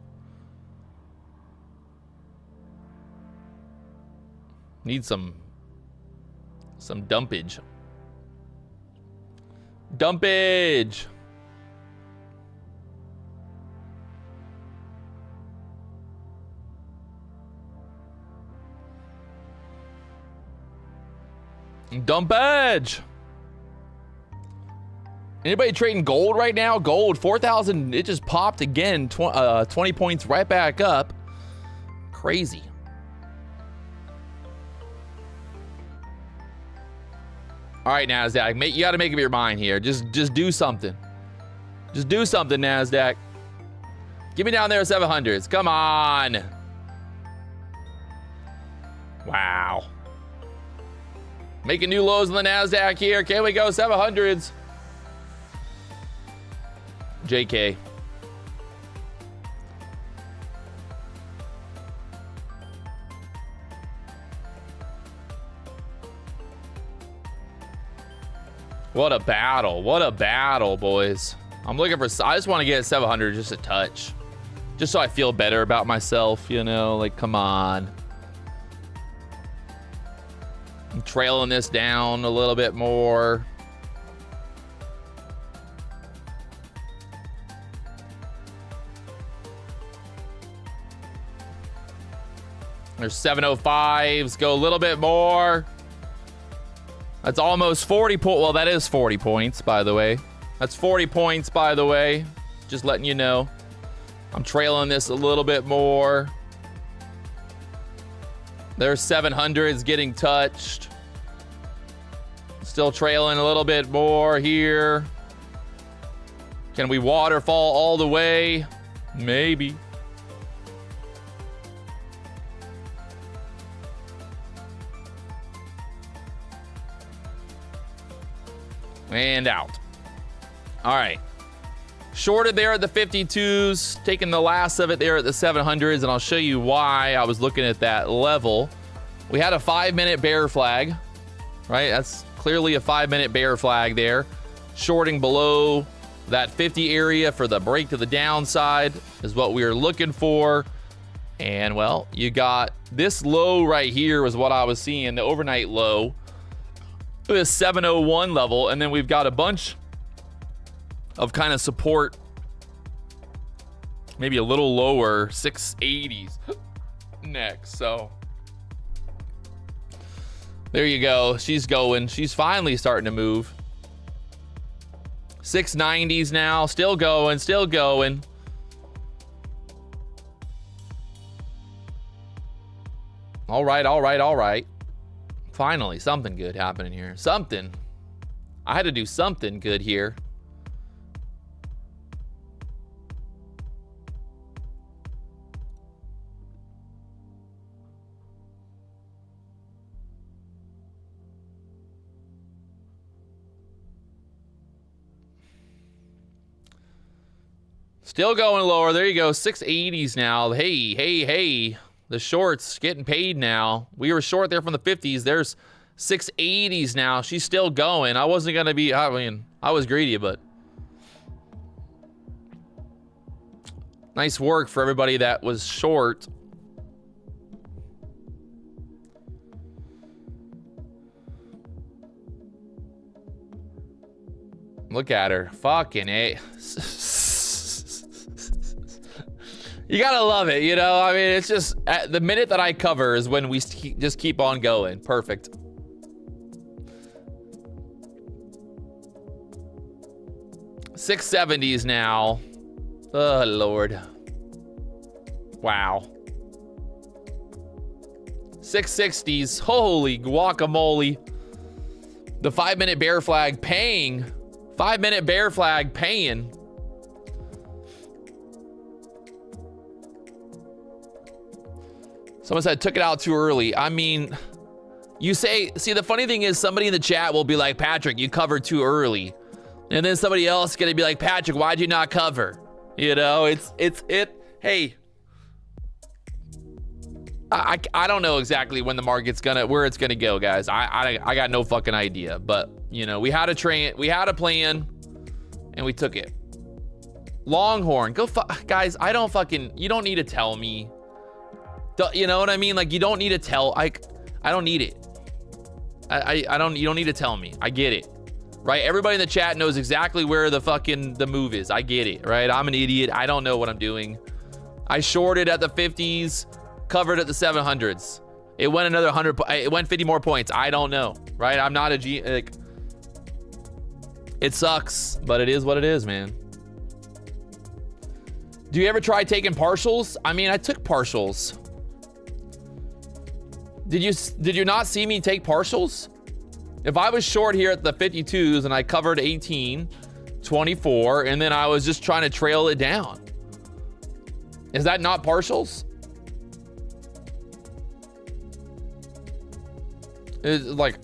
Need some dumpage. Dumpage. Dumpage. Anybody trading gold right now? Gold 4,000. It just popped again. 20 points right back up. Crazy. All right, NASDAQ. You got to make up your mind here. Just do something. Just do something, NASDAQ. Give me down there 700s. Come on. Wow. Making new lows on the NASDAQ here. Can we go 700s? JK. What a battle. What a battle, boys. I'm looking for... I just want to get 700 just a touch. Just so I feel better about myself, you know? Like, come on. I'm trailing this down a little bit more. There's 705s. Go a little bit more. That's almost 40 points. Well, that is 40 points, by the way. That's 40 points, by the way. Just letting you know. I'm trailing this a little bit more. There's 700s getting touched. Still trailing a little bit more here. Can we waterfall all the way? Maybe. And out. All right. Shorted there at the 52s, taking the last of it there at the 700s, and I'll show you why I was looking at that level. We had a 5-minute bear flag, right? That's clearly a 5-minute bear flag there. Shorting below that 50 area for the break to the downside is what we were looking for. And, well, you got this low right here was what I was seeing, the overnight low. This 701 level, and then we've got a bunch of kind of support, maybe a little lower, 680s next. So there you go. She's going. She's finally starting to move. 690s now, still going, still going. All right, all right, all right. Finally, something good happening here. Something. I had to do something good here. Still going lower. There you go. 680s now. Hey, hey, hey. The shorts getting paid now. We were short there from the 50s. There's 680s now. She's still going. I wasn't going to be, I mean, I was greedy, but nice work for everybody that was short. Look at her. Fucking A. You gotta love it, you know? I mean, it's just, the minute that I cover is when we just keep on going. Perfect. $670s now. Oh, Lord. Wow. 660s. Holy guacamole. The 5-minute bear flag paying. 5-minute bear flag paying. Someone said, took it out too early. I mean, you say, see, the funny thing is somebody in the chat will be like, Patrick, you covered too early. And then somebody else is going to be like, Patrick, why'd you not cover? You know, hey, I don't know exactly when the market's where it's gonna go, guys. I got no fucking idea, but you know, we had a plan and we took it. Longhorn, guys, you don't need to tell me. You know what I mean? Like, you don't need to tell, I don't need it. You don't need to tell me. I get it, right? Everybody in the chat knows exactly where the move is. I get it, right? I'm an idiot. I don't know what I'm doing. I shorted at the 50s, covered at the 700s. It went another 100, it went 50 more points. I don't know, right? I'm not like, it sucks, but it is what it is, man. Do you ever try taking partials? I mean, I took partials. Did you not see me take partials? If I was short here at the 52s and I covered 18, 24, and then I was just trying to trail it down, is that not partials? It's like,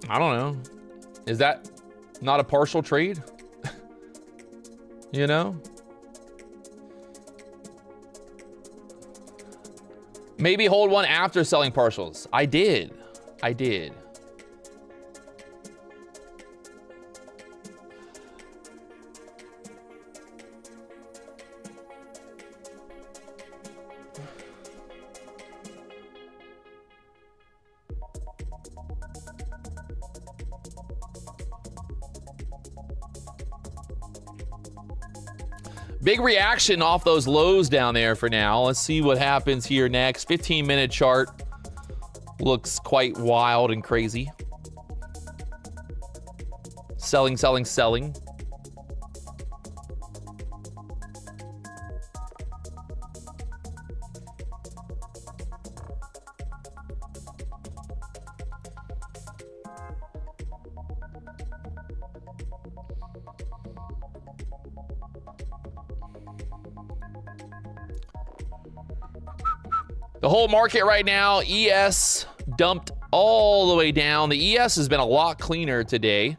I don't know. Is that not a partial trade? You know? Maybe hold one after selling partials. I did. Big reaction off those lows down there for now. Let's see what happens here next. 15-minute chart looks quite wild and crazy. Selling. The whole market right now, ES dumped all the way down. The ES has been a lot cleaner today.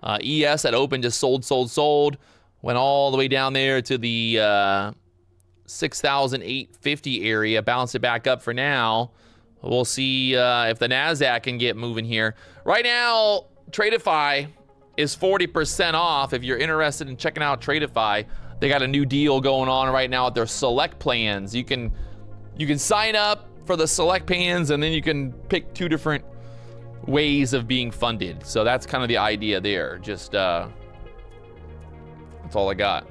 ES at open just sold. Went all the way down there to the 6,850 area. Bounce it back up for now. We'll see if the NASDAQ can get moving here. Right now, Tradeify is 40% off. If you're interested in checking out Tradeify, they got a new deal going on right now with their select plans. You can sign up for the select plans and then you can pick 2 different ways of being funded. So that's kind of the idea there. Just that's all I got.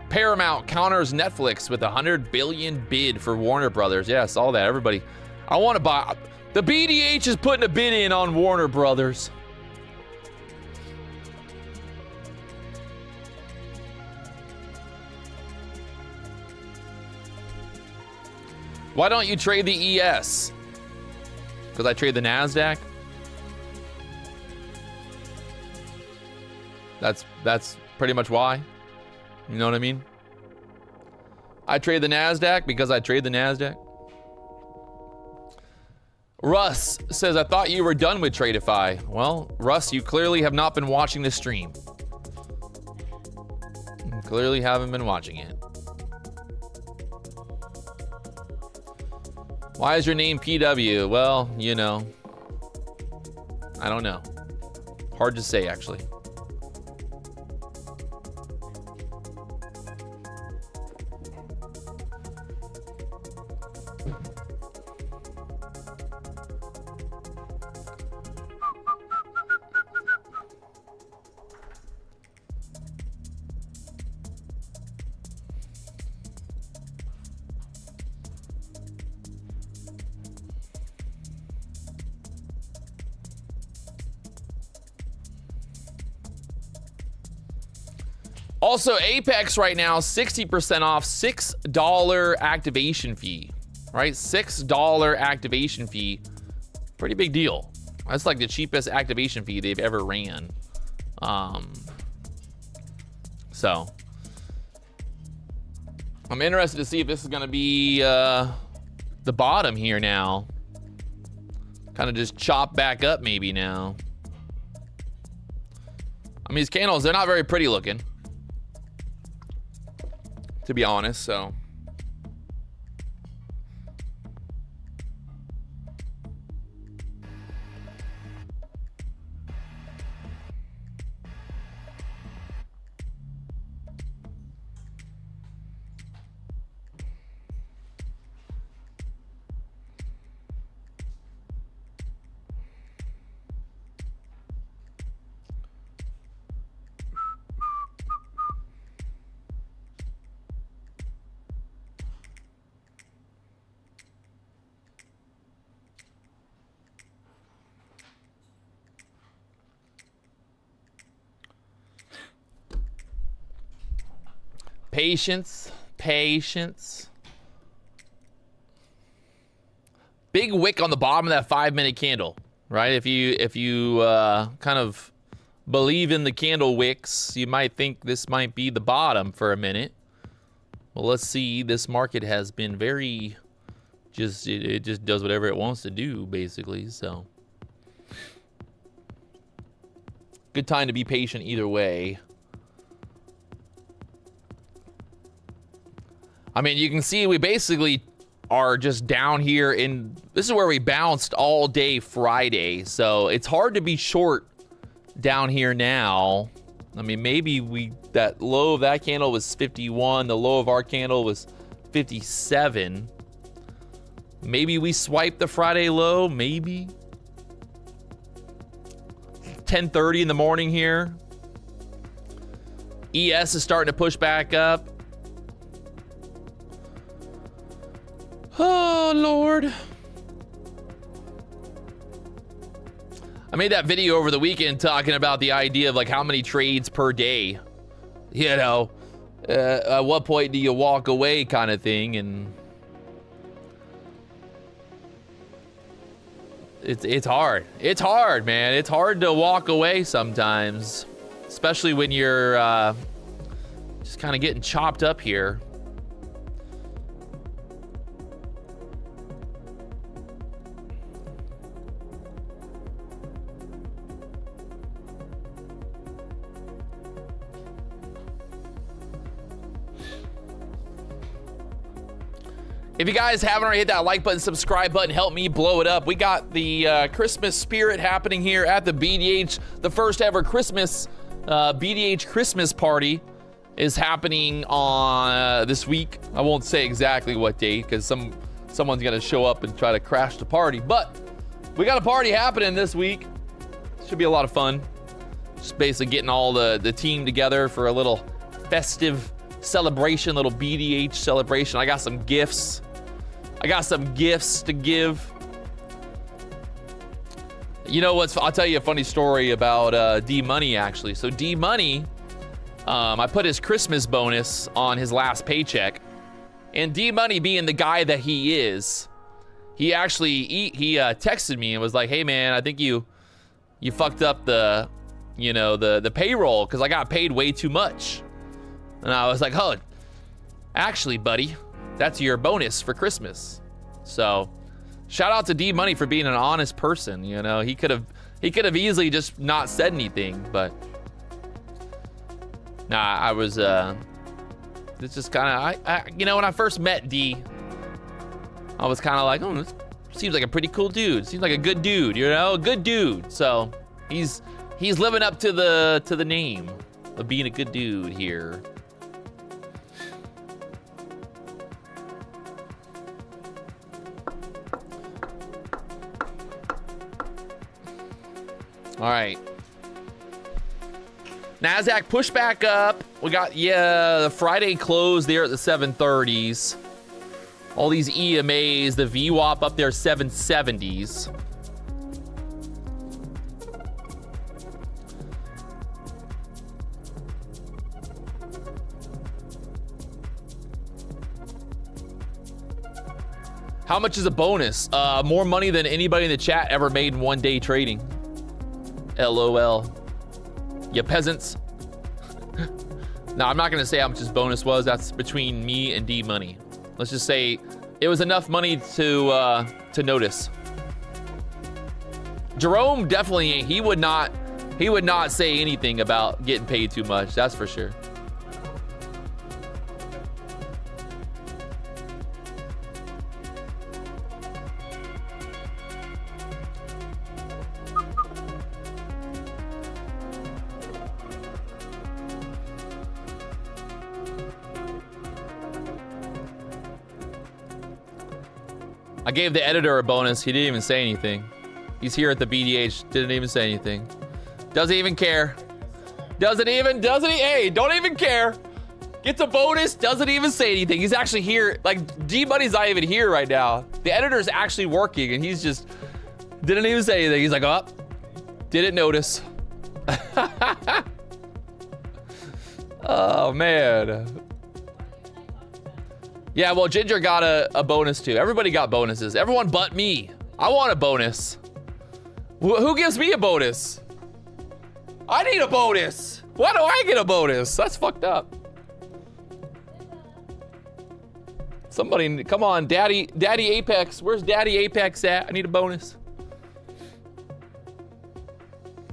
Paramount counters Netflix with a $100 billion bid for Warner Brothers. Yeah, I saw that. Everybody, I want to buy. The BDH is putting a bid in on Warner Brothers. Why don't you trade the ES? Because I trade the NASDAQ? That's pretty much why. You know what I mean? I trade the NASDAQ because I trade the NASDAQ. Russ says, I thought you were done with Tradeify. Well, Russ, you clearly have not been watching the stream. You clearly haven't been watching it. Why is your name PW? Well, you know, I don't know. Hard to say, actually. Also, Apex right now, 60% off, $6 activation fee, right? $6 activation fee. Pretty big deal. That's like the cheapest activation fee they've ever ran. So, I'm interested to see if this is going to be the bottom here now. Kind of just chop back up maybe now. I mean, these candles, they're not very pretty looking, to be honest, so. Patience, patience. Big wick on the bottom of that 5-minute candle, right? If you kind of believe in the candle wicks, you might think this might be the bottom for a minute. Well, let's see. This market has been very it just does whatever it wants to do, basically. So good time to be patient either way. I mean, you can see we basically are just down here in, this is where we bounced all day Friday. So it's hard to be short down here now. I mean, maybe that low of that candle was 51. The low of our candle was 57. Maybe we swiped the Friday low, maybe. 10:30 in the morning here. ES is starting to push back up. Oh, Lord. I made that video over the weekend talking about the idea of like how many trades per day. You know, at what point do you walk away kind of thing. And it's hard. It's hard, man. It's hard to walk away sometimes, especially when you're just kind of getting chopped up here. If you guys haven't already hit that like button, subscribe button, help me blow it up. We got the Christmas spirit happening here at the BDH. The first ever Christmas, BDH Christmas party is happening on this week. I won't say exactly what date because someone's gonna show up and try to crash the party. But we got a party happening this week. Should be a lot of fun. Just basically getting all the team together for a little festive celebration, little BDH celebration. I got some gifts. I got some gifts to give. You know what's, I'll tell you a funny story about D-Money actually. So D-Money, I put his Christmas bonus on his last paycheck. And D-Money being the guy that he is, he actually, he texted me and was like, hey man, I think you fucked up the, you know, the payroll because I got paid way too much. And I was like, oh, actually, buddy, that's your bonus for Christmas. So Shout out to D Money for being an honest person. You know, he could have easily just not said anything, but nah, I was it's just kind of, you know, when I first met D, I was kind of like, oh, this seems like a pretty cool dude. Seems like a good dude, you know, a good dude. So he's living up to the name of being a good dude here. All right. NASDAQ push back up. We got, the Friday close there at the 730s. All these EMAs, the VWAP up there 770s. How much is a bonus? More money than anybody in the chat ever made in one day trading. LOL. You peasants. No, I'm not gonna say how much his bonus was. That's between me and D Money. Let's just say it was enough money to notice. Jerome definitely ain't. He would not say anything about getting paid too much. That's for sure. I gave the editor a bonus. He didn't even say anything. He's here at the BDH. Didn't even say anything. Doesn't even care. Hey, don't even care. Gets a bonus. Doesn't even say anything. He's actually here. Like, D-Money's not even here right now. The editor's actually working, and he's just didn't even say anything. He's like, oh, didn't notice. Oh, man. Yeah, well, Ginger got a bonus too. Everybody got bonuses. Everyone but me. I want a bonus. Who gives me a bonus? I need a bonus. Why do I get a bonus? That's fucked up. Somebody, come on, Daddy Apex. Where's Daddy Apex at? I need a bonus.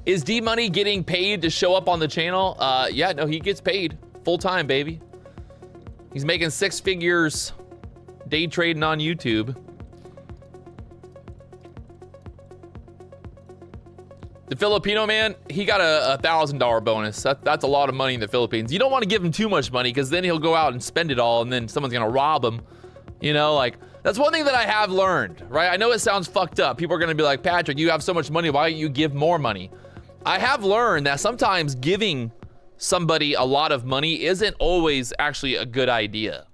Is D Money getting paid to show up on the channel? Yeah, no, he gets paid full time, baby. He's making 6 figures day trading on YouTube. The Filipino man, he got a $1,000 bonus. That's a lot of money in the Philippines. You don't want to give him too much money because then he'll go out and spend it all and then someone's gonna rob him. You know, like, that's one thing that I have learned, right? I know it sounds fucked up. People are gonna be like, Patrick, you have so much money, why don't you give more money? I have learned that sometimes giving somebody a lot of money isn't always actually a good idea.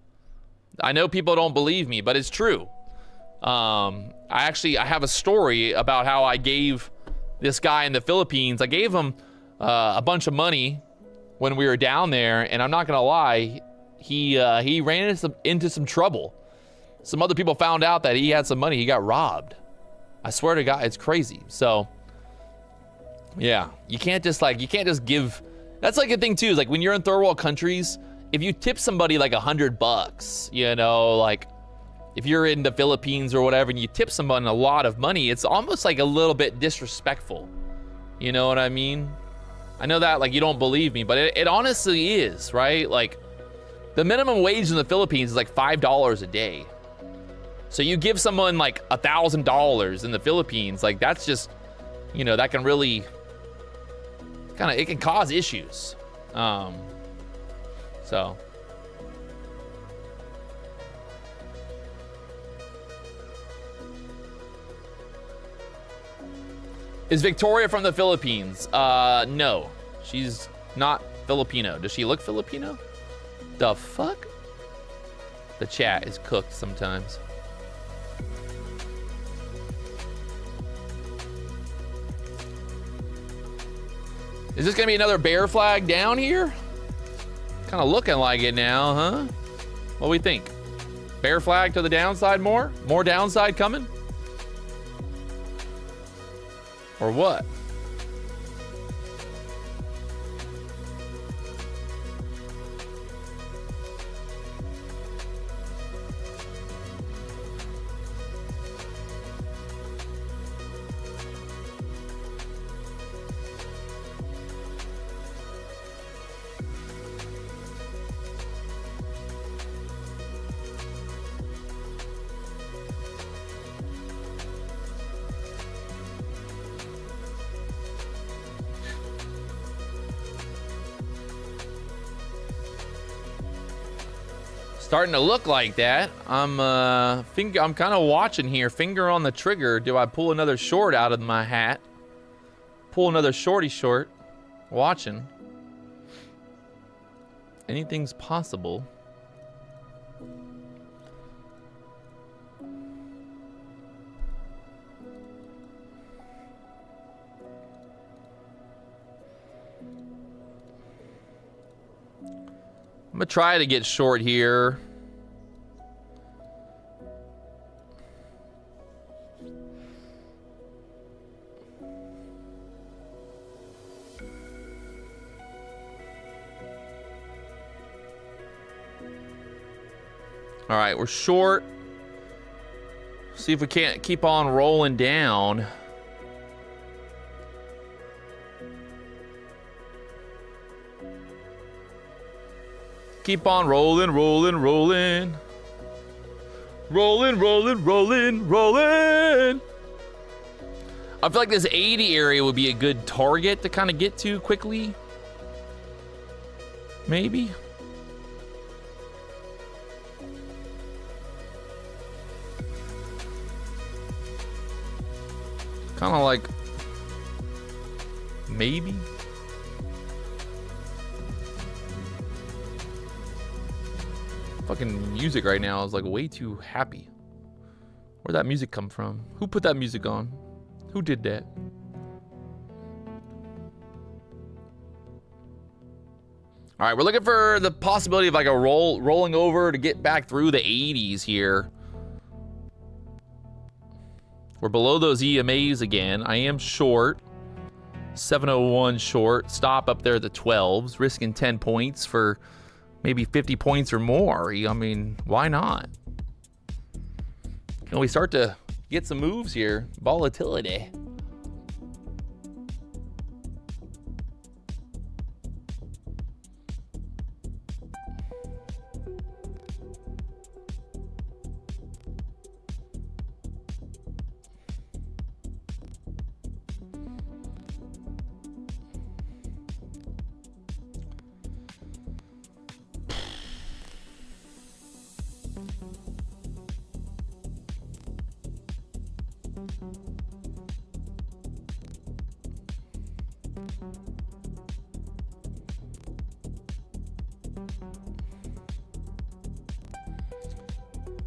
I know people don't believe me, but it's true. I have a story about how I gave this guy in the Philippines, I gave him a bunch of money when we were down there, and I'm not gonna lie, he ran into some trouble. Some other people found out that he had some money, he got robbed. I swear to God, it's crazy. So yeah, you can't just give. That's like a thing too, is like when you're in third world countries, if you tip somebody like $100, you know, like if you're in the Philippines or whatever and you tip someone a lot of money, it's almost like a little bit disrespectful. You know what I mean? I know that like you don't believe me, but it honestly is, right? Like the minimum wage in the Philippines is like $5 a day. So you give someone like $1,000 in the Philippines, like that's just, you know, that can really it can cause issues. So. Is Victoria from the Philippines? No. She's not Filipino. Does she look Filipino? The fuck? The chat is cooked sometimes. Is this gonna be another bear flag down here? Kind of looking like it now, huh? What do we think? Bear flag to the downside more? More downside coming? Or what? Starting to look like that. I'm kind of watching here. Finger on the trigger. Do I pull another short out of my hat? Pull another shorty short. Watching. Anything's possible. I'm gonna try to get short here. All right, we're short. See if we can't keep on rolling down. Keep on rolling, rolling, rolling. Rolling, rolling, rolling, rolling. I feel like this 80 area would be a good target to kind of get to quickly. Maybe. Kind of like maybe. Fucking music right now is like way too happy. Where'd that music come from? Who put that music on? Who did that? All right, we're looking for the possibility of like a rolling over to get back through the 80s here. We're below those EMAs again. I am short. 701 short. Stop up there at the 12s. Risking 10 points for maybe 50 points or more. I mean, why not? Can we start to get some moves here? Volatility.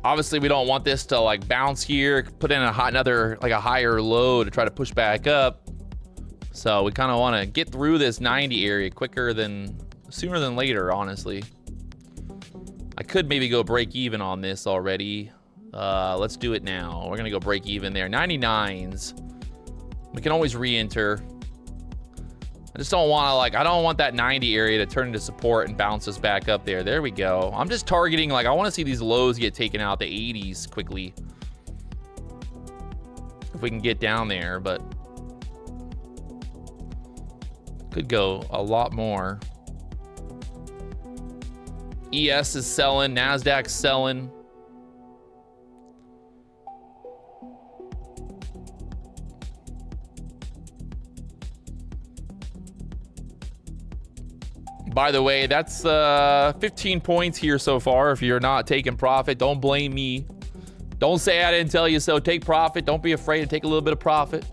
Obviously, we don't want this to like bounce here, put in a higher low to try to push back up. So we kind of want to get through this 90 area sooner than later, honestly. I could maybe go break even on this already. Let's do it now. We're gonna go break even there. 99s. We can always re-enter. I just don't want to I don't want that 90 area to turn into support and bounce us back up there. There we go. I'm just targeting, I want to see these lows get taken out, the 80s quickly. If we can get down there, but could go a lot more. ES is selling, NASDAQ's selling. By the way, that's 15 points here so far. If you're not taking profit, don't blame me. Don't say I didn't tell you so. Take profit. Don't be afraid to take a little bit of profit.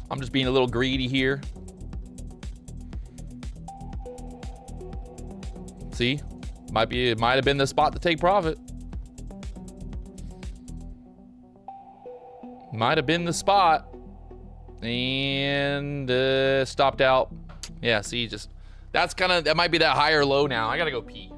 I'm just being a little greedy here. See? It might have been the spot to take profit. Might have been the spot. And stopped out. Yeah, see, that might be that higher low now. I gotta go pee.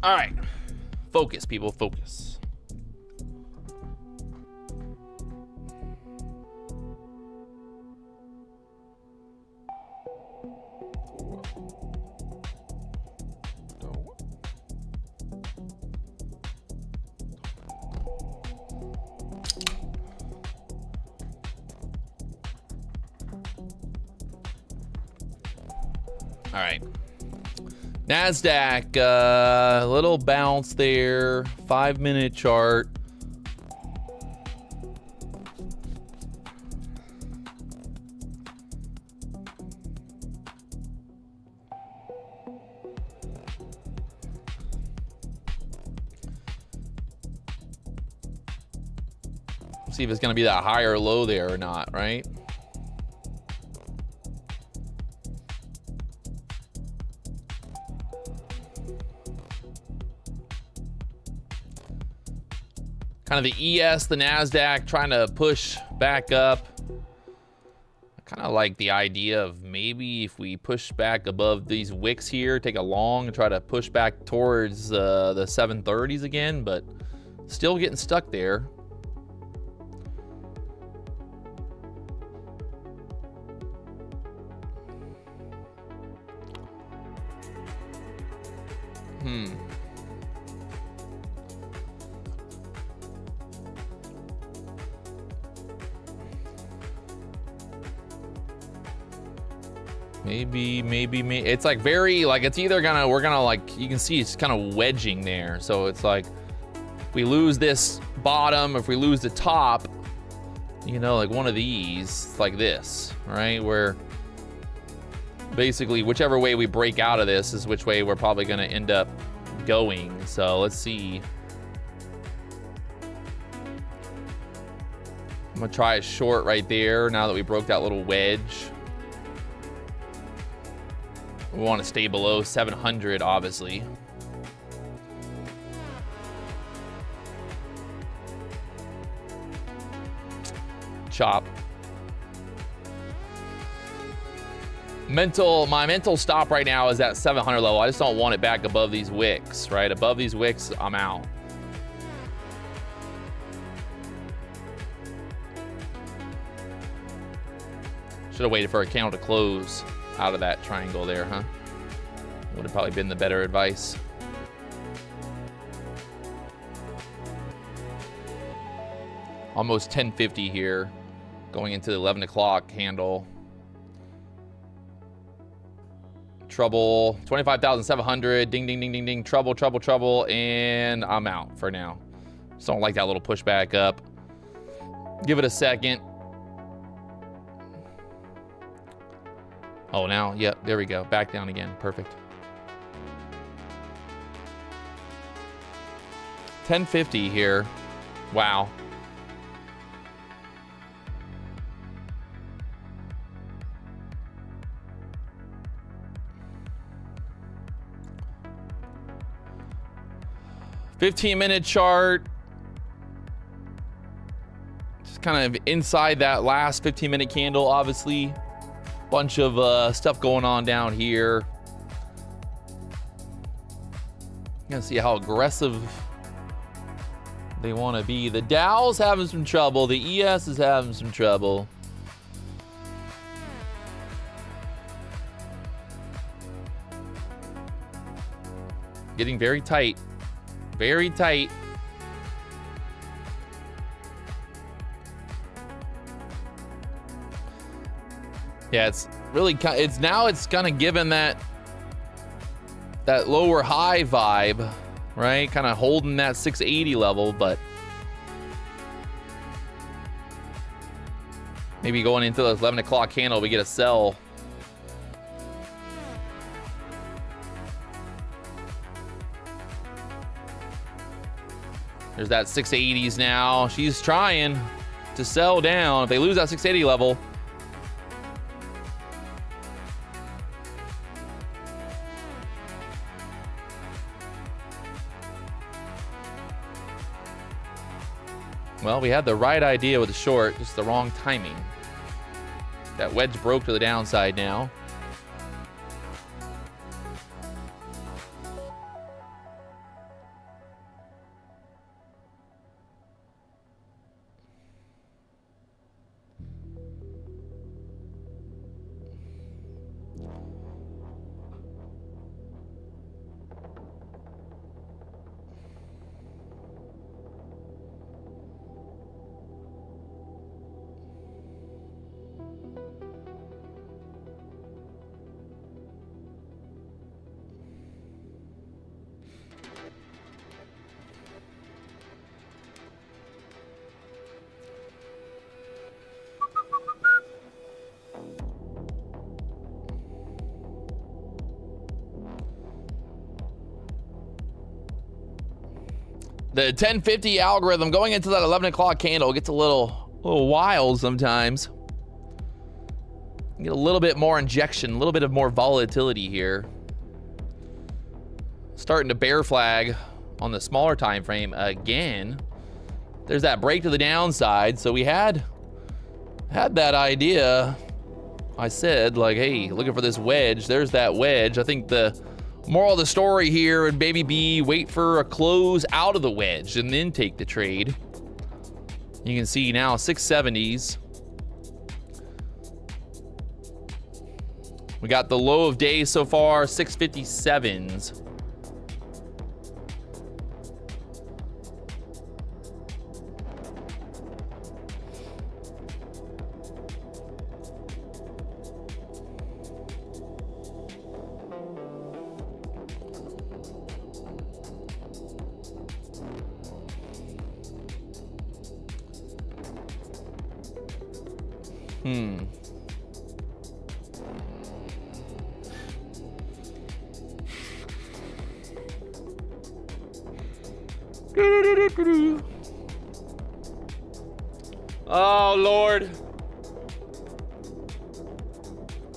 All right. Focus, people, focus. All right. NASDAQ, little bounce there. 5-minute chart. See if it's going to be that high or low there or not, right? Kind of the ES, the NASDAQ trying to push back up. I kind of like the idea of maybe if we push back above these wicks here, take a long and try to push back towards the 730s again, but still getting stuck there. Maybe. It's like very, like, it's either gonna, we're gonna, like, you can see it's kind of wedging there. So it's like, if we lose this bottom, if we lose the top, you know, like one of these, like this, right? Where basically whichever way we break out of this is which way we're probably gonna end up going. So let's see. I'm gonna try a short right there now that we broke that little wedge. We want to stay below 700, obviously. Chop. My mental stop right now is at 700 level. I just don't want it back above these wicks, right? Above these wicks, I'm out. Should have waited for a candle to close out of that triangle there, huh? Would have probably been the better advice. Almost 1050 here, going into the 11 o'clock handle. Trouble, 25,700, ding, ding, ding, ding, ding, trouble, and I'm out for now. Just don't like that little pushback up. Give it a second. Oh, now, yep, there we go. Back down again. Perfect. 1050 here. Wow. $15-minute chart. Just kind of inside that last 15-minute candle, obviously. Bunch of stuff going on down here. You can see how aggressive they want to be. The Dow's having some trouble. The ES is having some trouble. Getting very tight. Very tight. Yeah, it's really, it's now it's kind of given that lower high vibe, right? Kind of holding that 680 level, but maybe going into the 11 o'clock candle, we get a sell. There's that 680s now. She's trying to sell down. If they lose that 680 level, well, we had the right idea with the short, just the wrong timing. That wedge broke to the downside now. The 1050 algorithm going into that 11 o'clock candle gets a little wild sometimes. Get a little bit more injection, a little bit of more volatility here. Starting to bear flag on the smaller time frame again. There's that break to the downside. So we had that idea. I said, like, hey, looking for this wedge. There's that wedge. I think the moral of the story here would maybe be wait for a close out of the wedge and then take the trade. You can see now 670s. We got the low of day so far, 657s. Oh, Lord.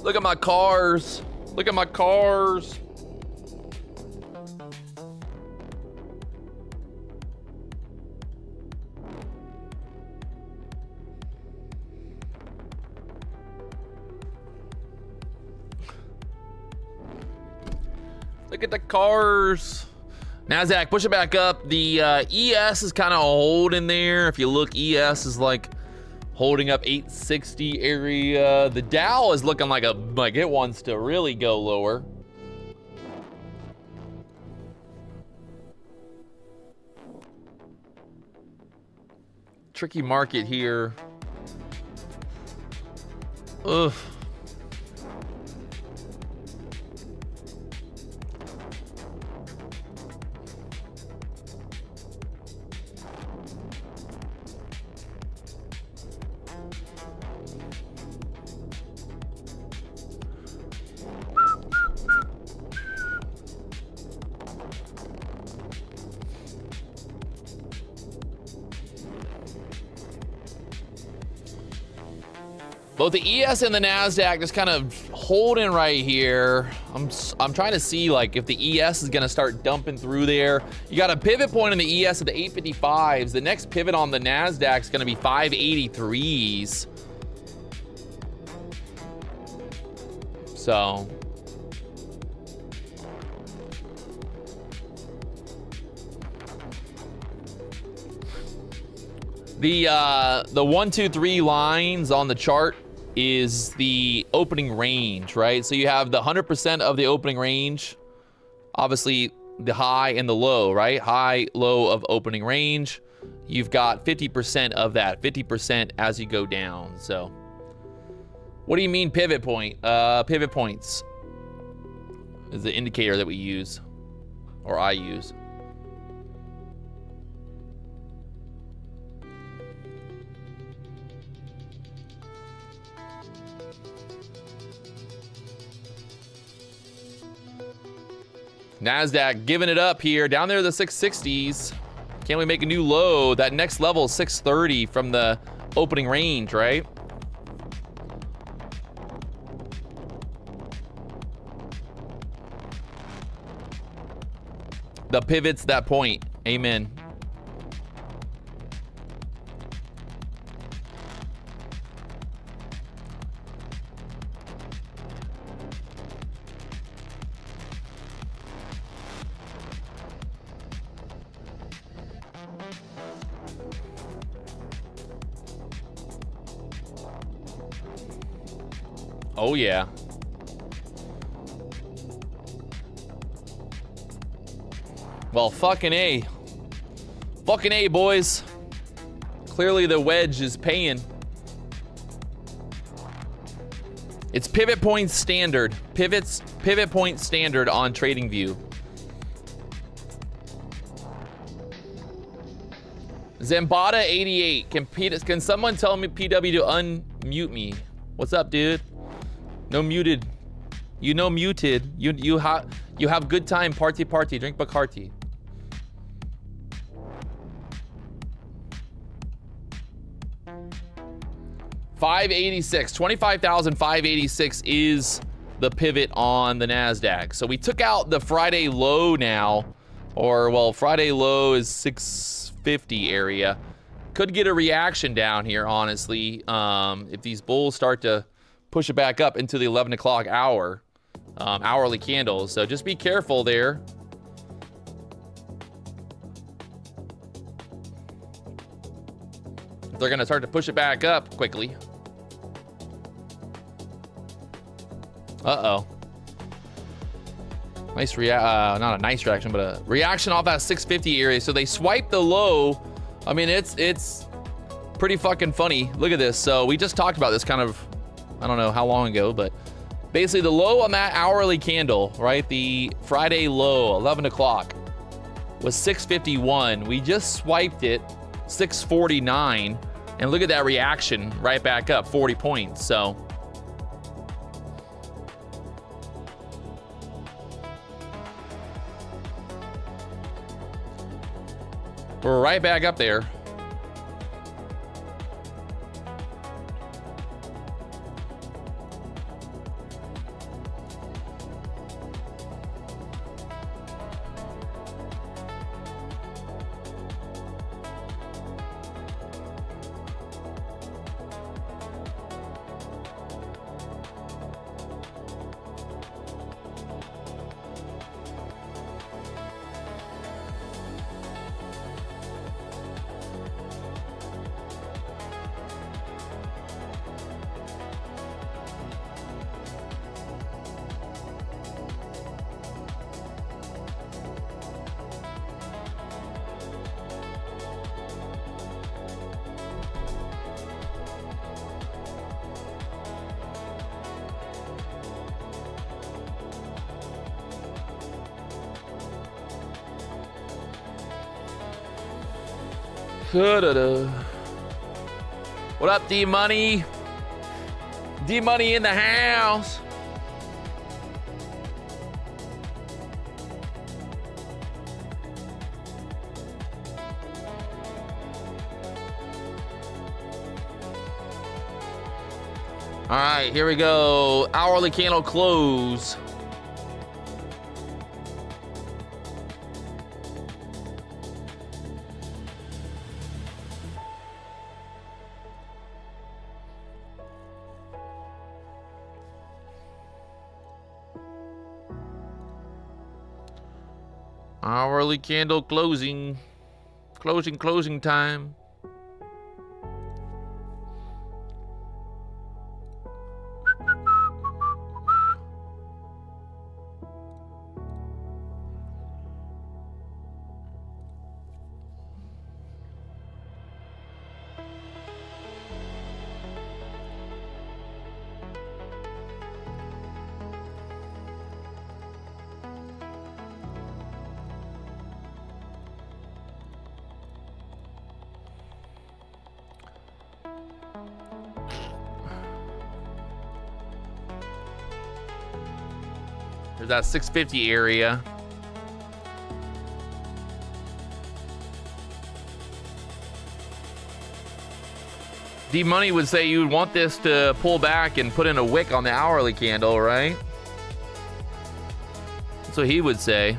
Look at my cars. Look at my cars. Look at the cars. NASDAQ, push it back up. The ES is kind of holding there. If you look, ES is like holding up 860 area. The Dow is looking like it wants to really go lower. Tricky market here. Ugh. Both the ES and the NASDAQ just kind of holding right here. I'm trying to see like if the ES is gonna start dumping through there. You got a pivot point in the ES at the 855s. The next pivot on the NASDAQ is gonna be 583s. So. The 1, 2, 3 lines on the chart is the opening range, right? So you have the 100% of the opening range, obviously the high and the low, right? High, low of opening range. You've got 50% of that, 50% as you go down. So what do you mean pivot point? Pivot points is the indicator that we use, or I use. NASDAQ giving it up here, down there to the 660s. Can we make a new low? That next level is 630 from the opening range, right? The pivot's that point. Amen. Oh, yeah. Well, fucking A. Fucking A, boys. Clearly the wedge is paying. It's pivot point standard. Pivot point standard on TradingView. Zambada 88. Can someone tell me PW to unmute me? What's up, dude? No muted. You know muted. You have good time. Party. Drink Bacardi. 586, 25,586 is the pivot on the NASDAQ. So we took out the Friday low now, or well, Friday low is 650 area. Could get a reaction down here, honestly, if these bulls start to push it back up into the 11 o'clock hour, hourly candles. So just be careful there. They're gonna start to push it back up quickly. Uh-oh. Nice not a nice reaction, but a reaction off that 650 area. So they swiped the low. I mean, it's pretty fucking funny. Look at this. So we just talked about this kind of, I don't know how long ago, but basically the low on that hourly candle, right? The Friday low, 11 o'clock, was 651. We just swiped it 649, and look at that reaction right back up 40 points. So we're right back up there. What up, D-Money? D-Money in the house. All right, here we go. Hourly candle close. Hourly candle closing. Closing time. There's that 650 area. D-Money would say you would want this to pull back and put in a wick on the hourly candle, right? That's what he would say.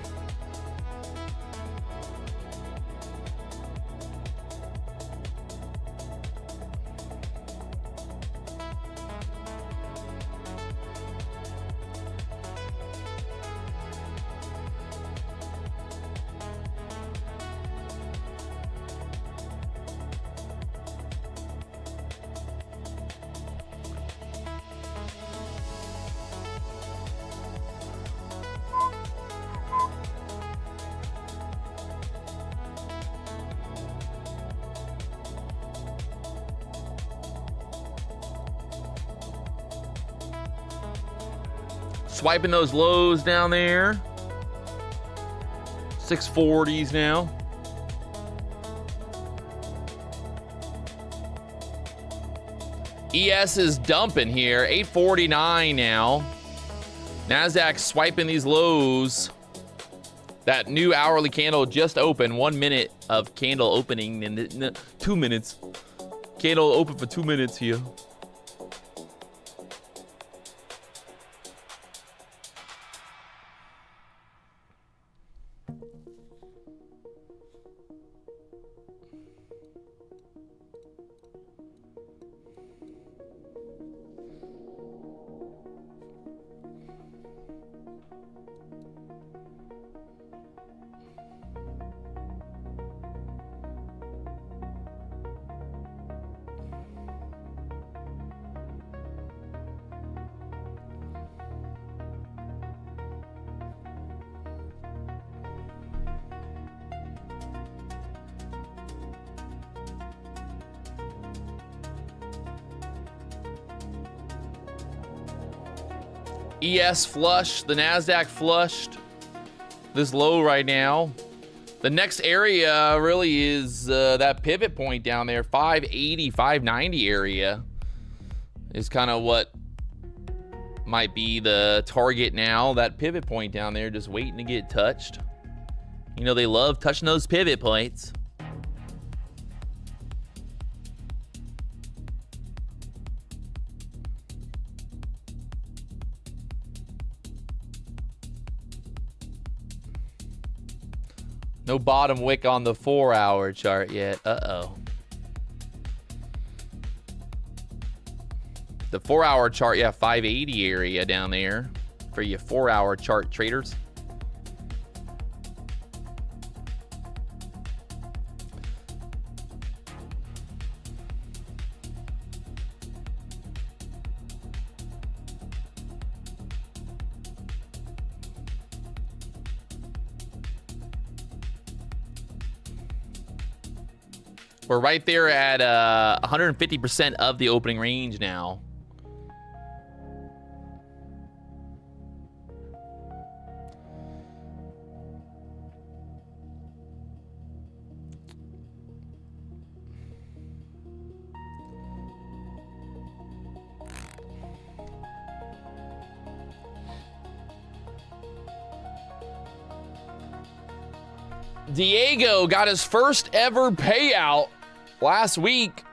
Swiping those lows down there. 640s now. ES is dumping here. 849 now. NASDAQ swiping these lows. That new hourly candle just opened. 1 minute of candle opening in 2 minutes. Candle open for 2 minutes here. ES flush, the NASDAQ flushed this low right now. The next area really is that pivot point down there, 580, 590 area is kind of what might be the target now. That pivot point down there just waiting to get touched. You know, they love touching those pivot points. No bottom wick on the 4-hour chart yet. Uh-oh. The 4-hour chart, yeah, 580 area down there for you 4-hour chart traders. We're right there at 150% of the opening range now. Diego got his first ever payout last week.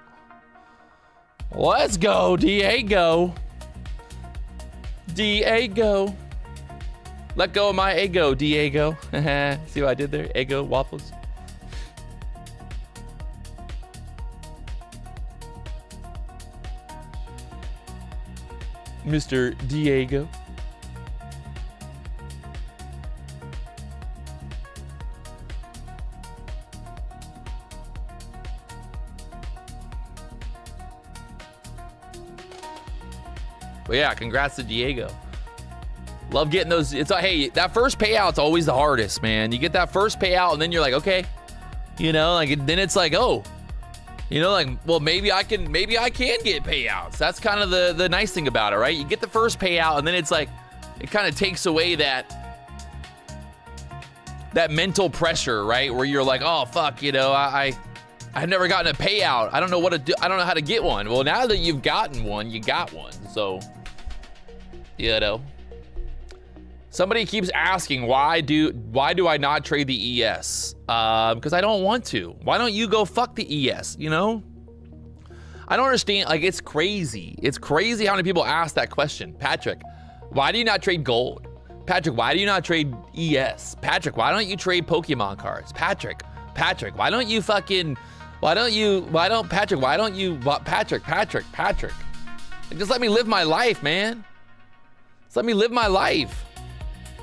Let's go, Diego. Diego. Let go of my ego, Diego. See what I did there? Ego waffles. Mr. Diego. But yeah, congrats to Diego. Love getting those. It's like, hey, that first payout's always the hardest, man. You get that first payout and then you're like, okay, you know, like then it's like, oh, you know, like, well, maybe I can get payouts. That's kind of the nice thing about it, right? You get the first payout and then it's like, it kind of takes away that mental pressure, right? Where you're like, oh, fuck, you know, I've never gotten a payout. I don't know what to do. I don't know how to get one. Well, now that you've gotten one, you got one. So, you know. Somebody keeps asking, why do I not trade the ES? Because I don't want to. Why don't you go fuck the ES, you know? I don't understand. Like, it's crazy. It's crazy how many people ask that question. Patrick, why do you not trade gold? Patrick, why do you not trade ES? Patrick, why don't you trade Pokemon cards? Patrick, why don't you Patrick, just let me live my life, man. Just let me live my life,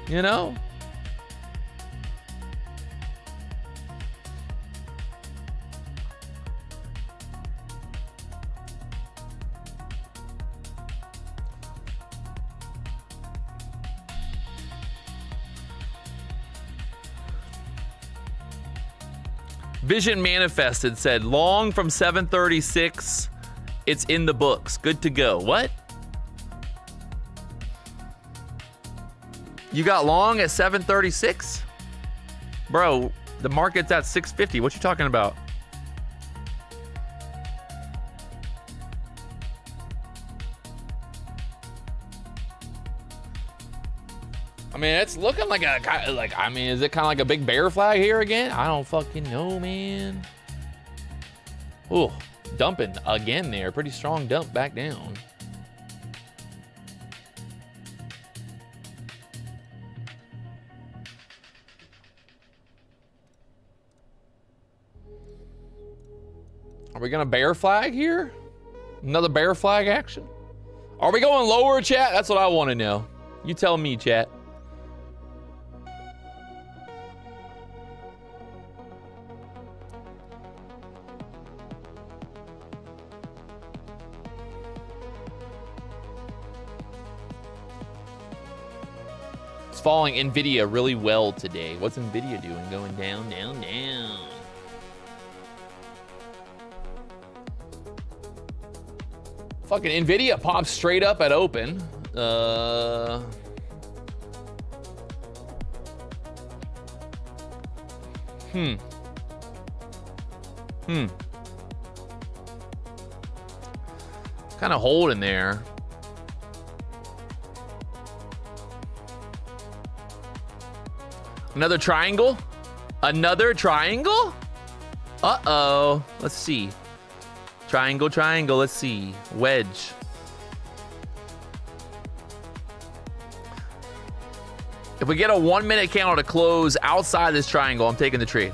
you know? Vision Manifested said, long from 736. It's in the books. Good to go. What? You got long at 736? Bro, the market's at 650. What you talking about? I mean, it's looking like I mean, is it kind of like a big bear flag here again? I don't fucking know, man. Ooh, dumping again there. Pretty strong dump back down. Are we gonna bear flag here? Another bear flag action? Are we going lower, chat? That's what I want to know. You tell me, chat. Falling Nvidia really well today. What's Nvidia doing? Going down, down, down. Fucking Nvidia popped straight up at open. Kind of holding there. Another triangle? Another triangle? Uh-oh. Let's see. Triangle, triangle. Let's see. Wedge. If we get a 1 minute candle to close outside this triangle, I'm taking the trade.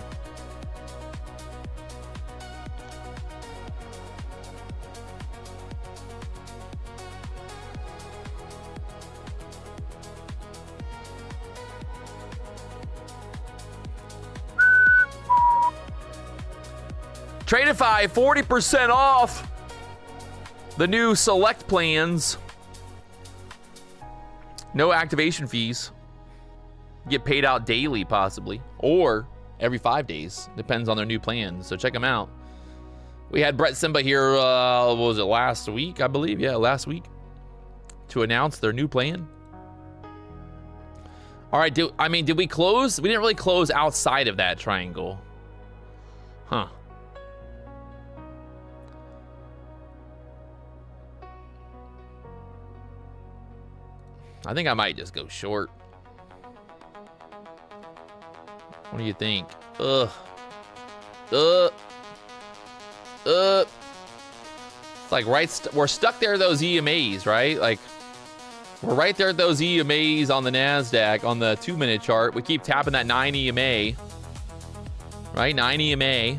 Tradeify 40% off the new select plans. No activation fees. Get paid out daily, possibly, or every 5 days. Depends on their new plans. So check them out. We had Brett Simba here, what was it, last week, I believe? Yeah, last week, to announce their new plan. All right, did we close? We didn't really close outside of that triangle. Huh. I think I might just go short. What do you think? It's like we're stuck there at those EMAs, right? Like we're right there at those EMAs on the NASDAQ on the 2 minute chart. We keep tapping that 9 EMA, right? 9 EMA.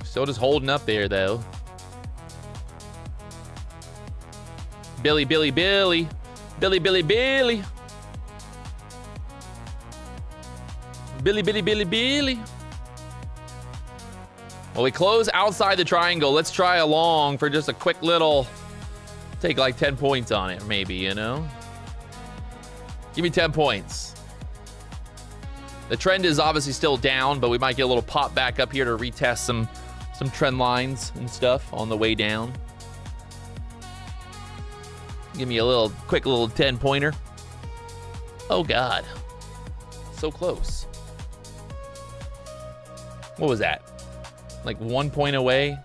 Still just holding up there, though. Billy, Billy, Billy. Billy, Billy, Billy. Billy, Billy, Billy, Billy. Well, we close outside the triangle. Let's try a long for just a quick little... Take like 10 points on it, maybe, you know? Give me 10 points. The trend is obviously still down, but we might get a little pop back up here to retest some trend lines and stuff on the way down. Give me a quick little 10 pointer. Oh God, so close. What was that? Like 1 point away?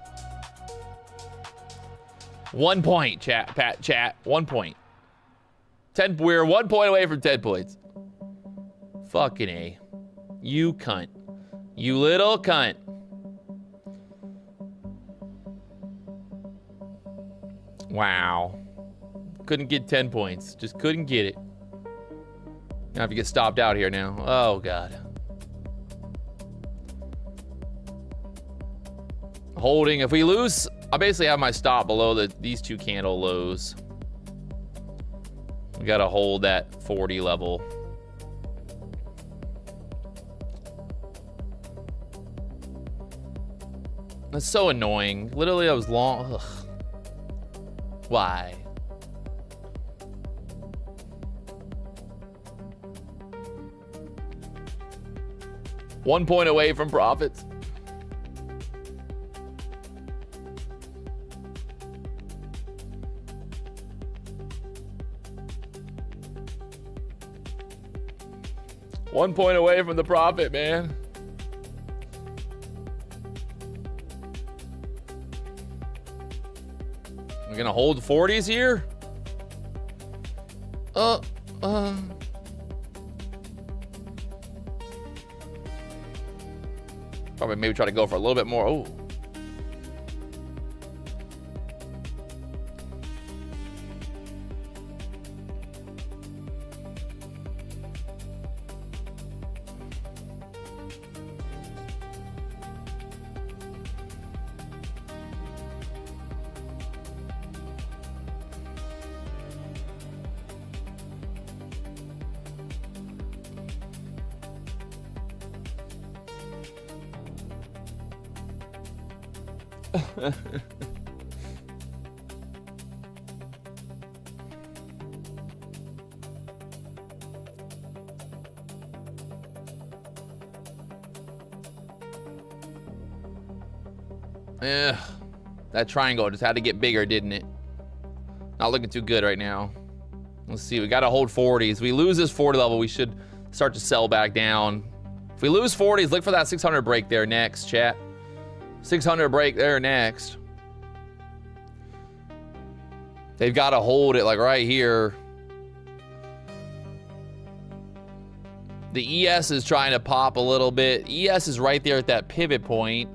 1 point, chat, 1 point. 10, we're 1 point away from 10 points. Fucking A. You cunt. You little cunt. Wow. Couldn't get 10 points. Just couldn't get it. Gonna have to get stopped out here now. Oh, God. Holding. If we lose, I basically have my stop below these two candle lows. We gotta hold that 40 level. That's so annoying. Literally, I was long. Ugh. Why? One point away from profits. One point away from the profit, man. We're gonna hold 40s here? Probably maybe try to go for a little bit more. Oh. That triangle just had to get bigger, didn't it? Not looking too good right now. Let's see, we gotta hold 40s. We lose this 40 level, we should start to sell back down. If we lose 40s, look for that 600 break there next, chat. 600 break there next. They've got to hold it like right here. The ES is trying to pop a little bit. ES is right there at that pivot point.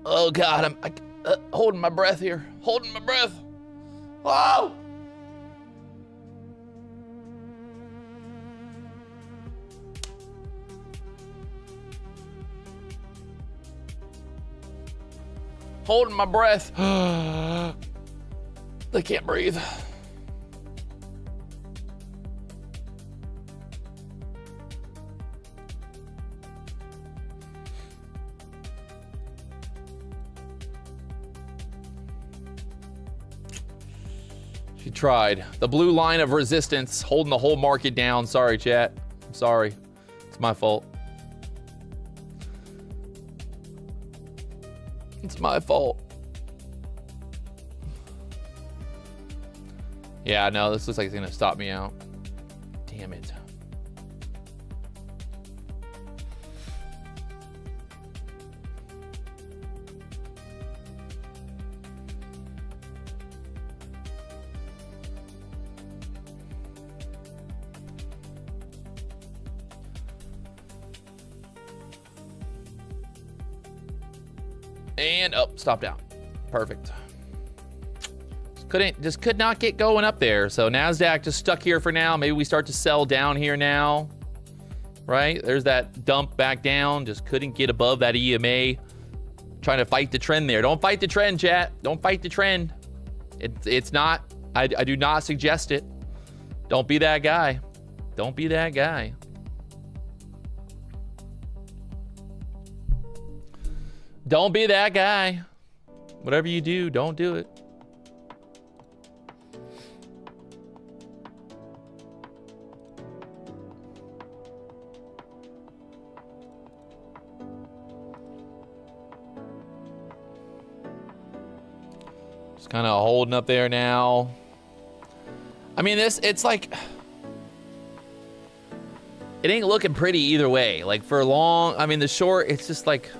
Oh God, I'm holding my breath here. Holding my breath. Oh! Holding my breath. I can't breathe. She tried. The blue line of resistance, holding the whole market down. Sorry, chat. I'm sorry. It's my fault. It's my fault. Yeah, no, this looks like it's gonna stop me out. Damn it. And stopped out. Perfect. Just could not get going up there. So NASDAQ just stuck here for now. Maybe we start to sell down here now. Right? There's that dump back down. Just couldn't get above that EMA. Trying to fight the trend there. Don't fight the trend, chat. Don't fight the trend. It's not. I do not suggest it. Don't be that guy. Don't be that guy. Don't be that guy. Whatever you do, don't do it. Just kind of holding up there now. I mean, it's like, it ain't looking pretty either way. Like for long, I mean, the short, it's just like,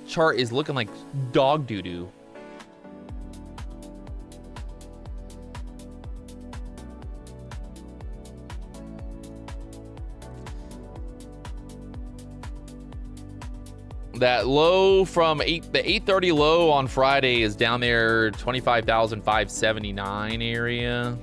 chart is looking like dog doo-doo. That low from the 830 low on Friday is down there, 25,579 area.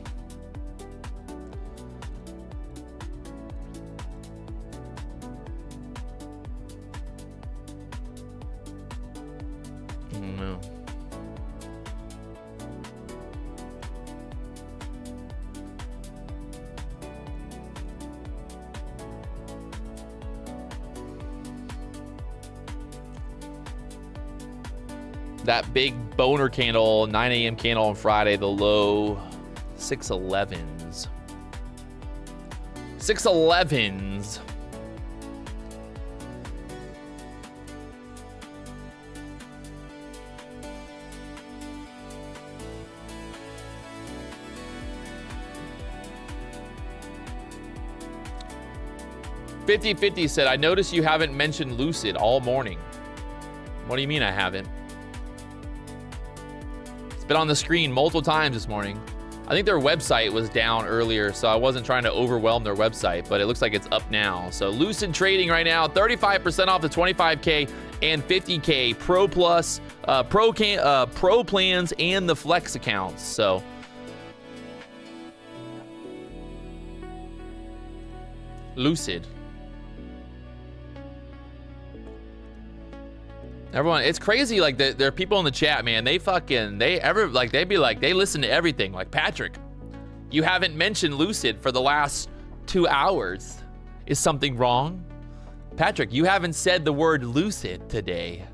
No. That big boner candle, 9 a.m. candle on Friday, the low 611s. 611s. $50.50 said, I noticed you haven't mentioned Lucid all morning. What do you mean I haven't? It's been on the screen multiple times this morning. I think their website was down earlier, so I wasn't trying to overwhelm their website, but it looks like it's up now. So Lucid trading right now, 35% off the 25K and 50K Pro Plus, Pro plans and the Flex accounts. So Lucid. Everyone, it's crazy. Like there are people in the chat, man. They listen to everything. Like, Patrick, you haven't mentioned Lucid for the last 2 hours. Is something wrong? Patrick, you haven't said the word Lucid today.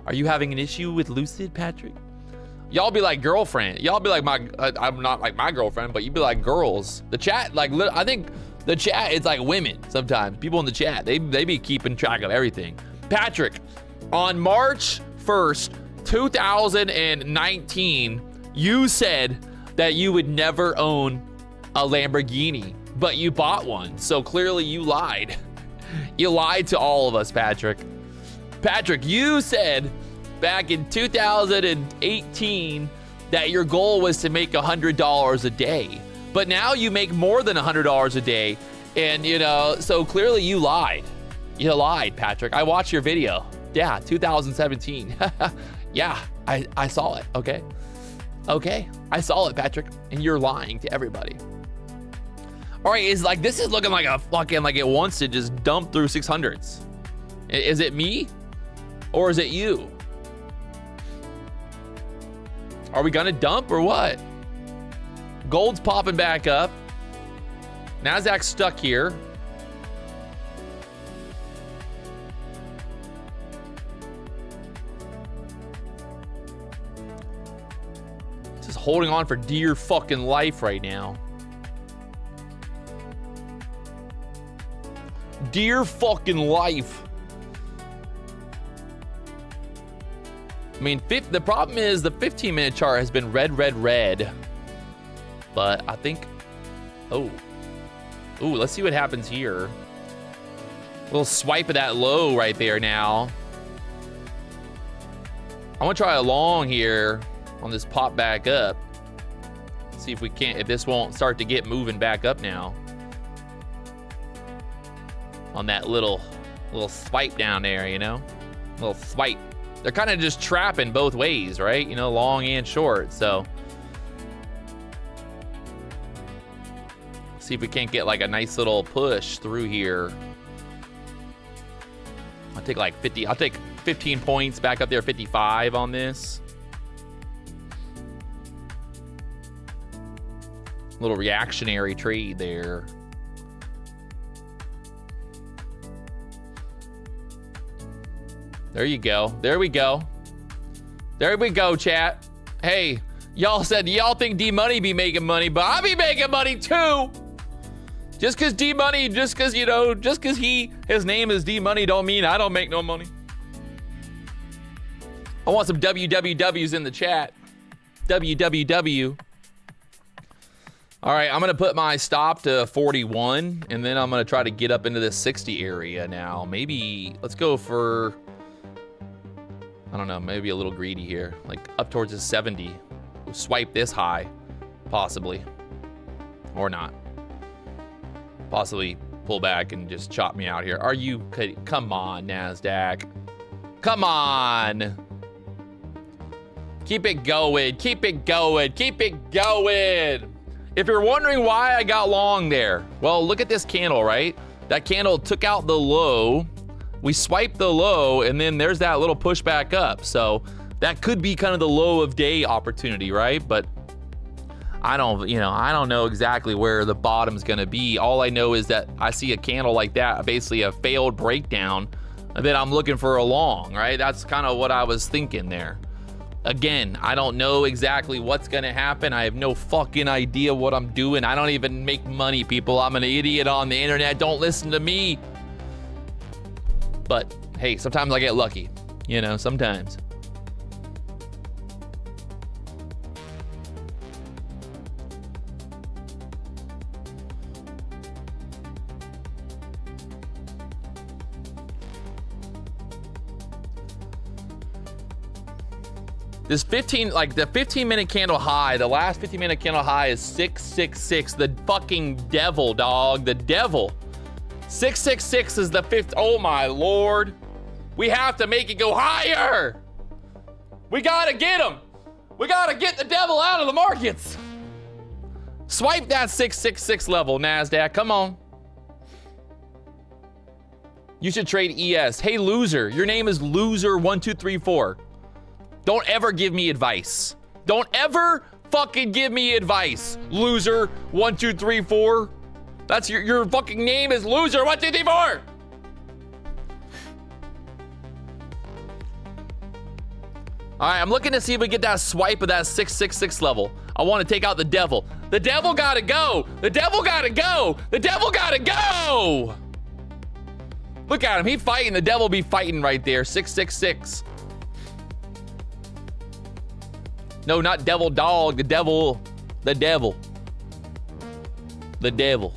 Are you having an issue with Lucid, Patrick? Y'all be like girlfriend. Y'all be like I'm not like my girlfriend, but you be like girls. The chat, like, I think The chat, it's like women sometimes. People in the chat, they be keeping track of everything. Patrick, on March 1st, 2019, you said that you would never own a Lamborghini, but you bought one. So clearly you lied. You lied to all of us, Patrick. Patrick, you said back in 2018 that your goal was to make $100 a day. But now you make more than $100 a day. And, you know, so clearly you lied. You lied, Patrick. I watched your video. Yeah, 2017. Yeah, I saw it, okay? Okay, I saw it, Patrick. And you're lying to everybody. All right, it's like, this is looking like a fucking, like it wants to just dump through 600s. Is it me? Or is it you? Are we gonna dump or what? Gold's popping back up. Nasdaq's stuck here. Just holding on for dear fucking life right now. Dear fucking life. I mean, the problem is the 15-minute chart has been red, red, red. But I think, oh, let's see what happens here. A little swipe of that low right there now. I want to try a long here on this pop back up. See if we can't, if this won't start to get moving back up now. On that little swipe down there, you know? Little swipe. They're kind of just trapping both ways, right? You know, long and short, so. See if we can't get like a nice little push through here. I'll take like 50, I'll take 15 points back up there, 55 on this. Little reactionary trade there. There you go. There we go. There we go, chat. Hey, y'all said y'all think D-Money be making money, but I be making money too. Just cause D-Money, just cause, you know, just cause his name is D-Money don't mean I don't make no money. I want some WWWs in the chat. WWW. All right, I'm gonna put my stop to 41, and then I'm gonna try to get up into this 60 area now. Maybe, let's go for, I don't know, maybe a little greedy here. Like up towards the 70. We'll swipe this high, possibly. Or not. Possibly pull back and just chop me out here. Are you kidding? Come on, NASDAQ. Come on. Keep it going. Keep it going. Keep it going. If you're wondering why I got long there, well, look at this candle, right? That candle took out the low. We swiped the low, and then there's that little push back up. So that could be kind of the low of day opportunity, right? But I don't know exactly where the bottom's gonna be. All I know is that I see a candle like that, basically a failed breakdown, and then I'm looking for a long, right? That's kind of what I was thinking there. Again, I don't know exactly what's gonna happen. I have no fucking idea what I'm doing. I don't even make money, people. I'm an idiot on the internet. Don't listen to me. But hey, sometimes I get lucky, you know, sometimes. This 15-minute candle high, the last 15-minute candle high is 666. The fucking devil, dog, the devil. 666 is the fifth. Oh my Lord. We have to make it go higher. We gotta get him. We gotta get the devil out of the markets. Swipe that 666 level, NASDAQ, come on. You should trade ES. Hey, loser, your name is loser1234. Don't ever give me advice. Don't ever fucking give me advice, loser1234. That's your fucking name is loser1234. All right, I'm looking to see if we get that swipe of that 666 level. I want to take out the devil. The devil gotta go. The devil gotta go. The devil gotta go. Look at him. He fighting. The devil be fighting right there. 666. No, not devil dog. The devil. The devil. The devil.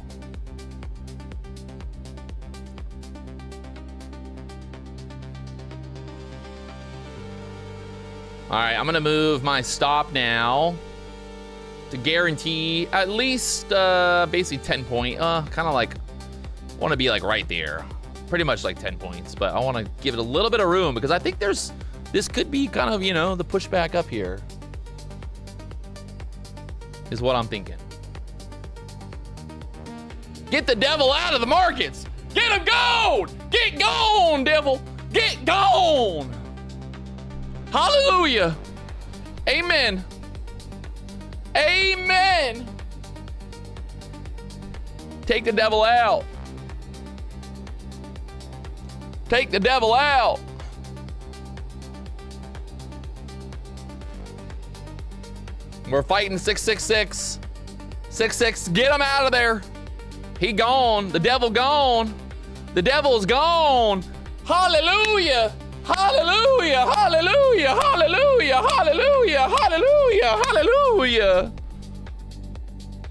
All right, I'm gonna move my stop now to guarantee at least basically 10 point. Kind of like, want to be like right there, pretty much like 10 points. But I want to give it a little bit of room because I think this could be kind of, you know, the pushback up here is what I'm thinking. Get the devil out of the markets. Get him gone. Get gone, devil. Get gone. Hallelujah. Amen. Amen. Take the devil out. Take the devil out. We're fighting 666. 66. Get him out of there. He gone. The devil gone. The devil's gone. Hallelujah. Hallelujah, hallelujah, hallelujah, hallelujah, hallelujah, hallelujah.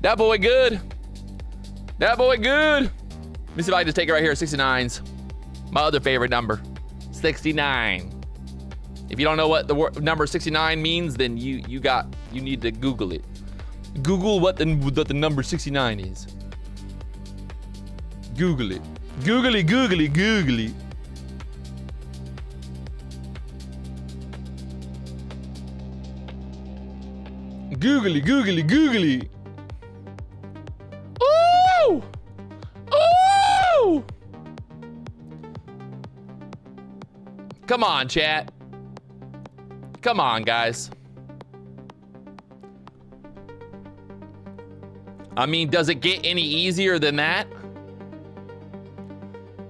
That boy good. That boy good. Let me see if I can just take it right here, 69's. My other favorite number, 69. If you don't know what the number 69 means, then you need to Google it. Google what the number 69 is. Google it. Googly, googly, googly. Googly, googly, googly. Ooh! Ooh! Come on, chat. Come on, guys. I mean, does it get any easier than that?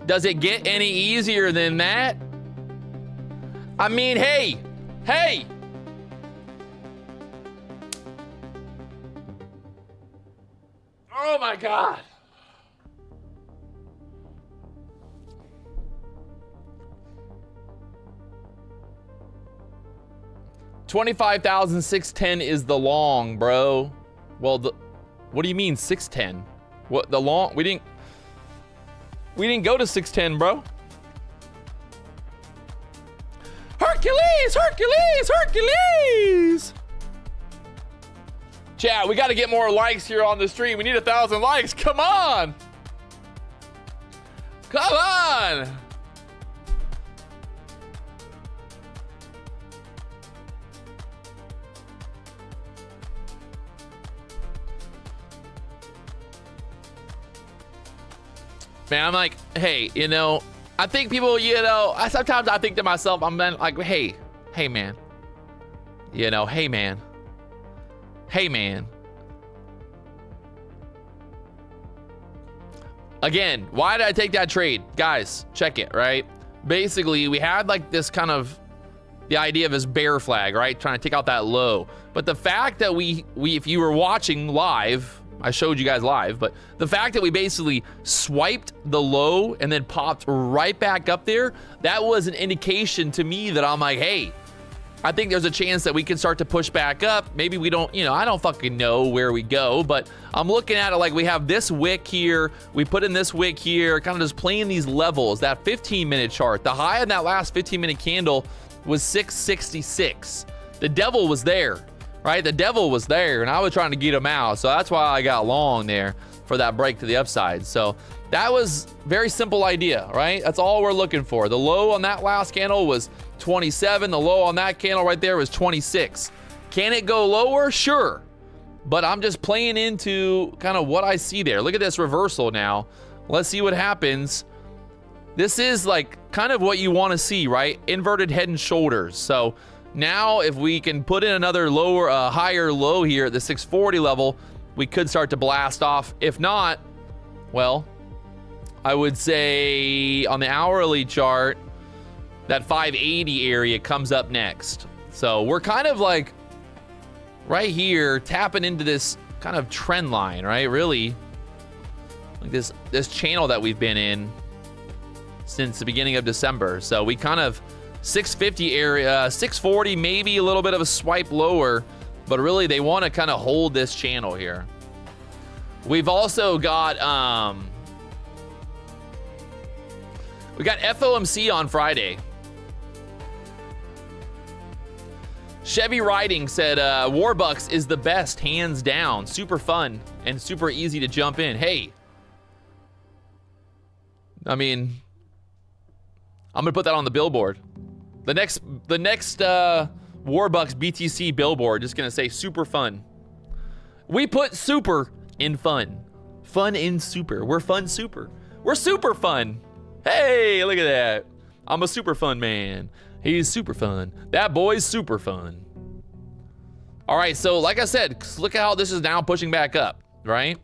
Does it get any easier than that? I mean, hey. Oh my God. $25,610 is the long, bro. Well, what do you mean 610? What the long? We didn't go to 610, bro. Hercules, Hercules, Hercules. Chat, we got to get more likes here on the stream. We need 1,000 likes. Come on. Come on. Man, I'm like, hey, you know, I think people, you know, sometimes I think to myself, I'm like, hey, man. You know, hey, man. Hey, man. Again, why did I take that trade? Guys, check it, right? Basically, we had like this kind of the idea of this bear flag, right? Trying to take out that low. But the fact that we if you were watching live, I showed you guys live, but the fact that we basically swiped the low and then popped right back up there, that was an indication to me that I'm like, hey, I think there's a chance that we can start to push back up. Maybe we don't, you know, I don't fucking know where we go, but I'm looking at it like we have this wick here. We put in this wick here, kind of just playing these levels. That 15-minute chart, the high in that last 15-minute candle was 666. The devil was there, right? The devil was there, and I was trying to get him out. So that's why I got long there for that break to the upside. So that was very simple idea, right? That's all we're looking for. The low on that last candle was 27. The low on that candle right there was 26. Can it go lower? Sure. But I'm just playing into kind of what I see there. Look at this reversal now. Let's see what happens. This is like kind of what you want to see, right? Inverted head and shoulders. So now if we can put in another lower, higher low here at the 640 level, we could start to blast off. If not, well, I would say on the hourly chart, that 580 area comes up next. So we're kind of like right here tapping into this kind of trend line, right? Really, like this channel that we've been in since the beginning of December. So we kind of 650 area, 640, maybe a little bit of a swipe lower, but really they want to kind of hold this channel here. We've also got we got FOMC on Friday. Chevy Riding said Warbucks is the best, hands down. Super fun and super easy to jump in. Hey, I mean, I'm gonna put that on the billboard. The next Warbucks BTC billboard, just gonna say super fun. We put super in fun. Fun in super. We're fun super. We're super fun. Hey, look at that. I'm a super fun man. He's super fun. That boy's super fun. All right, so like I said, look at how this is now pushing back up, right?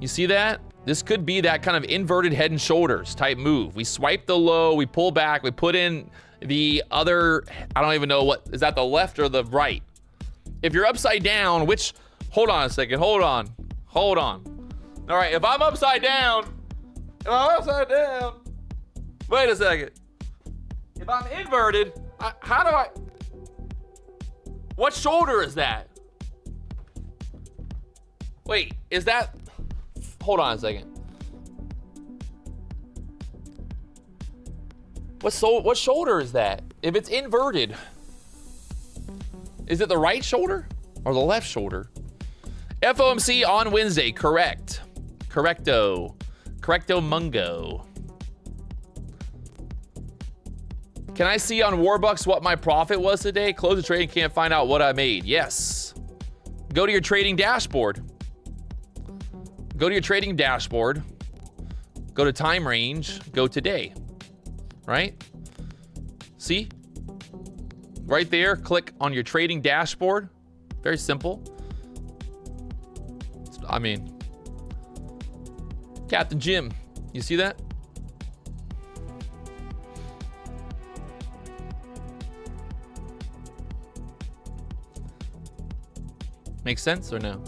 You see that? This could be that kind of inverted head and shoulders type move. We swipe the low, we pull back, we put in the other, I don't even know what, is that the left or the right? If you're upside down, which, hold on a second, hold on. All right, if I'm upside down, wait a second. If I'm inverted, how do I, what shoulder is that? Wait, is that, hold on a second. What shoulder is that? If it's inverted, is it the right shoulder or the left shoulder? FOMC on Wednesday, correct. Correcto mungo. Can I see on Warbucks what my profit was today? Close the trade and can't find out what I made. Yes. Go to your trading dashboard. Go to your trading dashboard. Go to time range. Go today. Right? See? Right there, click on your trading dashboard. Very simple. I mean, Captain Jim, you see that? Make sense or no?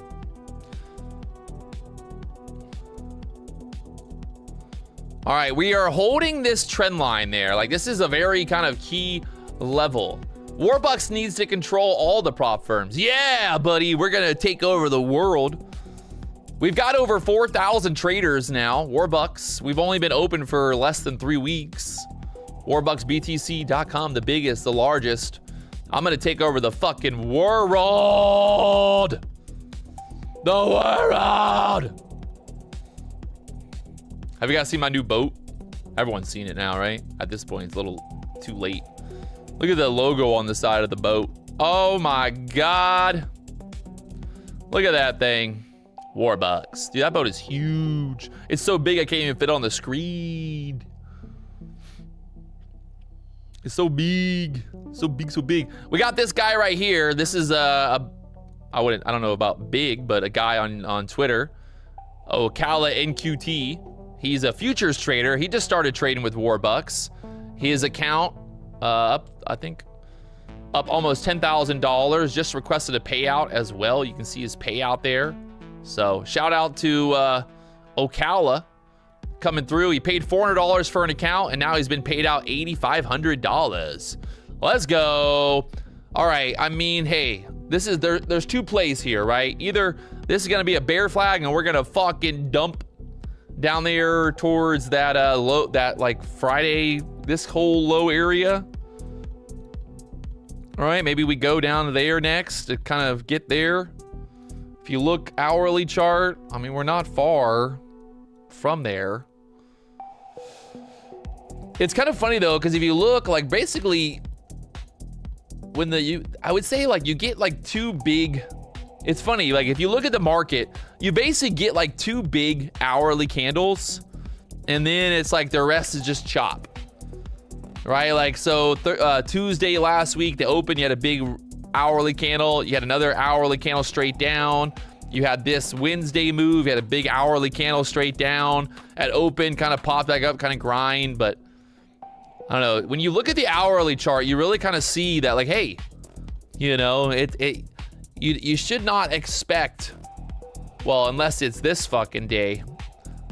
All right, we are holding this trend line there. Like, this is a very kind of key level. Warbucks needs to control all the prop firms. Yeah, buddy, we're gonna take over the world. We've got over 4,000 traders now. Warbucks, we've only been open for less than 3 weeks. WarbucksBTC.com, the biggest, the largest. I'm gonna take over the fucking world. The world. Have you guys seen my new boat? Everyone's seen it now, right? At this point, it's a little too late. Look at the logo on the side of the boat. Oh my God. Look at that thing. Warbucks. Dude, that boat is huge. It's so big I can't even fit on the screen. It's so big. So big, so big. We got this guy right here. This is I don't know about big, but a guy on Twitter. Ocala NQT. He's a futures trader. He just started trading with Warbucks. His account up almost $10,000. Just requested a payout as well. You can see his payout there. So shout out to Ocala coming through. He paid $400 for an account, and now he's been paid out $8,500. Let's go. All right. I mean, hey, there's two plays here, right? Either this is gonna be a bear flag, and we're gonna fucking dump down there towards that low, that like Friday, this whole low area. All right, maybe we go down there next to kind of get there. If you look hourly chart, I mean, we're not far from there. It's kind of funny though, because if you look, like, basically when I would say, like, you get like two big, it's funny, like, if you look at the market, you basically get like two big hourly candles, and then it's like the rest is just chop, right? Like, so Tuesday last week, the open, you had a big hourly candle, you had another hourly candle straight down, you had this Wednesday move, you had a big hourly candle straight down, at open, kind of popped back up, kind of grind, but I don't know. When you look at the hourly chart, you really kind of see that, like, hey, you know, you should not expect, well, unless it's this fucking day.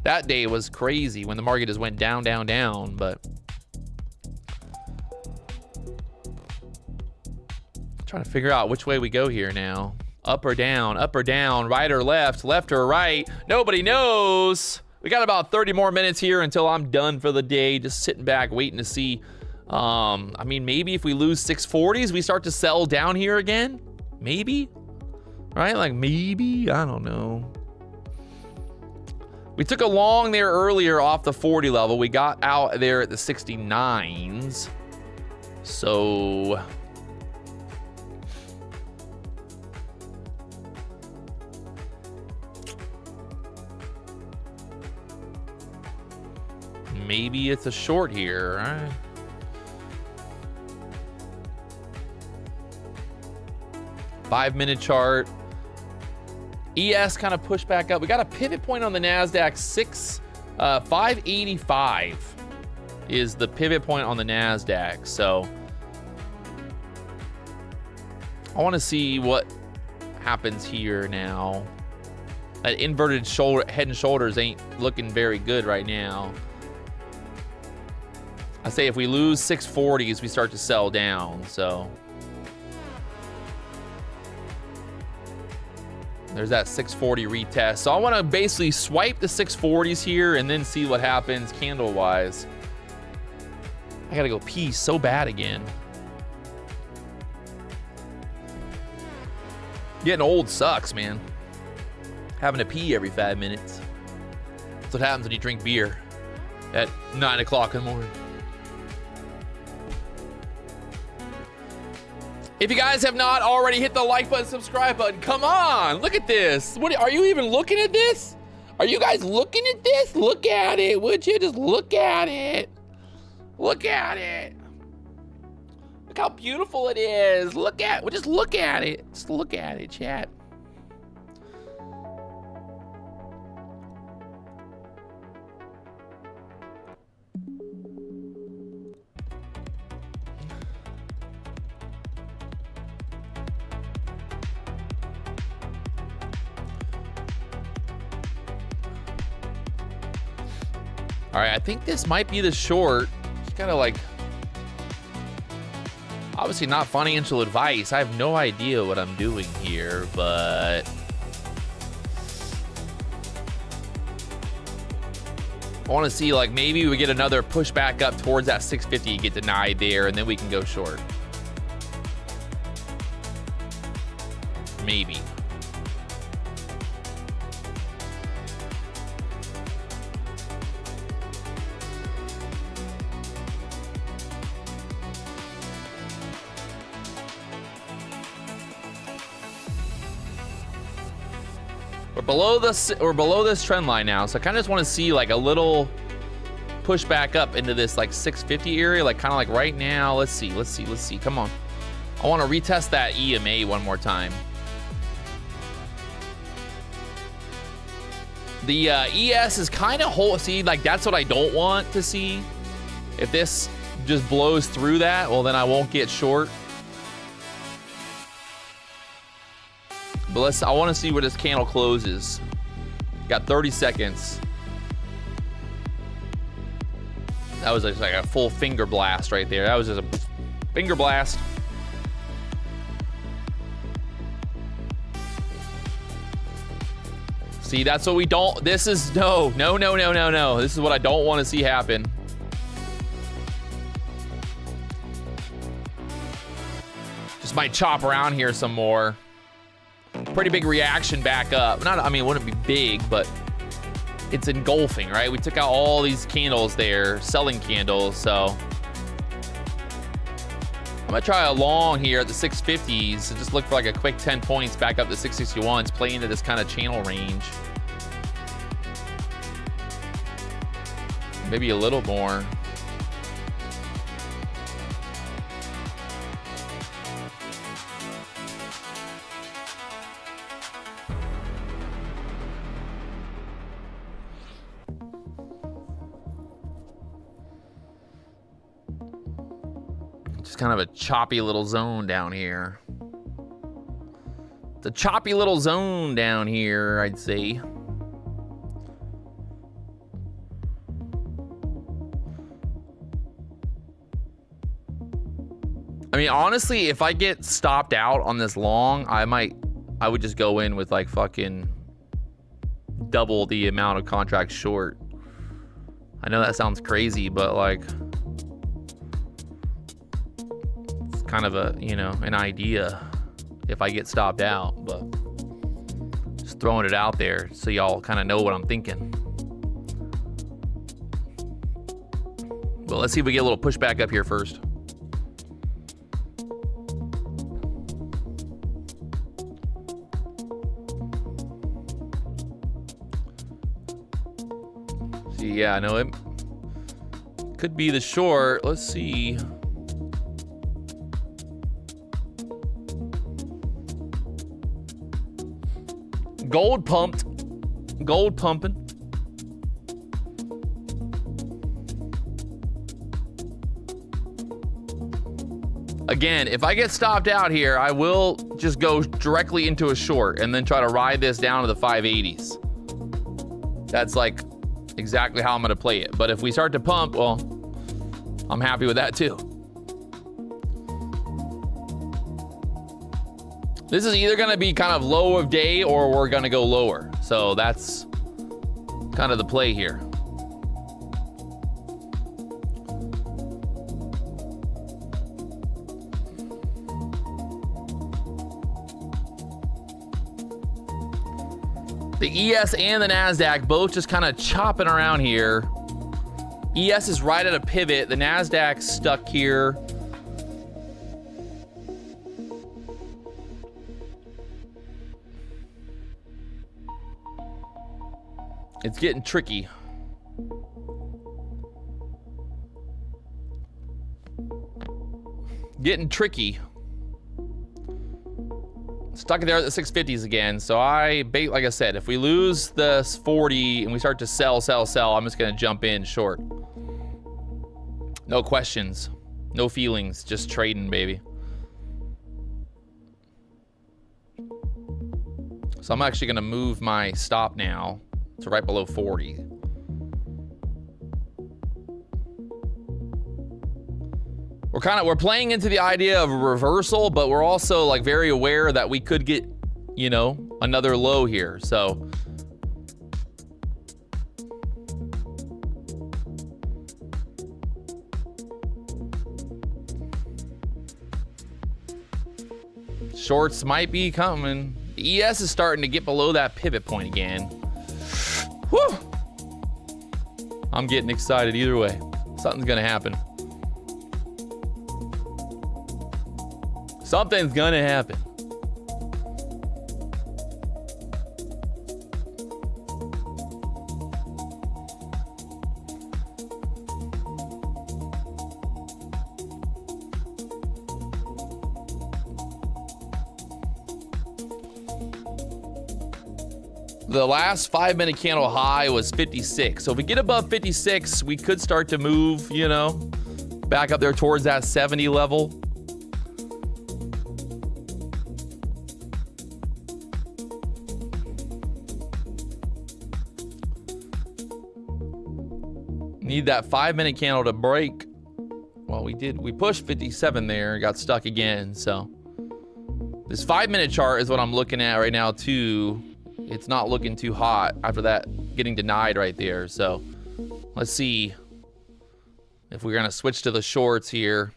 That day was crazy when the market just went down, down, down, but trying to figure out which way we go here now. Up or down, right or left or right. Nobody knows. We got about 30 more minutes here until I'm done for the day. Just sitting back, waiting to see. I mean, maybe if we lose 640s, we start to sell down here again. Maybe, right? Like maybe, I don't know. We took a long there earlier off the 40 level. We got out there at the 69s. So maybe it's a short here, right? Five-minute chart. ES kind of pushed back up. We got a pivot point on the NASDAQ. 585 is the pivot point on the NASDAQ. So I want to see what happens here now. That inverted shoulder, head and shoulders ain't looking very good right now. I say if we lose 640s, we start to sell down. So there's that 640 retest. So I want to basically swipe the 640s here and then see what happens candle wise. I gotta go pee so bad again. Getting old sucks, man. Having to pee every 5 minutes. That's what happens when you drink beer at 9 o'clock in the morning. If you guys have not already hit the like button, subscribe button, come on, look at this. What, are you even looking at this? Are you guys looking at this? Look at it, would you? Just look at it. Look at it. Look how beautiful it is. Look at, well, just look at it. Just look at it, chat. All right, I think this might be the short. Just kind of like, obviously not financial advice. I have no idea what I'm doing here, but I want to see, like, maybe we get another push back up towards that 650, get denied there, and then we can go short. Maybe. We're below this trend line now, so I kind of just want to see like a little push back up into this like 650 area, like kind of like right now. Let's see. Come on. I want to retest that EMA one more time. The ES is kind of see, like that's what I don't want to see. If this just blows through that, well then I won't get short. But I want to see where this candle closes. Got 30 seconds. That was like a full finger blast right there. That was just a finger blast. See, that's what we don't, this is, no. This is what I don't want to see happen. Just might chop around here some more. Pretty big reaction back up. Not, I mean, it wouldn't be big, but it's engulfing, right? We took out all these candles there, selling candles, so I'm gonna try a long here at the 650s and just look for like a quick 10 points back up to 661s, play into this kind of channel range. Maybe a little more. Just kind of a choppy little zone down here. It's a choppy little zone down here, I'd say. I mean, honestly, if I get stopped out on this long, I would just go in with like fucking double the amount of contracts short. I know that sounds crazy, but like, it's kind of a, you know, an idea if I get stopped out, but just throwing it out there so y'all kind of know what I'm thinking. Well, let's see if we get a little pushback up here first. See, yeah, I know it could be the short. Let's see. Gold pumped. Gold pumping. Again, if I get stopped out here, I will just go directly into a short and then try to ride this down to the 580s. That's like exactly how I'm going to play it. But if we start to pump, well, I'm happy with that too. This is either going to be kind of low of day or we're going to go lower. So that's kind of the play here. The ES and the NASDAQ both just kind of chopping around here. ES is right at a pivot. The NASDAQ's stuck here. It's getting tricky. Getting tricky. Stuck there at the 650s again. So like I said, if we lose the 40 and we start to sell, I'm just going to jump in short. No questions. No feelings. Just trading, baby. So I'm actually going to move my stop now to right below 40. We're playing into the idea of a reversal, but we're also like very aware that we could get, you know, another low here. So shorts might be coming. The ES is starting to get below that pivot point again. Whew. I'm getting excited either way. Something's gonna happen. Something's gonna happen. The last 5-minute candle high was 56. So if we get above 56, we could start to move, you know, back up there towards that 70 level. Need that 5-minute candle to break. Well, we pushed 57 there, got stuck again. So this 5-minute chart is what I'm looking at right now too. It's not looking too hot after that getting denied right there. So let's see if we're gonna switch to the shorts here.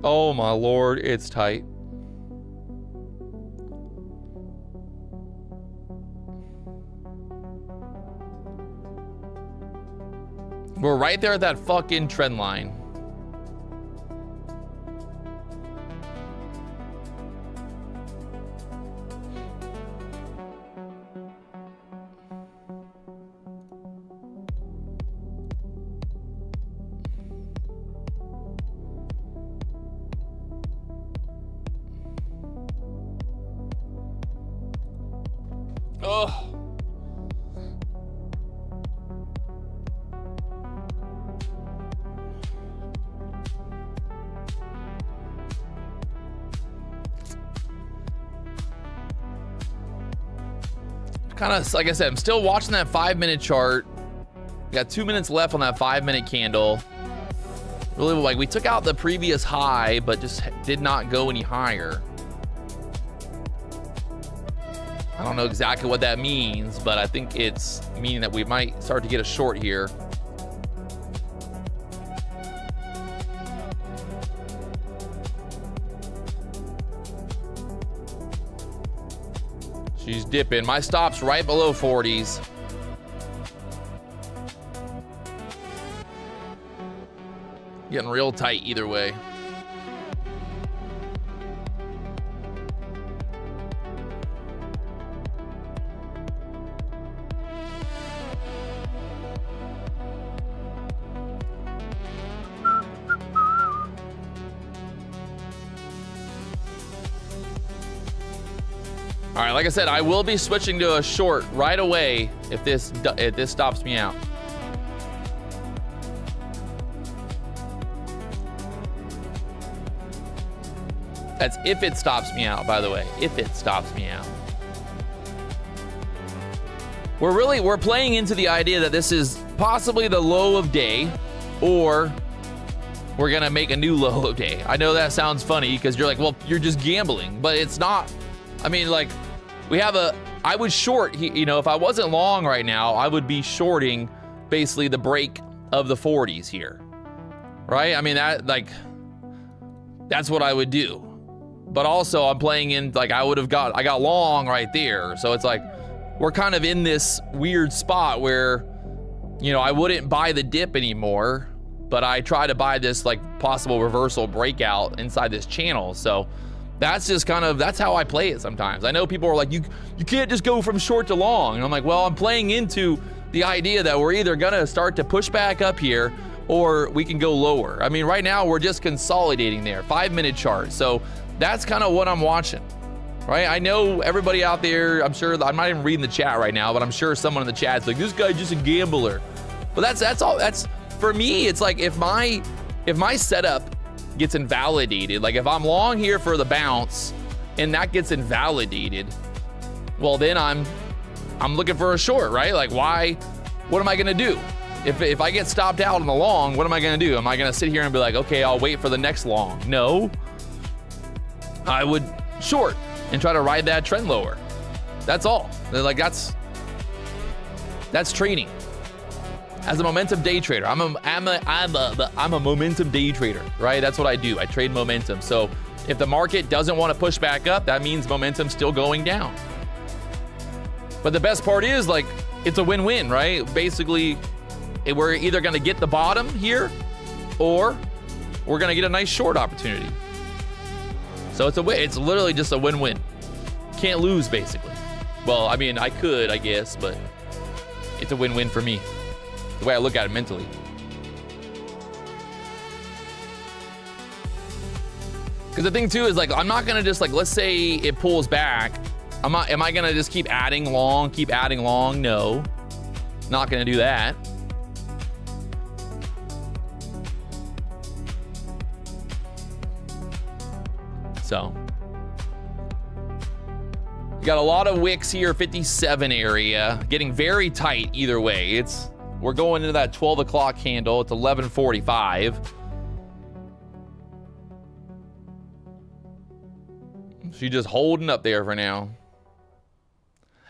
Oh my Lord, it's tight. We're right there at that fucking trend line. Oh. Kind of, like I said, I'm still watching that 5-minute chart. We got 2 minutes left on that 5-minute candle. Really, like, we took out the previous high, but just did not go any higher. I don't know exactly what that means, but I think it's meaning that we might start to get a short here. She's dipping. My stop's right below 40s. Getting real tight either way. All right, like I said, I will be switching to a short right away if this stops me out. That's if it stops me out, by the way. If it stops me out. We're playing into the idea that this is possibly the low of day, or we're gonna make a new low of day. I know that sounds funny because you're like, well, you're just gambling, but it's not. I mean, like, I would short, you know, if I wasn't long right now, I would be shorting basically the break of the 40s here, right? I mean, that's what I would do. But also I'm playing in, like, I got long right there. So it's like, we're kind of in this weird spot where, you know, I wouldn't buy the dip anymore, but I try to buy this, like, possible reversal breakout inside this channel. So that's just kind of, that's how I play it sometimes. I know people are like, you can't just go from short to long. And I'm like, well, I'm playing into the idea that we're either gonna start to push back up here or we can go lower. I mean, right now we're just consolidating there, 5-minute chart. So that's kind of what I'm watching, right? I know everybody out there, I'm sure, I'm not even reading the chat right now, but I'm sure someone in the chat's like, this guy's just a gambler. But that's all, for me, it's like if my setup gets invalidated, like if I'm long here for the bounce and that gets invalidated, well, then I'm looking for a short, right? Like, why, what am I gonna do? If I get stopped out on the long, what am I gonna do? Am I gonna sit here and be like, okay, I'll wait for the next long? No, I would short and try to ride that trend lower. That's all. Like, that's trading. As a momentum day trader, I'm a momentum day trader, right? That's what I do. I trade momentum. So if the market doesn't want to push back up, that means momentum's still going down. But the best part is, like, it's a win-win, right? Basically, we're either going to get the bottom here, or we're going to get a nice short opportunity. So it's literally just a win-win. Can't lose, basically. Well, I mean, I could, I guess, but it's a win-win for me. The way I look at it mentally. Because the thing too is, like, I'm not gonna just, like, let's say it pulls back. Am I gonna just keep adding long? No, not gonna do that. So we got a lot of wicks here, 57 area, getting very tight either way. We're going into that 12 o'clock candle. It's 11:45. She's just holding up there for now.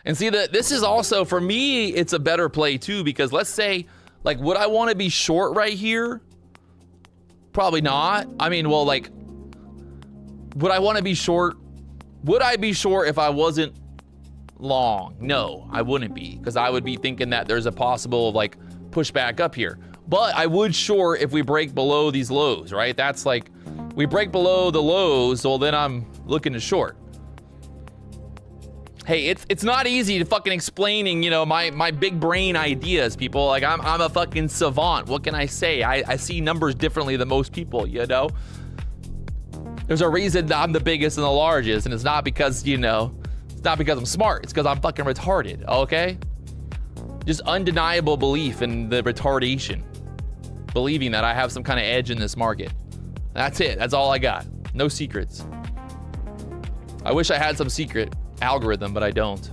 And see, this is also, for me, it's a better play too, because let's say, like, would I want to be short right here? Probably not. I mean, well, like, would I want to be short? Would I be short if I wasn't long? No, I wouldn't be, because I would be thinking that there's a possible, like, pushback up here. But I would short if we break below these lows, right? That's like, we break below the lows, well, then I'm looking to short. Hey, it's not easy to fucking explaining, you know, my big brain ideas, people. Like, I'm a fucking savant. What can I say? I see numbers differently than most people, you know? There's a reason that I'm the biggest and the largest, and it's not because, you know, It's not because I'm smart. It's because I'm fucking retarded, okay? Just undeniable belief in the retardation. Believing that I have some kind of edge in this market. That's it. That's all I got. No secrets. I wish I had some secret algorithm, but I don't.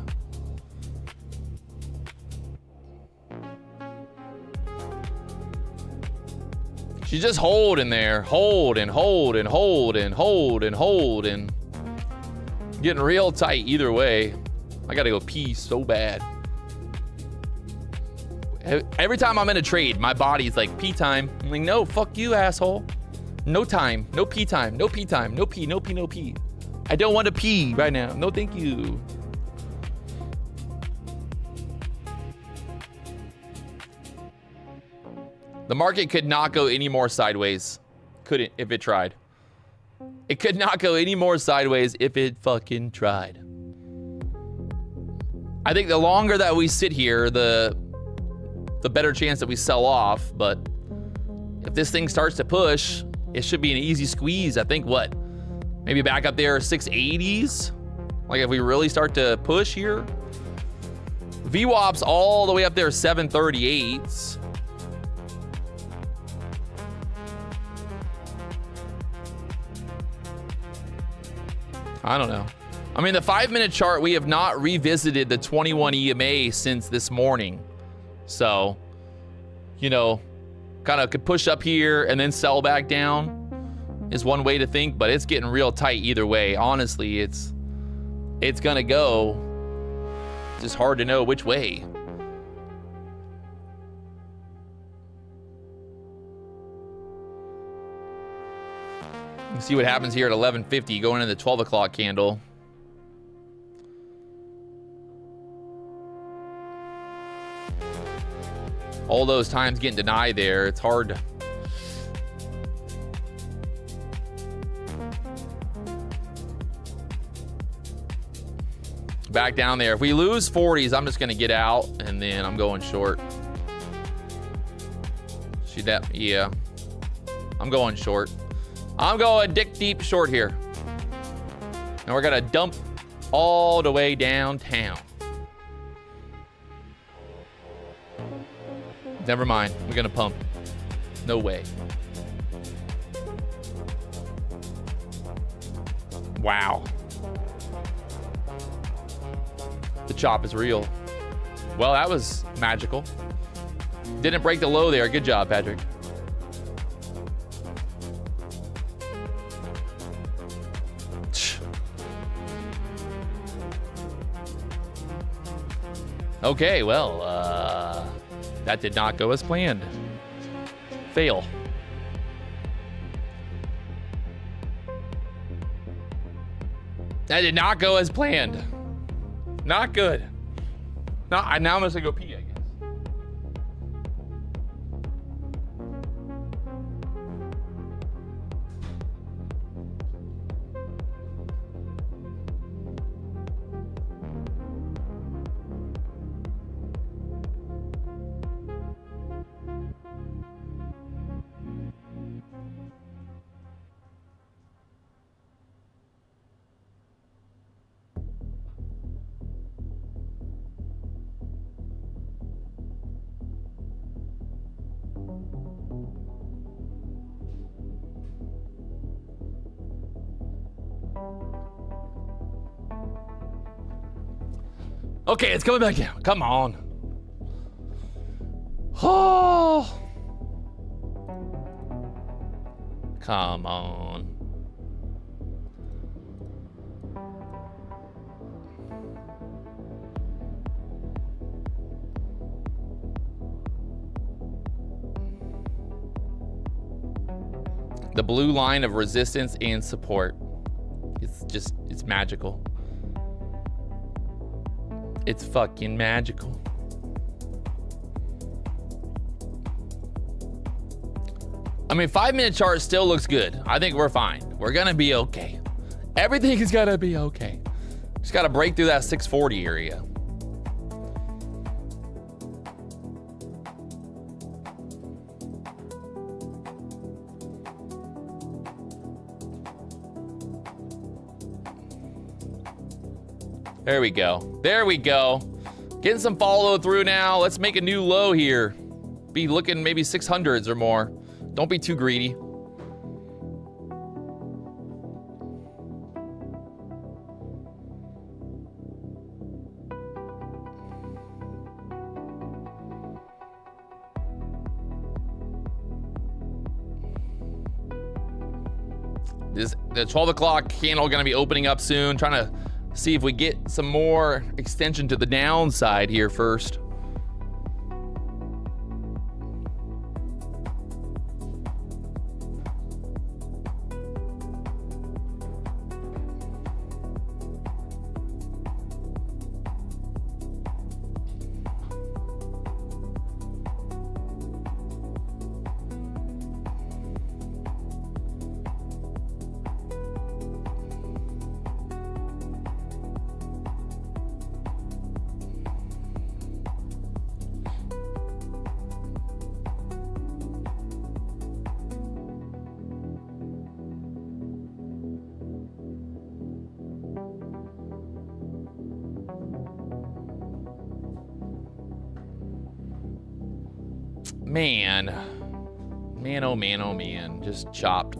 She's just holding there. Hold and hold and hold and hold and hold and getting real tight either way. I gotta go pee so bad. Every time I'm in a trade, my body's like, pee time. I'm like, no, fuck you, asshole. No time. No pee time. No pee time. No pee, no pee, no pee. I don't want to pee right now. No, thank you. The market could not go any more sideways. Couldn't if it tried. It could not go any more sideways if it fucking tried. I think the longer that we sit here, the better chance that we sell off. But if this thing starts to push, it should be an easy squeeze. I think what? Maybe back up there 680s? Like if we really start to push here. VWAP's all the way up there 738s. I don't know. I mean, the 5-minute chart, we have not revisited the 21 EMA since this morning. So, you know, kind of could push up here and then sell back down is one way to think, but it's getting real tight either way. Honestly, it's gonna go. It's just hard to know which way. Let's see what happens here at 11:50 going into the 12 o'clock candle. All those times getting denied there. It's hard. Back down there. If we lose 40s, I'm just going to get out and then I'm going short. Yeah. I'm going short. I'm going dick deep short here. And we're going to dump all the way downtown. Never mind. We're going to pump. No way. Wow. The chop is real. Well, that was magical. Didn't break the low there. Good job, Patrick. Okay, well, that did not go as planned. Fail. That did not go as planned. Not good. Now I'm just gonna go pee, I guess. Okay, it's coming back down. Come on. Oh. Come on. The blue line of resistance and support. It's magical. It's fucking magical. I mean, 5-minute chart still looks good. I think we're fine. We're gonna be okay. Everything is gonna be okay. Just gotta break through that 640 area. There we go. There we go. Getting some follow through now. Let's make a new low here. Be looking maybe 600s or more. Don't be too greedy. The 12 o'clock candle going to be opening up soon. Trying to see if we get some more extension to the downside here first. Man, oh man, just chopped.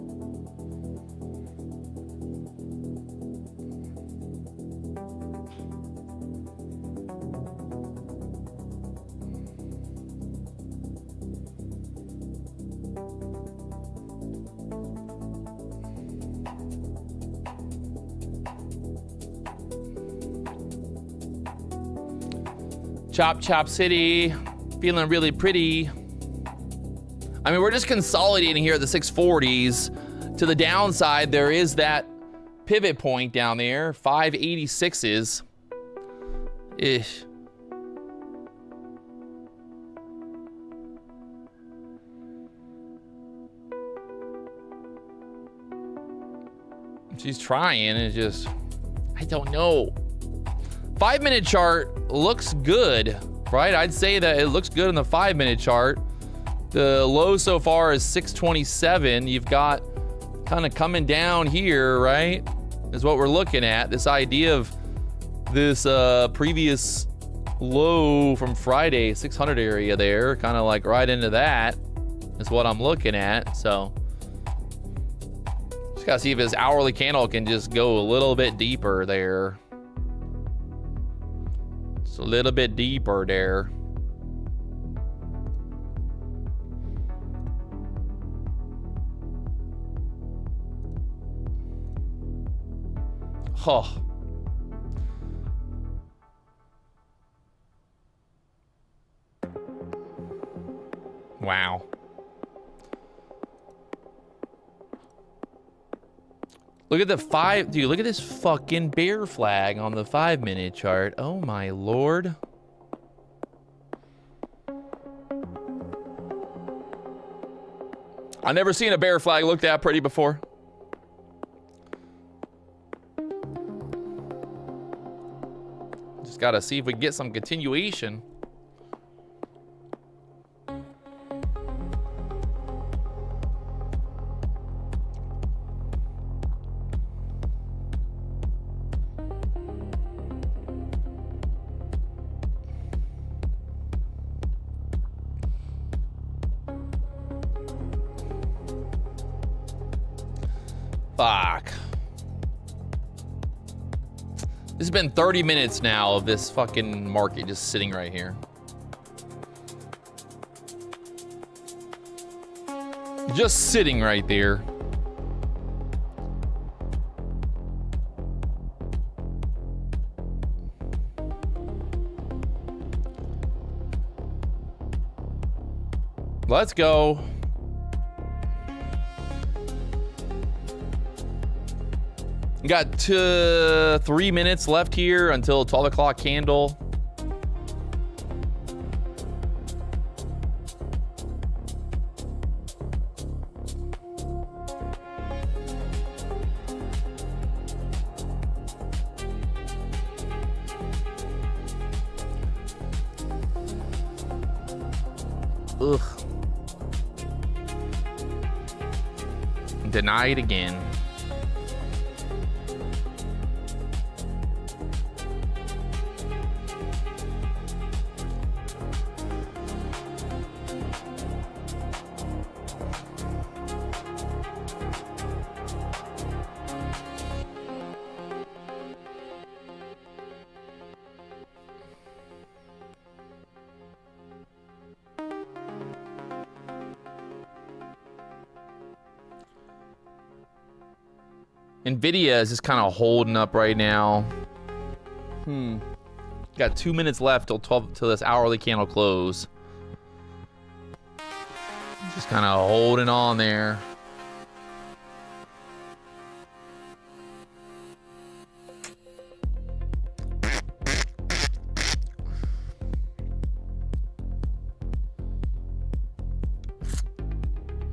Chop City, feeling really pretty. I mean, we're just consolidating here at the 640s. To the downside, there is that pivot point down there, 586s. Ish. She's trying, it's just, I don't know. 5-minute chart looks good, right? I'd say that it looks good on the 5-minute chart. The low so far is 627. You've got kind of coming down here, right? Is what we're looking at. This idea of this previous low from Friday, 600 area there, kind of like right into that is what I'm looking at. So just gotta see if this hourly candle can just go a little bit deeper there. Just a little bit deeper there. Oh. Wow. Look at the dude, look at this fucking bear flag on the 5-minute chart. Oh my lord. I've never seen a bear flag look that pretty before. Got to see if we can get some continuation. Fuck. This has been 30 minutes now of this fucking market just sitting right here. Just sitting right there. Let's go. Got 3 minutes left here until 12 o'clock candle. Ugh. Denied again. Nvidia is just kind of holding up right now. Got 2 minutes left till this hourly candle close. Just kind of holding on there.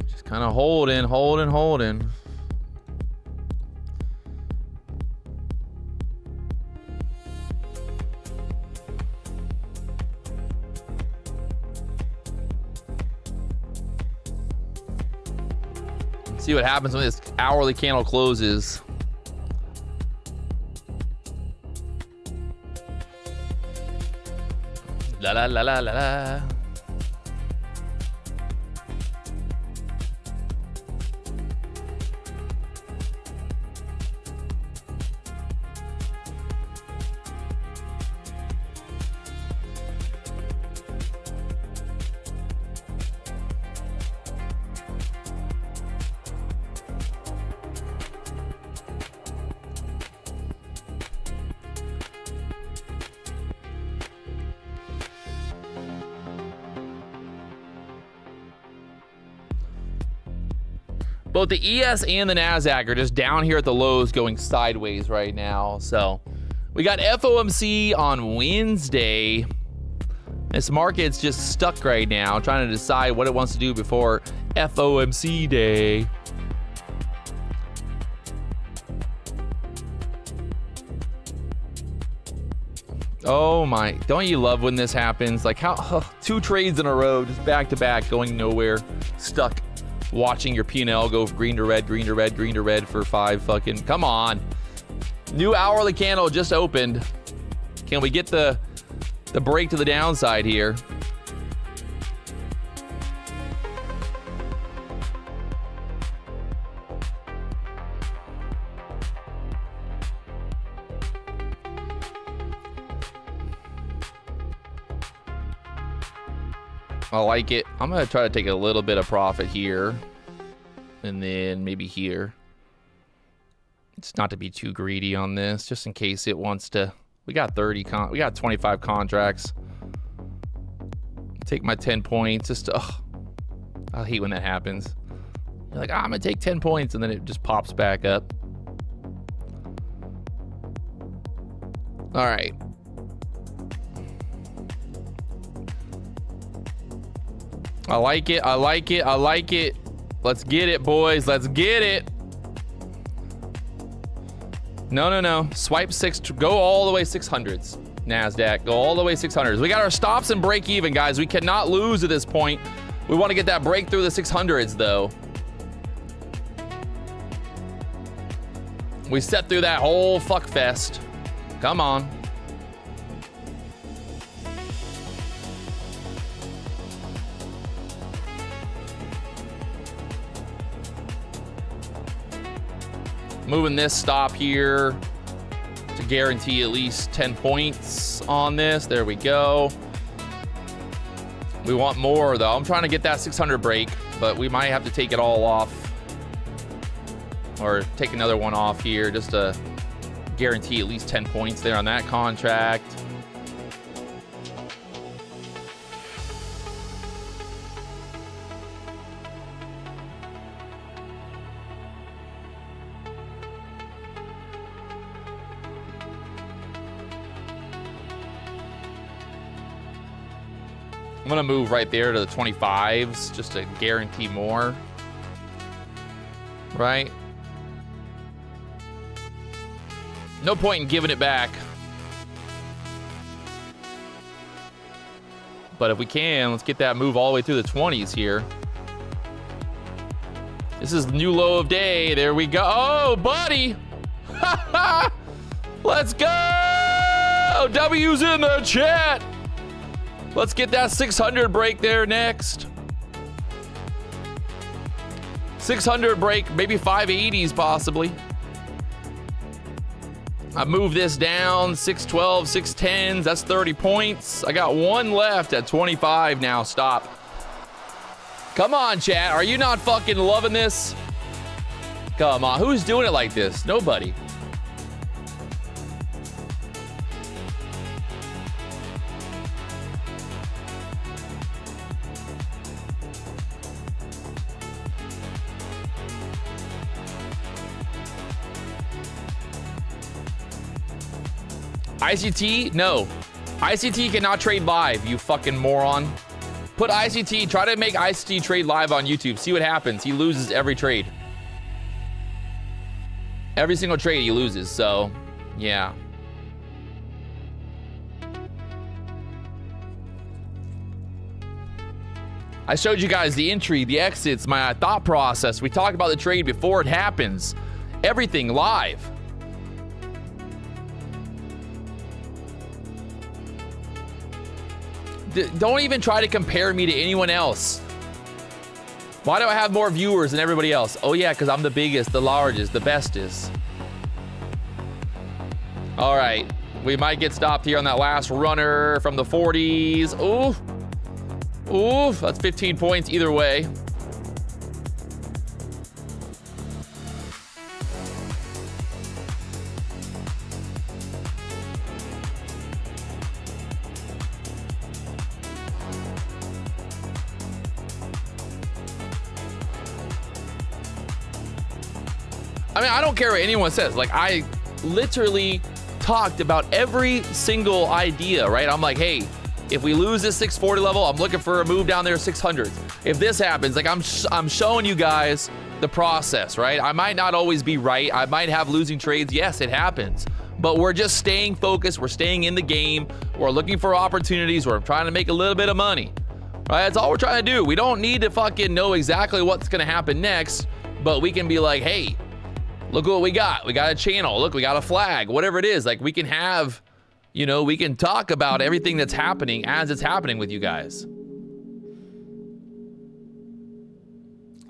Just kind of holding. See what happens when this hourly candle closes. La la la la la la. Both the ES and the NASDAQ are just down here at the lows going sideways right now. So we got FOMC on Wednesday. This market's just stuck right now, trying to decide what it wants to do before FOMC day. Oh my, don't you love when this happens? Like how 2 trades in a row, just back to back, going nowhere, stuck. Watching your P&L go green to red, green to red, green to red for 5 fucking... Come on. New hourly candle just opened. Can we get the break to the downside here? I like it. I'm going to try to take a little bit of profit here. And then maybe here. It's not to be too greedy on this, just in case it wants to. We got 25 contracts. Take my 10 points. Just, I hate when that happens. You're like, I'm going to take 10 points, and then it just pops back up. All right. I like it. I like it. I like it. Let's get it, boys. Let's get it. No. Swipe 6. Go all the way 600s. NASDAQ. Go all the way 600s. We got our stops and break even, guys. We cannot lose at this point. We want to get that break through the 600s, though. We set through that whole fuck fest. Come on. Moving this stop here to guarantee at least 10 points on this. There we go. We want more, though. I'm trying to get that 600 break, but we might have to take it all off. Or take another one off here just to guarantee at least 10 points there on that contract. I'm going to move right there to the 25s just to guarantee more. Right? No point in giving it back. But if we can, let's get that move all the way through the 20s here. This is the new low of day. There we go. Oh, buddy. Let's go. W's in the chat. Let's get that 600 break there next. 600 break, maybe 580s possibly. I move this down, 612, 610s, that's 30 points. I got one left at 25 now, stop. Come on, chat, are you not fucking loving this? Come on, who's doing it like this? Nobody. ICT? No. ICT cannot trade live, you fucking moron. Put ICT, try to make ICT trade live on YouTube. See what happens. He loses every trade. Every single trade he loses, so yeah. I showed you guys the entry, the exits, my thought process. We talked about the trade before it happens. Everything live. Don't even try to compare me to anyone else. Why do I have more viewers than everybody else? Oh yeah, because I'm the biggest, the largest, the bestest. All right, we might get stopped here on that last runner from the 40s. Oof. Oof, that's 15 points either way. I mean, I don't care what anyone says. Like, I literally talked about every single idea, right? I'm like, hey, if we lose this 640 level, I'm looking for a move down there 600. If this happens, like I'm showing you guys the process, right? I might not always be right. I might have losing trades. Yes, it happens. But we're just staying focused. We're staying in the game. We're looking for opportunities. We're trying to make a little bit of money, right? That's all we're trying to do. We don't need to fucking know exactly what's going to happen next, but we can be like, hey, look what we got. We got a channel. Look, we got a flag, whatever it is. Like, we can have, you know, we can talk about everything that's happening as it's happening with you guys.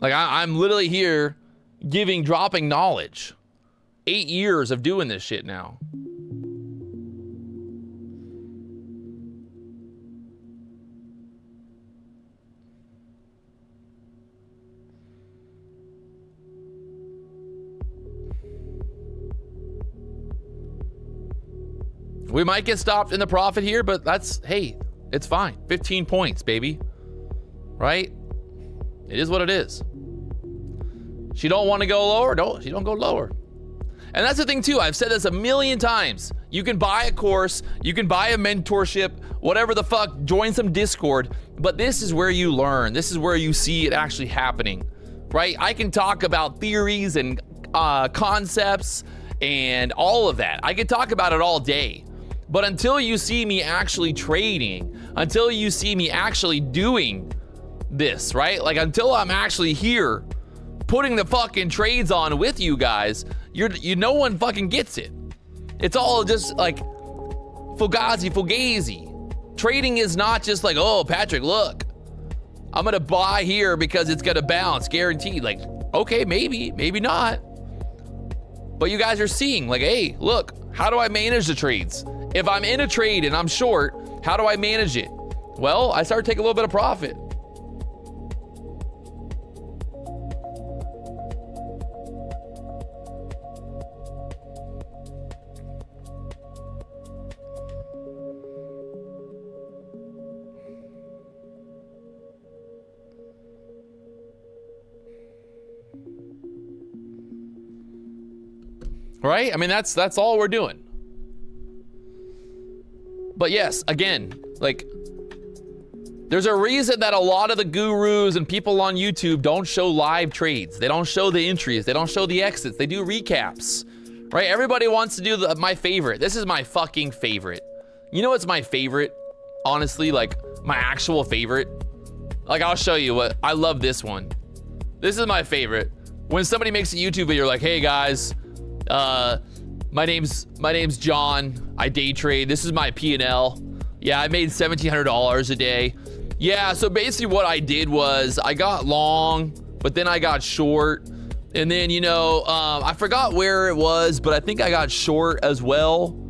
Like, I'm literally here dropping knowledge. 8 years of doing this shit now. We might get stopped in the profit here, but that's, hey, it's fine. 15 points, baby. Right? It is what it is. She don't want to go lower? No, she don't go lower. And that's the thing too. I've said this a million times. You can buy a course, you can buy a mentorship, whatever the fuck, join some Discord, but this is where you learn. This is where you see it actually happening, right? I can talk about theories and concepts and all of that. I can talk about it all day. But until you see me actually trading, until you see me actually doing this, right? Like, until I'm actually here putting the fucking trades on with you guys, no one fucking gets it. It's all just like fugazi. Trading is not just like, oh, Patrick, look, I'm gonna buy here because it's gonna bounce, guaranteed. Like, okay, maybe not. But you guys are seeing, like, hey, look, how do I manage the trades? If I'm in a trade and I'm short, how do I manage it? Well, I start taking a little bit of profit. Right? I mean, that's all we're doing. But yes, again, like, there's a reason that a lot of the gurus and people on YouTube don't show live trades. They don't show the entries. They don't show the exits. They do recaps, right? Everybody wants to do my favorite. This is my fucking favorite. You know what's my favorite? Honestly, like, my actual favorite. Like, I'll show you what, I love this one. This is my favorite. When somebody makes a YouTube video, like, hey guys, my name's John. I day trade. This is my P&L. Yeah, I made $1,700 a day. Yeah, so basically what I did was I got long but then I got short. And then, you know, I forgot where it was, but I think I got short as well.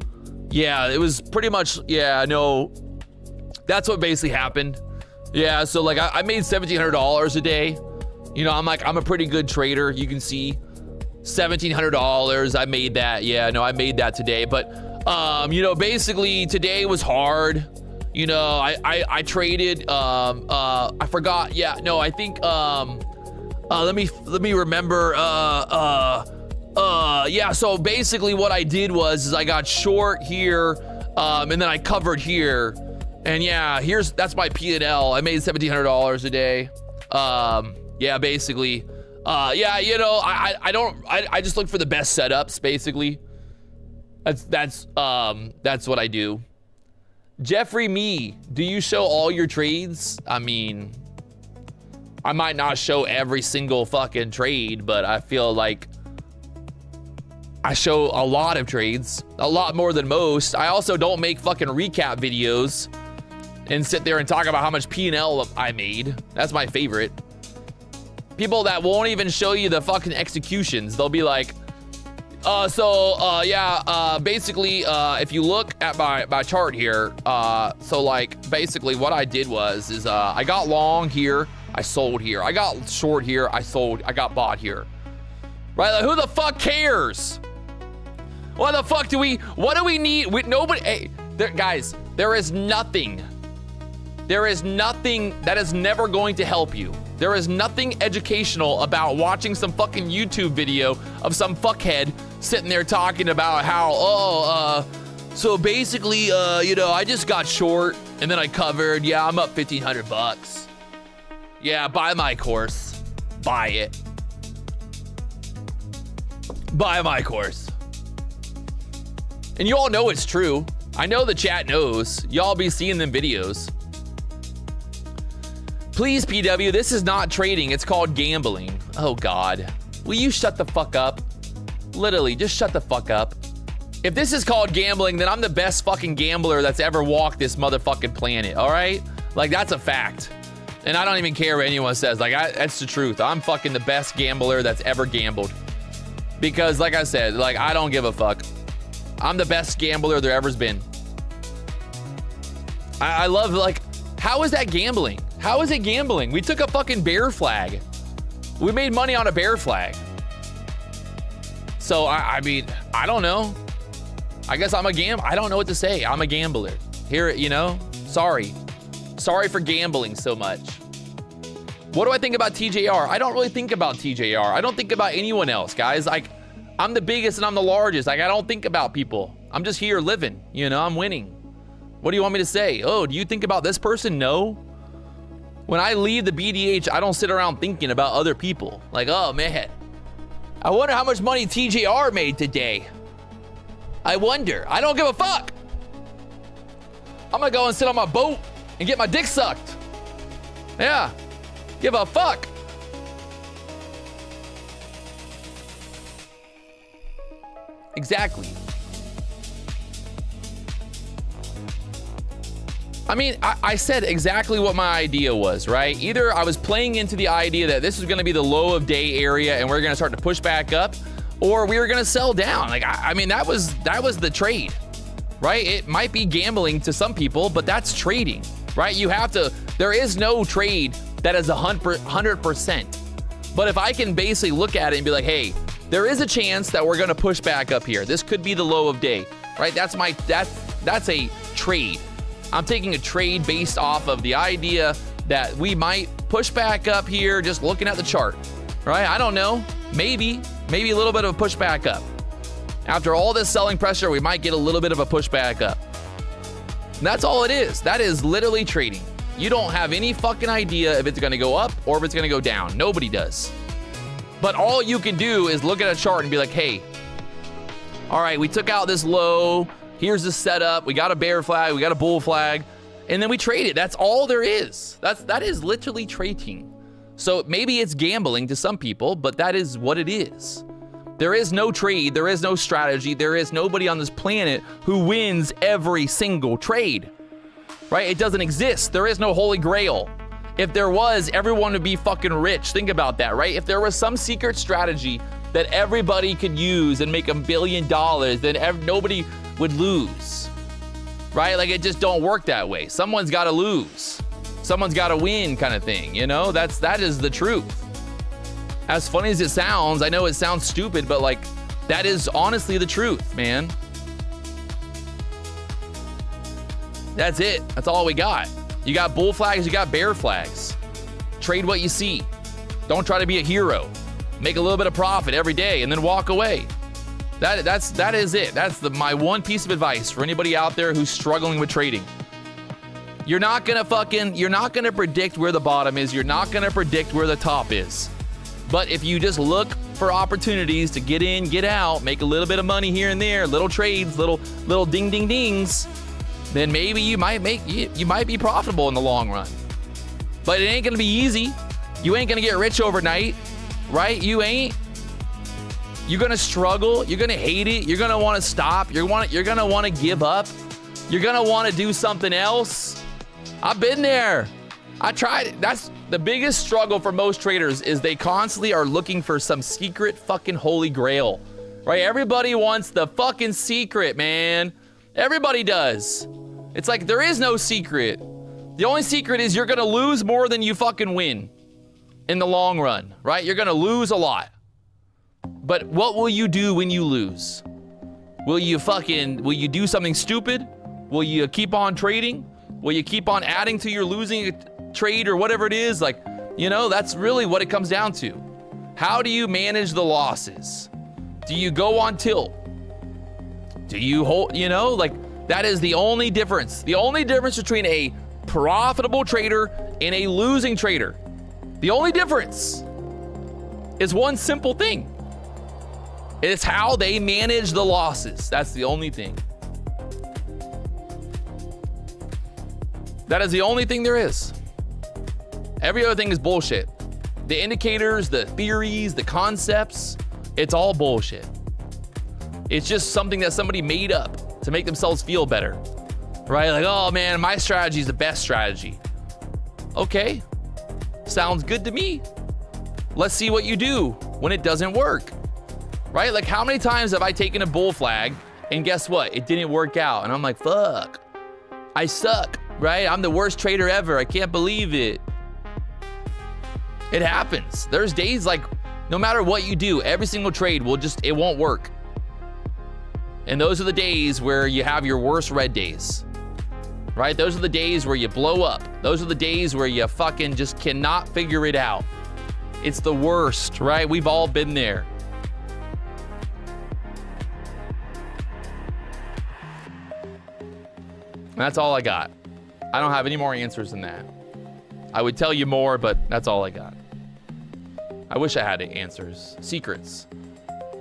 Yeah, it was pretty much, yeah, no, that's what basically happened. Yeah, so like I made $1,700 a day. You know, I'm a pretty good trader. You can see $1,700. I made that. Yeah, no, I made that today. But, you know, basically today was hard. You know, I traded, I forgot. Yeah, no, I think, let me remember, yeah, so basically what I did was I got short here, and then I covered here, and yeah, that's my P&L. I made $1,700 a day. Yeah, basically, yeah, you know, I just look for the best setups, basically. That's what I do. Jeffrey Me, do you show all your trades? I mean, I might not show every single fucking trade, but I feel like I show a lot of trades, a lot more than most. I also don't make fucking recap videos and sit there and talk about how much P&L I made. That's my favorite. People that won't even show you the fucking executions. They'll be like, basically, if you look at my chart here, so like basically what I did was I got long here, I sold here. I got short here, I sold, I got bought here. Right, like who the fuck cares? What the fuck do we need? Nobody, hey, guys, there is nothing that is never going to help you. There is nothing educational about watching some fucking YouTube video of some fuckhead sitting there talking about how, so basically, you know, I just got short and then I covered. Yeah, I'm up $1,500. Yeah, buy my course. Buy it. Buy my course. And you all know it's true. I know the chat knows. Y'all be seeing them videos. Please, PW, this is not trading. It's called gambling. Oh, God. Will you shut the fuck up? Literally, just shut the fuck up. If this is called gambling, then I'm the best fucking gambler that's ever walked this motherfucking planet, all right? Like, that's a fact. And I don't even care what anyone says. Like, that's the truth. I'm fucking the best gambler that's ever gambled. Because, like I said, like, I don't give a fuck. I'm the best gambler there ever's been. I love, like, how is that gambling? How is it gambling? We took a fucking bear flag. We made money on a bear flag. So, I mean, I don't know. I guess I'm a gambler. I don't know what to say. I'm a gambler. Here, you know, sorry. Sorry for gambling so much. What do I think about TJR? I don't really think about TJR. I don't think about anyone else, guys. Like, I'm the biggest and I'm the largest. Like, I don't think about people. I'm just here living, you know, I'm winning. What do you want me to say? Oh, do you think about this person? No. When I leave the BDH, I don't sit around thinking about other people. Like, oh man, I wonder how much money TJR made today. I wonder. I don't give a fuck. I'm gonna go and sit on my boat and get my dick sucked. Yeah, give a fuck. Exactly. I mean, I said exactly what my idea was, right? Either I was playing into the idea that this was going to be the low of day area and we're going to start to push back up, or we were going to sell down. Like, I mean, that was the trade, right? It might be gambling to some people, but that's trading, right? You have to, there is no trade that is 100%. But if I can basically look at it and be like, hey, there is a chance that we're going to push back up here. This could be the low of day, right? That's a trade. I'm taking a trade based off of the idea that we might push back up here just looking at the chart, right? I don't know. Maybe a little bit of a push back up. After all this selling pressure, we might get a little bit of a push back up. And that's all it is. That is literally trading. You don't have any fucking idea if it's going to go up or if it's going to go down. Nobody does. But all you can do is look at a chart and be like, hey, all right, we took out this low. Here's the setup. We got a bear flag. We got a bull flag. And then we trade it. That's all there is. That is literally trading. So maybe it's gambling to some people, but that is what it is. There is no trade. There is no strategy. There is nobody on this planet who wins every single trade, right? It doesn't exist. There is no holy grail. If there was, everyone would be fucking rich. Think about that, right? If there was some secret strategy that everybody could use and make $1 billion, then nobody would lose, right? Like, it just don't work that way. Someone's got to lose. Someone's got to win, kind of thing, you know? That is the truth. As funny as it sounds, I know it sounds stupid, but like, that is honestly the truth, man. That's it. That's all we got. You got bull flags, you got bear flags. Trade what you see. Don't try to be a hero. Make a little bit of profit every day and then walk away. That is it. That's my one piece of advice for anybody out there who's struggling with trading. You're not gonna predict where the bottom is. You're not gonna predict where the top is. But if you just look for opportunities to get in, get out, make a little bit of money here and there, little trades, little ding ding dings, then maybe you might be profitable in the long run. But it ain't gonna be easy. You ain't gonna get rich overnight, right? You ain't. You're gonna struggle. You're gonna hate it. You're gonna want to stop. You're gonna want to give up. You're gonna want to do something else. I've been there. I tried it. That's the biggest struggle for most traders, is they constantly are looking for some secret fucking holy grail, right? Everybody wants the fucking secret, man. Everybody does. It's like there is no secret. The only secret is you're gonna lose more than you fucking win in the long run, right? You're gonna lose a lot. But what will you do when you lose? Will you do something stupid? Will you keep on trading? Will you keep on adding to your losing trade or whatever it is? Like, you know, that's really what it comes down to. How do you manage the losses? Do you go on tilt? Do you hold, you know, like, that is the only difference. The only difference between a profitable trader and a losing trader. The only difference is one simple thing. It's how they manage the losses. That's the only thing. That is the only thing there is. Every other thing is bullshit. The indicators, the theories, the concepts, it's all bullshit. It's just something that somebody made up to make themselves feel better, right? Like, oh man, my strategy is the best strategy. Okay, sounds good to me. Let's see what you do when it doesn't work, right? Like, how many times have I taken a bull flag and guess what? It didn't work out. And I'm like, fuck, I suck, right? I'm the worst trader ever. I can't believe it. It happens. There's days like, no matter what you do, every single trade it won't work. And those are the days where you have your worst red days, right? Those are the days where you blow up. Those are the days where you fucking just cannot figure it out. It's the worst, right? We've all been there. And that's all I got. I don't have any more answers than that. I would tell you more, but that's all I got. I wish I had answers, secrets.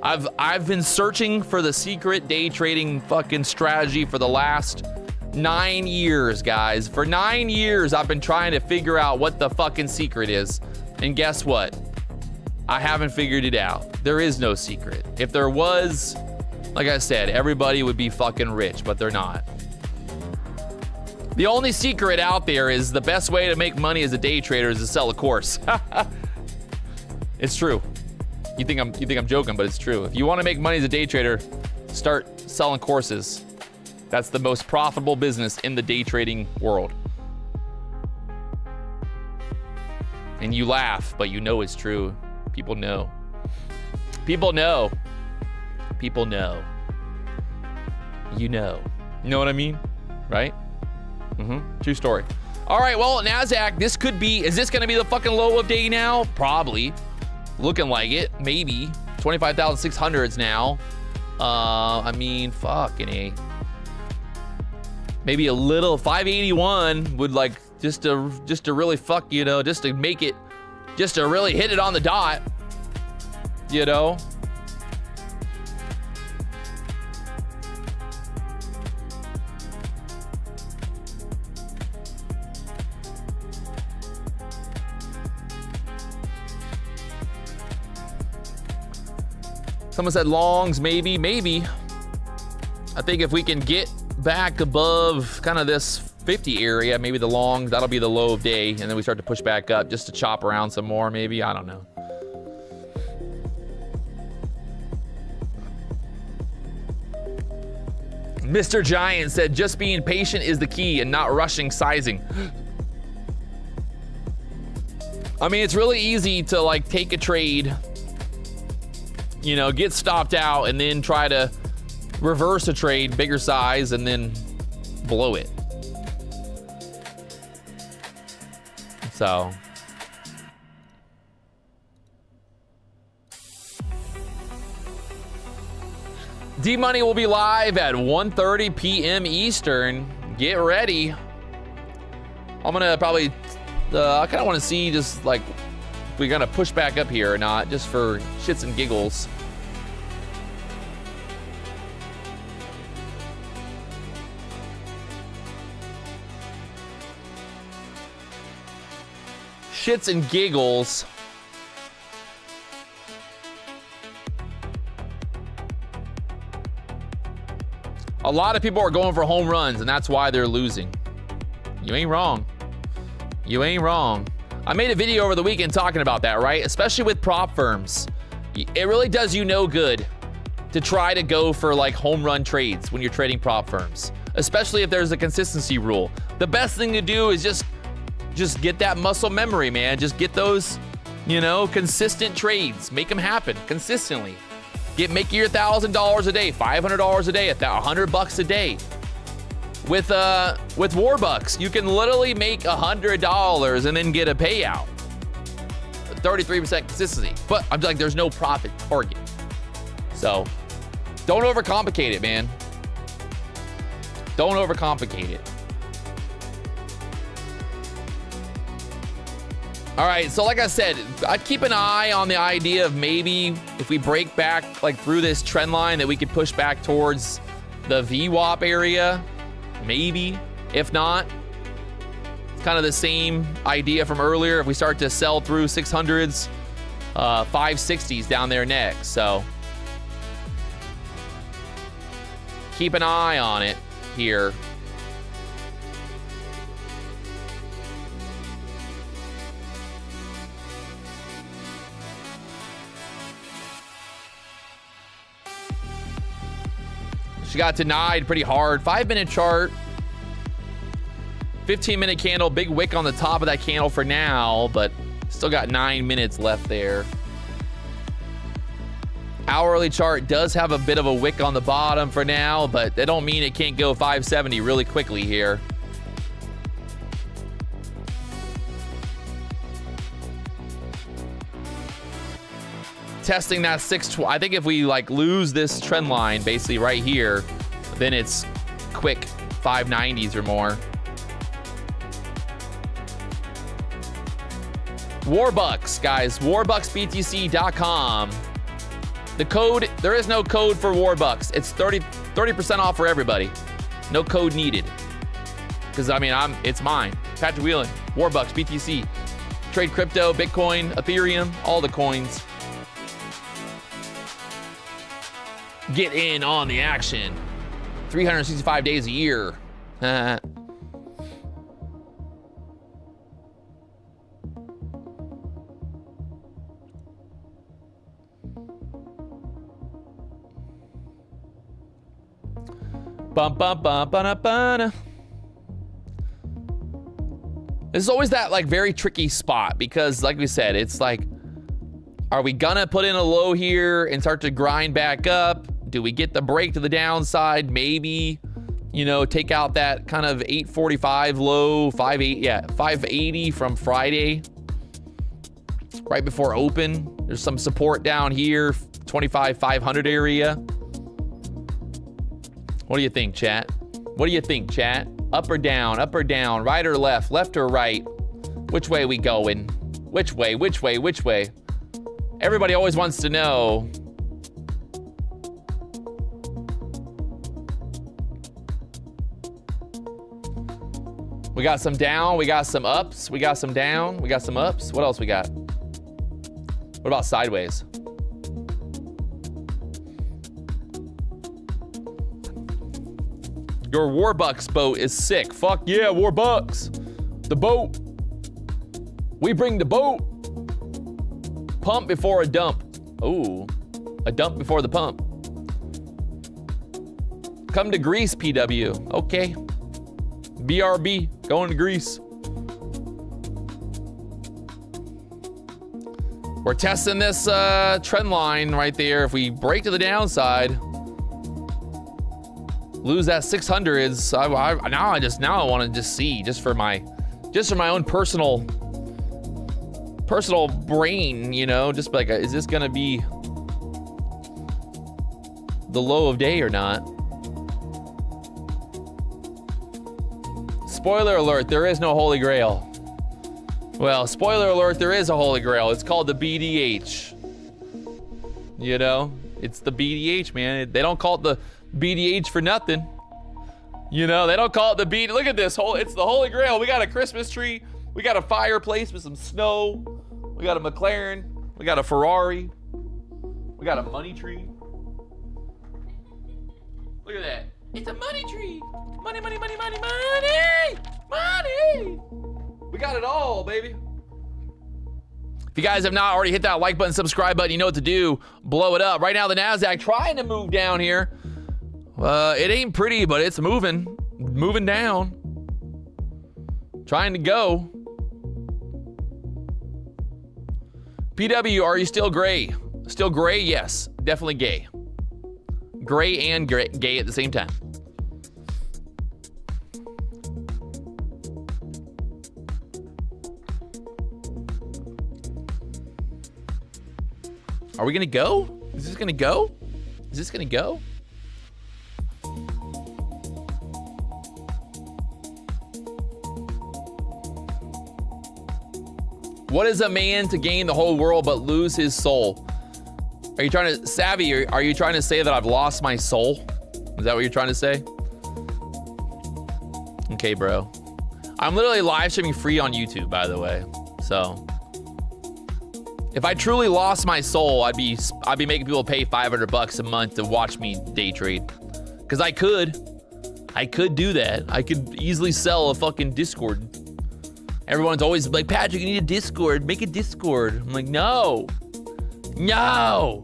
I've been searching for the secret day trading fucking strategy for the last 9 years, guys. For 9 years, I've been trying to figure out what the fucking secret is. And guess what? I haven't figured it out. There is no secret. If there was, like I said, everybody would be fucking rich, but they're not. The only secret out there is the best way to make money as a day trader is to sell a course. It's true. You think I'm joking, but it's true. If you want to make money as a day trader, start selling courses. That's the most profitable business in the day trading world. And you laugh, but you know it's true. People know. People know. People know. You know. You know what I mean? Right? True story. All right, well, NASDAQ, is this going to be the fucking low of day now? Probably. Looking like it. Maybe. 25,600s now. I mean, fucking A. Maybe a little 581 would like just to really fuck, you know, just to make it, just to really hit it on the dot, you know. Someone said longs, maybe. I think if we can get back above kind of this 50 area, maybe the long, that'll be the low of day, and then we start to push back up just to chop around some more, maybe. I don't know. Mr. Giant said, just being patient is the key and not rushing sizing. I mean, it's really easy to like take a trade, you know, get stopped out, and then try to reverse a trade, bigger size, and then blow it. So D-Money will be live at 1:30 p.m. Eastern. Get ready. I'm gonna probably I kind of want to see just like if we're gonna push back up here or not, just for shits and giggles. Shits and giggles. A lot of people are going for home runs, and that's why they're losing. You ain't wrong. You ain't wrong. I made a video over the weekend talking about that, right? Especially with prop firms. It really does you no good to try to go for like home run trades when you're trading prop firms, especially if there's a consistency rule. The best thing to do is just get that muscle memory, man. Just get those, you know, consistent trades. Make them happen consistently. Make your $1,000 a day, $500 a day, $100 a day. With Warbucks, you can literally make $100 and then get a payout. 33% consistency. But I'm like, there's no profit target. So don't overcomplicate it, man. Don't overcomplicate it. All right, so like I said, I'd keep an eye on the idea of maybe if we break back like through this trend line that we could push back towards the VWAP area, maybe. If not, it's kind of the same idea from earlier. If we start to sell through 600s, 560s down there next. So keep an eye on it here. She got denied pretty hard. 5-minute chart. 15-minute candle. Big wick on the top of that candle for now, but still got 9 minutes left there. Hourly chart does have a bit of a wick on the bottom for now, but that don't mean it can't go 570 really quickly here. Testing that 620. I think if we like lose this trend line basically right here, then it's quick 590s or more. Warbucks, guys, warbucksbtc.com. The code, there is no code for Warbucks. It's 30% off for everybody. No code needed. Because I mean, it's mine. Patrick Wieland, Warbucks, BTC. Trade crypto, Bitcoin, Ethereum, all the coins. Get in on the action. 365 days a year. Bum, bum, bum, ba, ba. This is always that like very tricky spot because like we said, it's like, are we gonna put in a low here and start to grind back up? Do we get the break to the downside? Maybe, you know, take out that kind of 845 low, 580 from Friday, right before open. There's some support down here, 25,500 area. What do you think, chat? What do you think, chat? Up or down, right or left or right? Which way we going? Which way? Everybody always wants to know. We got some down, we got some ups, we got some down, we got some ups. What else we got? What about sideways? Your Warbucks boat is sick. Fuck yeah, Warbucks. The boat. We bring the boat. Pump before a dump. Ooh, a dump before the pump. Come to Greece, PW. Okay. BRB, going to Greece. We're testing this trend line right there. If we break to the downside, lose that 600s. Now I want to just see, just for my own personal brain, you know, just like, is this gonna be the low of day or not? Spoiler alert, there is no Holy Grail. Well, spoiler alert, there is a Holy Grail. It's called the BDH. You know, it's the BDH, man. They don't call it the BDH for nothing. You know, they don't call it the BD. Look at this, it's the Holy Grail. We got a Christmas tree. We got a fireplace with some snow. We got a McLaren. We got a Ferrari. We got a money tree. Look at that. It's a money tree. Money, money, money, money, money, money. We got it all, baby. If you guys have not already hit that like button, subscribe button, you know what to do. Blow it up. Right now, the NASDAQ trying to move down here. It ain't pretty, but it's moving. Moving down. Trying to go. PW, are you still gray? Still gray? Yes. Definitely gay. Gray and gay at the same time. Are we gonna go? Is this gonna go? Is this gonna go? What is a man to gain the whole world but lose his soul? Are you trying to, Savvy, are you trying to say that I've lost my soul? Is that what you're trying to say? Okay, bro. I'm literally live streaming free on YouTube, by the way. So, if I truly lost my soul, I'd be making people pay $500 a month to watch me day trade. Cause I could do that. I could easily sell a fucking Discord. Everyone's always like, Patrick, you need a Discord. Make a Discord. I'm like, no, I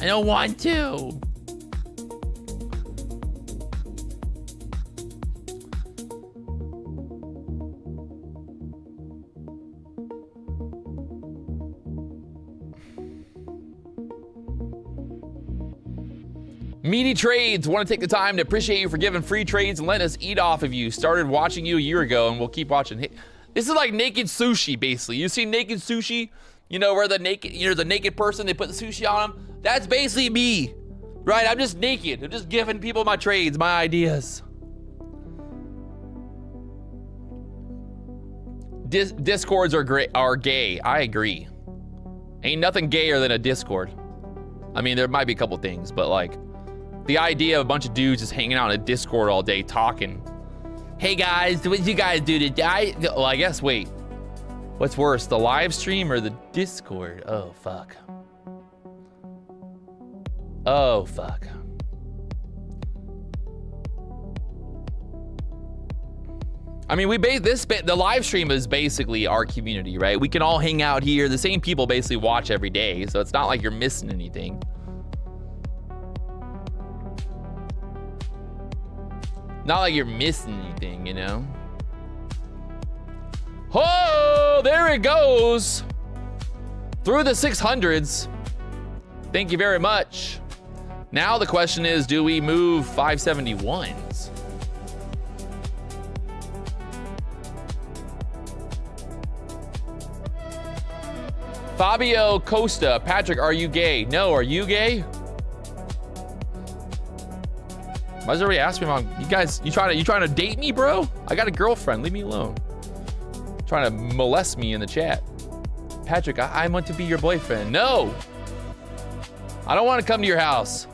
don't want to. Meaty Trades, want to take the time to appreciate you for giving free trades and letting us eat off of you. Started watching you a year ago and we'll keep watching. This is like naked sushi, basically. You see naked sushi? You know, where the naked person, they put the sushi on them? That's basically me, right? I'm just naked. I'm just giving people my trades, my ideas. Discords are gay. I agree. Ain't nothing gayer than a Discord. I mean, there might be a couple things, but like, the idea of a bunch of dudes just hanging out in a Discord all day talking. Hey guys, what did you guys do today? Well, I guess, wait. What's worse, the live stream or the Discord? Oh, fuck. Oh, fuck. I mean, the live stream is basically our community, right? We can all hang out here. The same people basically watch every day, so it's not like you're missing anything. Not like you're missing anything, you know? Oh, there it goes. Through the 600s. Thank you very much. Now the question is, do we move 571s? Fabio Costa, Patrick, are you gay? No, are you gay? Why does everybody ask me if I'm, you trying to date me, bro? I got a girlfriend, leave me alone. Trying to molest me in the chat. Patrick, I want to be your boyfriend. No, I don't want to come to your house.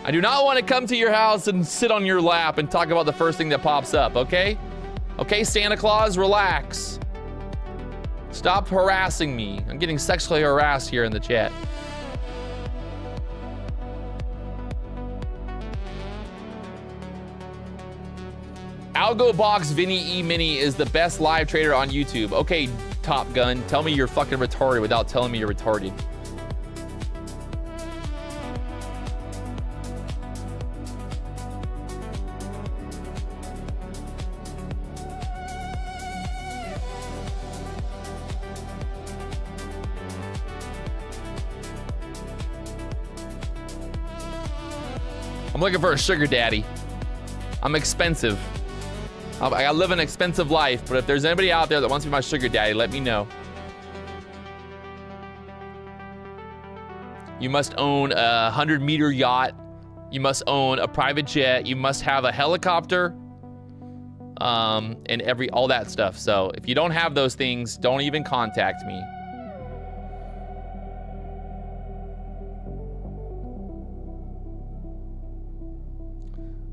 I do not want to come to your house and sit on your lap and talk about the first thing that pops up, okay? Okay, Santa Claus, relax. Stop harassing me. I'm getting sexually harassed here in the chat. Algo Box Vinny E Mini is the best live trader on YouTube. Okay, Top Gun, tell me you're fucking retarded without telling me you're retarded. I'm looking for a sugar daddy. I'm expensive. I live an expensive life, but if there's anybody out there that wants to be my sugar daddy, let me know. You must own a 100-meter yacht. You must own a private jet. You must have a helicopter. And all that stuff. So if you don't have those things, don't even contact me.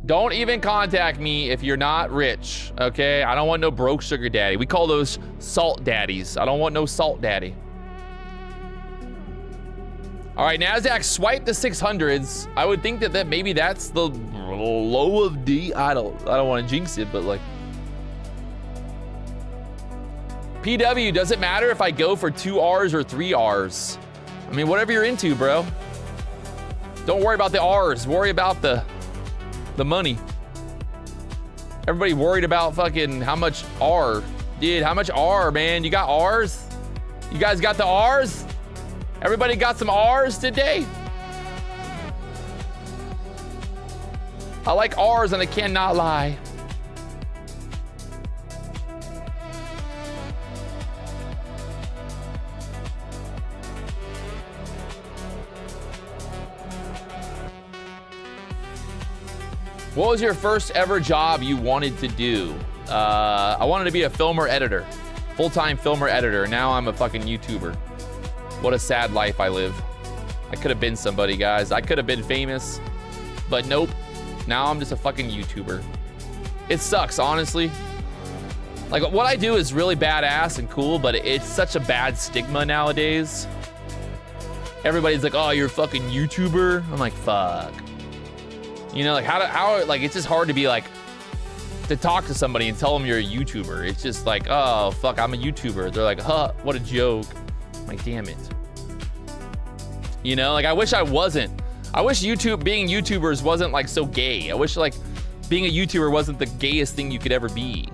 Don't even contact me if you're not rich, okay? I don't want no broke sugar daddy. We call those salt daddies. I don't want no salt daddy. All right, NASDAQ swiped the 600s. I would think that maybe that's the low of D. I don't want to jinx it, but like. PW, does it matter if I go for 2 R's or 3 R's? I mean, whatever you're into, bro. Don't worry about the R's. Worry about the money. Everybody worried about fucking how much R. Dude, how much R, man? You got R's? You guys got the R's? Everybody got some R's today? I like R's and I cannot lie. What was your first ever job you wanted to do? I wanted to be a filmer editor, full-time filmer editor. Now I'm a fucking YouTuber. What a sad life I live. I could have been somebody, guys. I could have been famous, but nope. Now I'm just a fucking YouTuber. It sucks, honestly. Like, what I do is really badass and cool, but it's such a bad stigma nowadays. Everybody's like, oh, you're a fucking YouTuber? I'm like, fuck. You know, like how like it's just hard to be like, to talk to somebody and tell them you're a YouTuber. It's just like, oh, fuck, I'm a YouTuber. They're like, huh, what a joke. I'm like, damn it. You know, like I wish I wasn't. I wish being YouTubers wasn't like so gay. I wish like being a YouTuber wasn't the gayest thing you could ever be.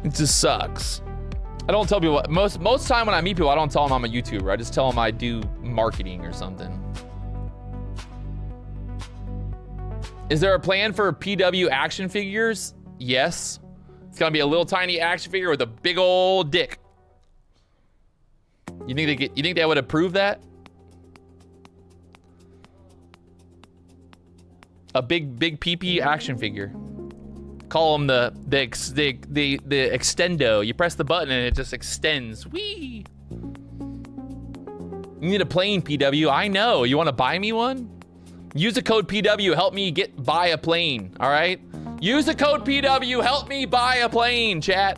It just sucks. I don't tell people, most time when I meet people, I don't tell them I'm a YouTuber. I just tell them I do marketing or something. Is there a plan for PW action figures? Yes. It's gonna be a little tiny action figure with a big old dick. You think they would approve that? A big PP action figure. Call them the extendo. You press the button and it just extends. Whee! You need a plane, PW. I know. You want to buy me one? Use the code PW. Help me buy a plane. All right. Use the code PW. Help me buy a plane, chat.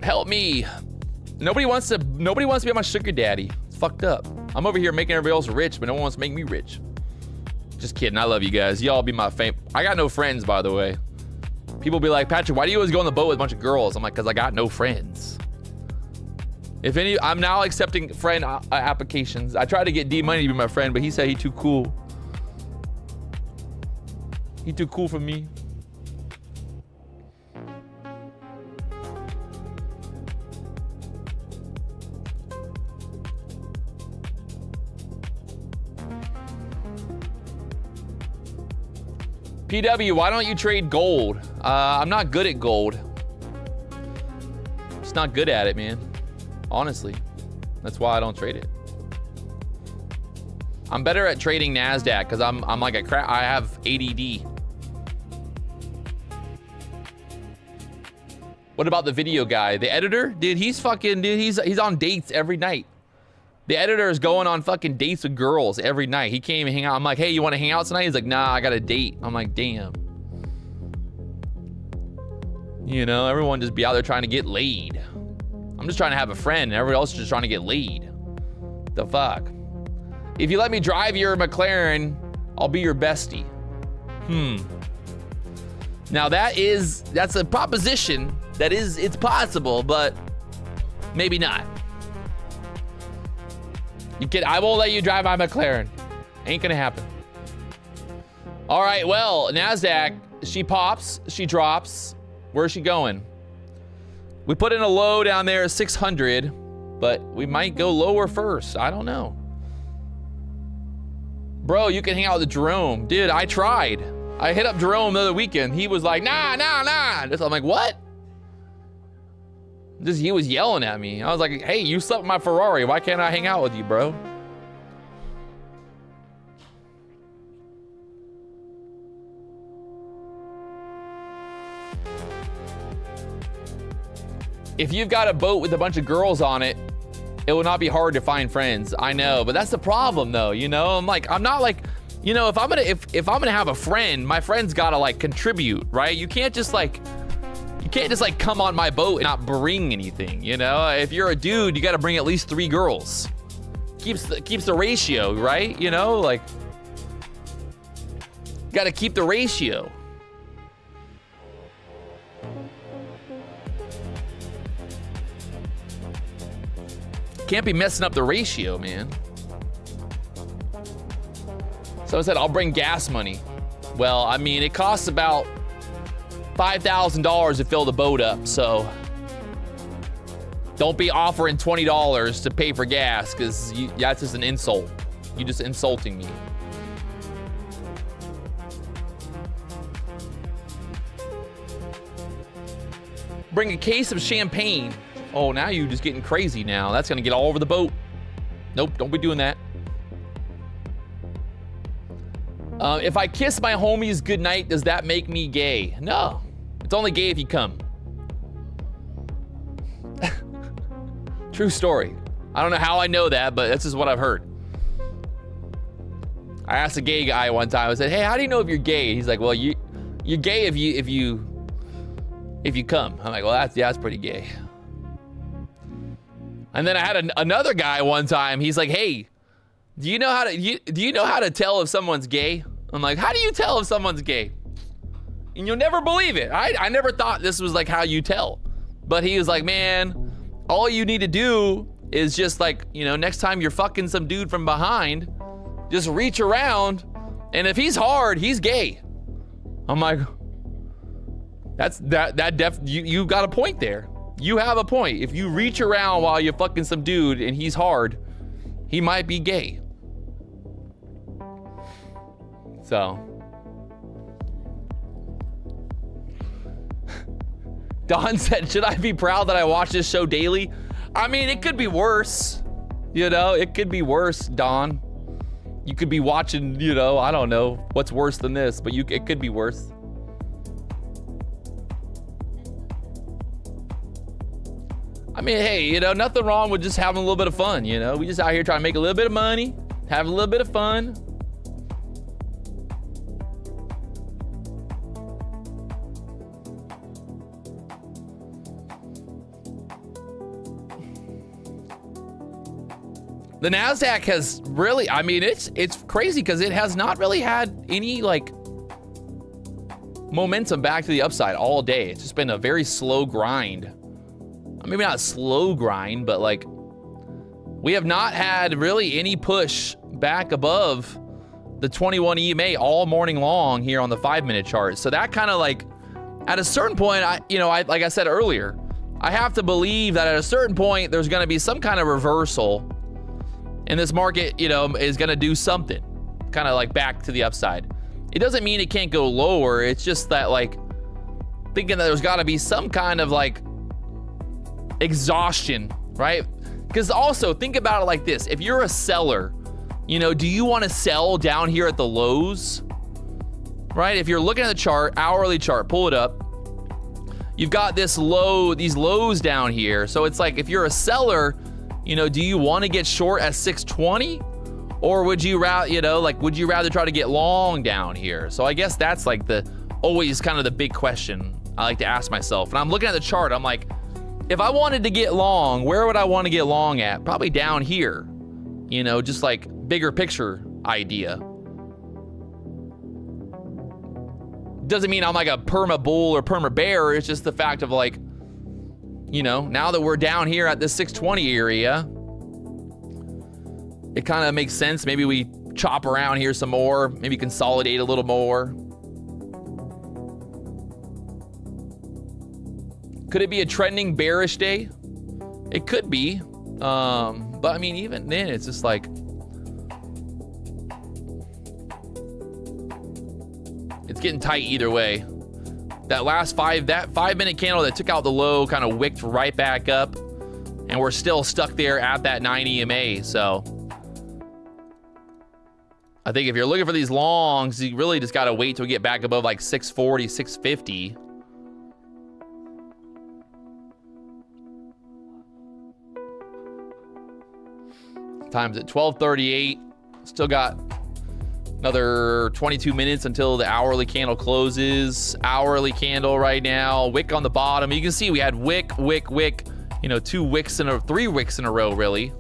Help me. Nobody wants to be my sugar daddy. It's fucked up. I'm over here making everybody else rich, but no one wants to make me rich. Just kidding. I love you guys. Y'all be my fame. I got no friends, by the way. People be like, Patrick, why do you always go on the boat with a bunch of girls? I'm like, because I got no friends. If any, I'm now accepting friend applications. I tried to get D Money to be my friend, but he said he too cool. He too cool for me. PW, why don't you trade gold? I'm not good at gold. Just not good at it, man. Honestly, that's why I don't trade it. I'm better at trading NASDAQ because I'm like a crap. I have ADD. What about the video guy? The editor? Dude, he's on dates every night. The editor is going on fucking dates with girls every night. He can't even hang out. I'm like, hey, you want to hang out tonight? He's like, nah, I got a date. I'm like, damn. You know, everyone just be out there trying to get laid. I'm just trying to have a friend, and everyone else is just trying to get laid. The fuck? If you let me drive your McLaren, I'll be your bestie. Now that's a proposition it's possible, but maybe not. I won't let you drive my McLaren. Ain't gonna happen. All right, well, NASDAQ, she pops, she drops. Where's she going? We put in a low down there at 600, but we might go lower first. I don't know. Bro, you can hang out with Jerome. Dude, I tried. I hit up Jerome the other weekend. He was like, nah. I'm like, what? He was yelling at me. I was like, hey, you slept in my Ferrari. Why can't I hang out with you, bro? If you've got a boat with a bunch of girls on it, it will not be hard to find friends. I know, but that's the problem though, you know? I'm not like, you know, if I'm gonna have a friend, my friend's gotta like contribute, right? You can't just like come on my boat and not bring anything, you know? If you're a dude, you gotta bring at least 3 girls. Keeps the ratio, right? You know, like, gotta keep the ratio. Can't be messing up the ratio, man. Someone said, I'll bring gas money. Well, I mean, it costs about $5,000 to fill the boat up, so don't be offering $20 to pay for gas, because that's just an insult. You're just insulting me. Bring a case of champagne. Oh, now you're just getting crazy now. That's gonna get all over the boat. Nope, don't be doing that. If I kiss my homies goodnight, does that make me gay? No, it's only gay if you come. True story. I don't know how I know that, but that's just what I've heard. I asked a gay guy one time, I said, hey, how do you know if you're gay? He's like, well, you're gay if you come. I'm like, well, that's pretty gay. And then I had another guy one time. He's like, "Hey, do you know how to tell if someone's gay?" I'm like, "How do you tell if someone's gay?" And you'll never believe it. I never thought this was like how you tell. But he was like, "Man, all you need to do is just like, you know, next time you're fucking some dude from behind, just reach around, and if he's hard, he's gay." I'm like, you got a point there. You have a point. If you reach around while you're fucking some dude and he's hard, he might be gay. So. Don said, should I be proud that I watch this show daily? I mean, it could be worse. You know, it could be worse, Don. You could be watching, you know, I don't know what's worse than this, but it could be worse. I mean, hey, you know, nothing wrong with just having a little bit of fun, you know? We just out here trying to make a little bit of money, have a little bit of fun. The NASDAQ has really, I mean, it's crazy because it has not really had any, like, momentum back to the upside all day. It's just been a very slow grind. Maybe not slow grind, but like we have not had really any push back above the 21 EMA all morning long here on the 5-minute chart. So that kind of like at a certain point, like I said earlier, I have to believe that at a certain point there's going to be some kind of reversal and this market, you know, is going to do something kind of like back to the upside. It doesn't mean it can't go lower. It's just that like thinking that there's got to be some kind of like exhaustion, right? Because also think about it like this. If you're a seller, you know, do you want to sell down here at the lows, right? If you're looking at the chart, hourly chart, pull it up. You've got this low, these lows down here. So it's like if you're a seller, you know, do you want to get short at 620? Or would you rather, you know, like, would you rather try to get long down here? So I guess that's like always kind of the big question I like to ask myself. And I'm looking at the chart, I'm like, if I wanted to get long, where would I want to get long at? Probably down here. You know, just like bigger picture idea. Doesn't mean I'm like a perma bull or perma bear. It's just the fact of like, you know, now that we're down here at this 620 area, it kind of makes sense. Maybe we chop around here some more, maybe consolidate a little more. Could it be a trending bearish day? It could be. But I mean, even then, it's just like, it's getting tight either way. That last that 5 minute candle that took out the low kind of wicked right back up, and we're still stuck there at that 9 EMA. So I think if you're looking for these longs, you really just got to wait till we get back above like 640, 650. Time's at 12:38. Still got another 22 minutes until the hourly candle closes. Hourly candle right now. Wick on the bottom. You can see we had wick. You know, 3 wicks in a row, really,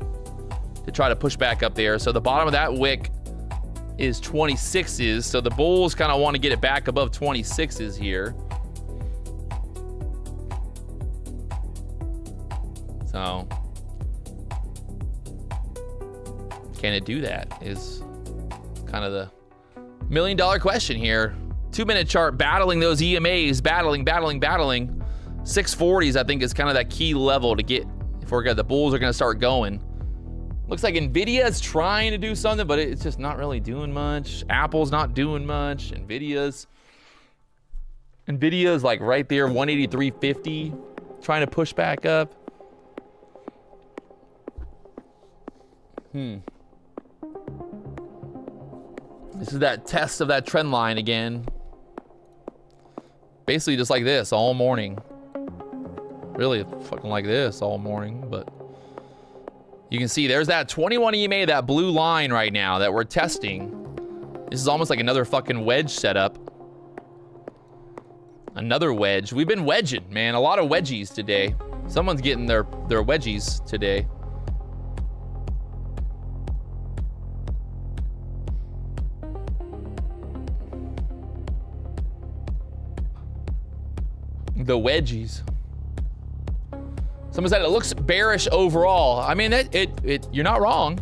to try to push back up there. So the bottom of that wick is 26s. So the bulls kind of want to get it back above 26s here. So can it do that is kind of the $1 million question here. 2 minute chart battling those EMAs, battling. 640s, I think, is kind of that key level to get if the bulls are going to start going. Looks like Nvidia is trying to do something, but it's just not really doing much. Apple's not doing much. Nvidia's like right there, 183.50, trying to push back up. This is that test of that trend line again. Basically just like this all morning. Really fucking like this all morning, but you can see there's that 21 EMA, that blue line right now that we're testing. This is almost like another fucking wedge setup. Another wedge. We've been wedging, man. A lot of wedgies today. Someone's getting their wedgies today. The wedgies. Someone said it looks bearish overall. I mean, you're not wrong.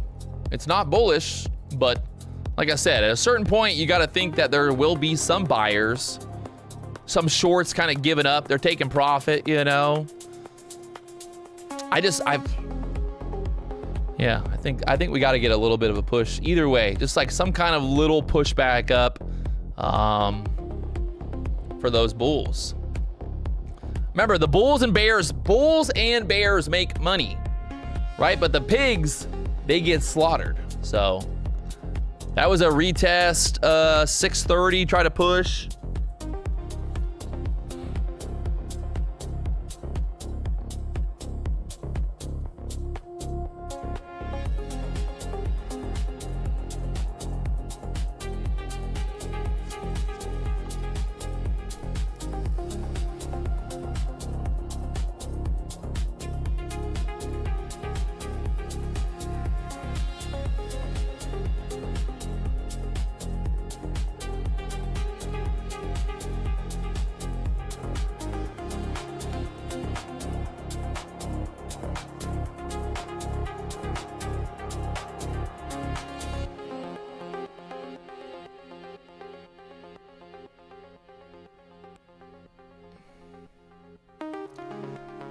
It's not bullish, but like I said, at a certain point, you got to think that there will be some buyers, some shorts kind of giving up. They're taking profit, you know. I think we got to get a little bit of a push either way, just like some kind of little push back up for those bulls. Remember, the bulls and bears make money, right? But the pigs, they get slaughtered. So that was a retest, 630, try to push.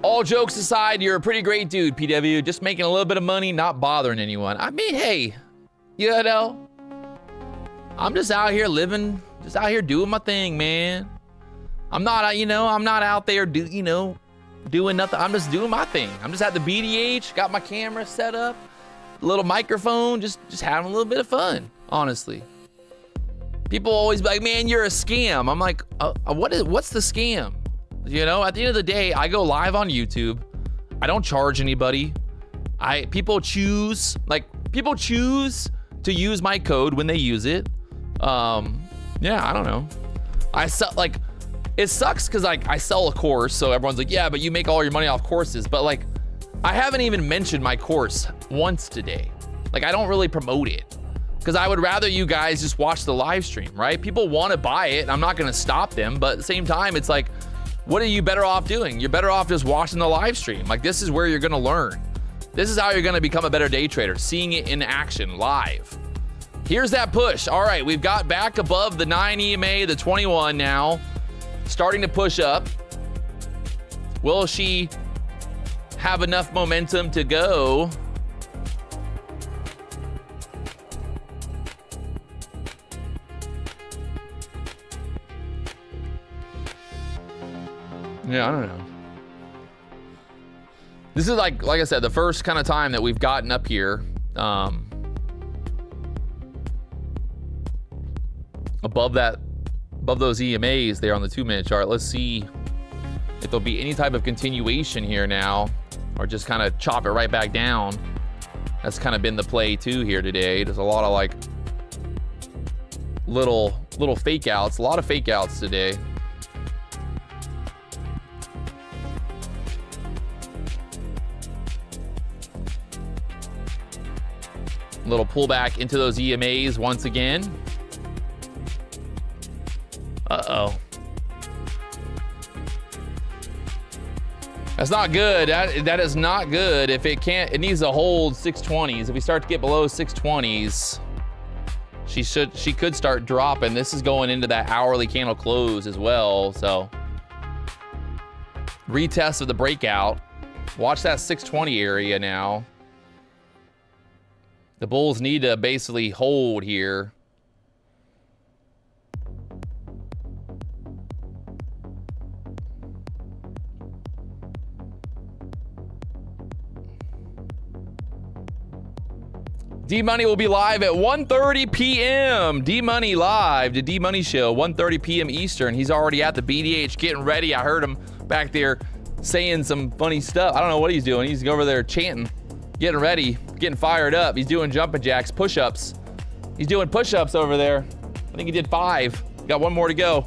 All jokes aside, you're a pretty great dude, PW. Just making a little bit of money, not bothering anyone. I mean, hey, you know, I'm just out here living, just out here doing my thing, man. I'm not, you know, I'm not out there, doing nothing. I'm just doing my thing. I'm just at the BDH, got my camera set up, a little microphone, just having a little bit of fun, honestly. People always be like, man, you're a scam. I'm like, what's the scam? You know, at the end of the day, I go live on YouTube. I don't charge anybody. People choose to use my code when they use it. Yeah, I don't know. I sell, like, it sucks because like I sell a course, so everyone's like, yeah, but you make all your money off courses. But like, I haven't even mentioned my course once today. Like, I don't really promote it because I would rather you guys just watch the live stream, right? People want to buy it. I'm not going to stop them, but at the same time, it's like, what are you better off doing? You're better off just watching the live stream. Like, this is where you're going to learn. This is how you're going to become a better day trader, seeing it in action live. Here's that push. All right, we've got back above the 9 EMA, the 21 now, starting to push up. Will she have enough momentum to go? Yeah, I don't know. This is like I said, the first kind of time that we've gotten up here above those EMAs there on the 2-minute chart. Let's see if there'll be any type of continuation here now, or just kind of chop it right back down. That's kind of been the play too here today. There's a lot of like little fake outs, a lot of fake outs today. Little pullback into those EMAs once again. Uh-oh. That's not good. That is not good. If it can't, it needs to hold 620s. If we start to get below 620s, she could start dropping. This is going into that hourly candle close as well. So retest of the breakout. Watch that 620 area now. The bulls need to basically hold here. D-Money will be live at 1:30 p.m. D-Money live, the D-Money show, 1:30 p.m. Eastern. He's already at the BDH getting ready. I heard him back there saying some funny stuff. I don't know what he's doing. He's over there chanting, getting ready, getting fired up. He's doing jumping jacks, push-ups. He's doing push-ups over there. I think he did 5. Got 1 more to go.